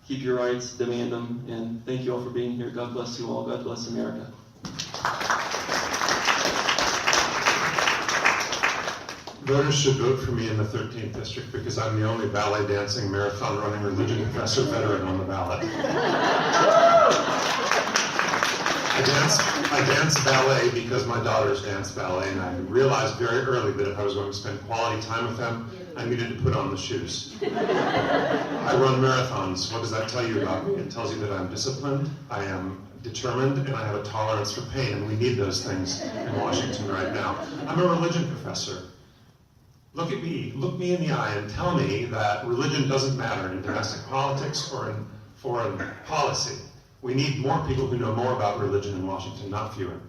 Keep your rights, demand them, and thank you all for being here. God bless you all. God bless America. Voters should vote for me in the 13th district because I'm the only ballet dancing, marathon running religion professor veteran on the ballot. I dance ballet because my daughters dance ballet, and I realized very early that if I was going to spend quality time with them, I needed to put on the shoes. I run marathons. What does that tell you about me? It tells you that I'm disciplined, I am determined, and I have a tolerance for pain, and we need those things in Washington right now. I'm a religion professor. Look at me, look me in the eye and tell me that religion doesn't matter in domestic politics or in foreign policy. We need more people who know more about religion in Washington, not fewer.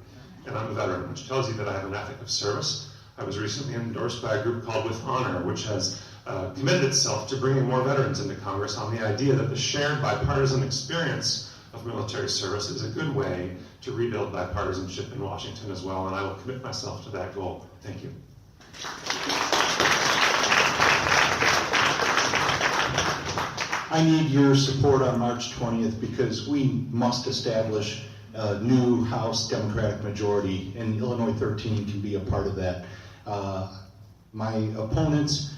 And I'm a veteran, which tells you that I have an ethic of service. I was recently endorsed by a group called With Honor, which has committed itself to bringing more veterans into Congress on the idea that the shared bipartisan experience of military service is a good way to rebuild bipartisanship in Washington as well, and I will commit myself to that goal. Thank you. I need your support on March 20th because we must establish a new House Democratic majority, and Illinois 13 can be a part of that. My opponents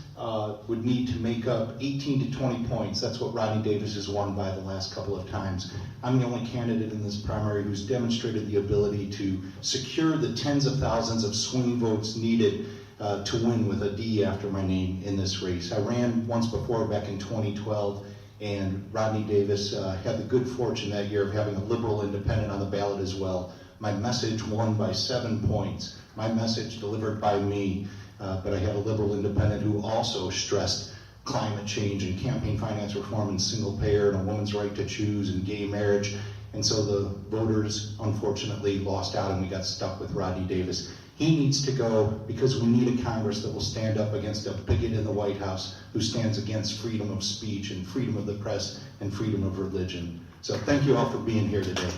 would need to make up 18 to 20 points. That's what Rodney Davis has won by the last couple of times. I'm the only candidate in this primary who's demonstrated the ability to secure the tens of thousands of swing votes needed to win with a D after my name in this race. I ran once before back in 2012, and Rodney Davis had the good fortune that year of having a liberal independent on the ballot as well. My message won by 7 points. My message delivered by me, but I had a liberal independent who also stressed climate change and campaign finance reform and single payer and a woman's right to choose and gay marriage. And so the voters unfortunately lost out and we got stuck with Rodney Davis. He needs to go because we need a Congress that will stand up against a bigot in the White House who stands against freedom of speech and freedom of the press and freedom of religion. So thank you all for being here today.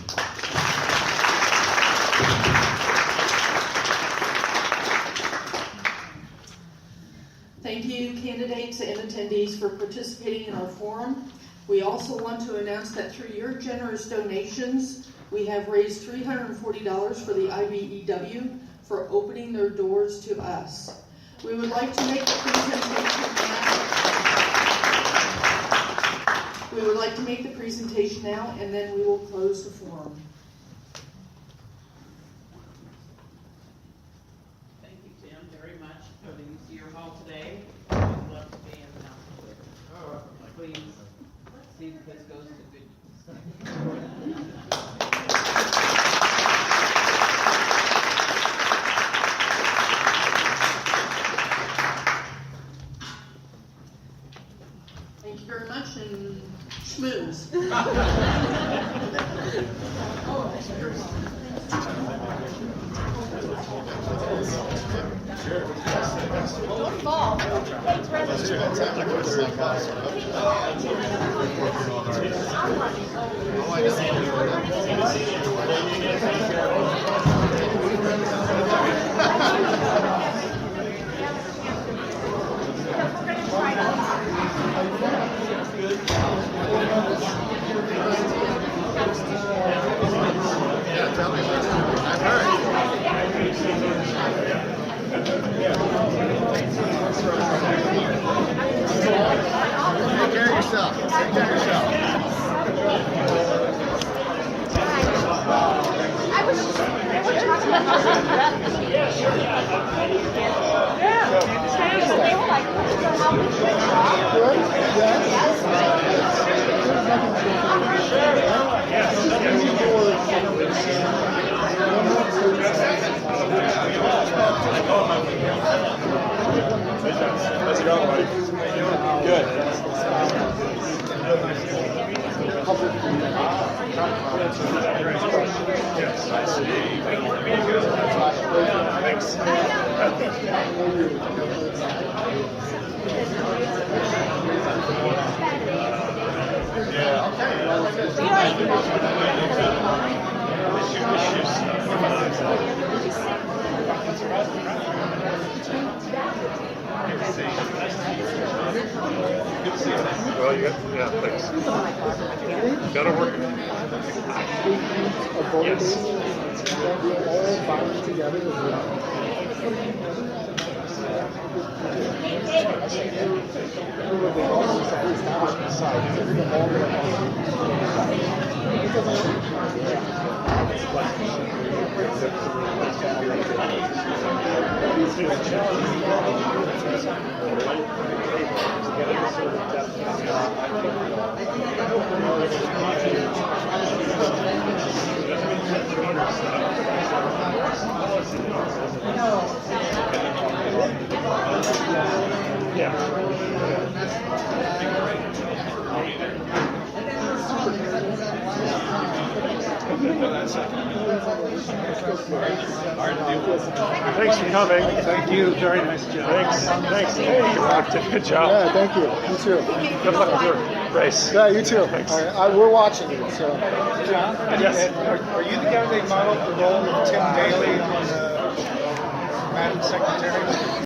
Thank you, candidates and attendees, for participating in our forum. We also want to announce that through your generous donations, we have raised $340 for the IBEW for opening their doors to us. We would like to make the presentation now. We would like to make the presentation now, and then we will close the forum. Thank you, Tim, very much for the use of your hall today. I'd love to be in the house. Please see that this goes to good use. Thank you very much, and schmooze. Don't fall. Thanks, Take care of yourself. Take care of yourself. I was talking about they were like, how much How's it going, buddy? Good. Well, you got, yeah, thanks. Gotta work. Yes. Thanks for coming. Thank you. Very nice job. Thanks. Hey, you rocked it. Good job. Yeah, thank you. You too. Good luck with your race. Yeah, you too. Thanks. All right, we're watching you. So, John, yes. Are you the guy they modeled the role of Tim Daly on the Madam Secretary?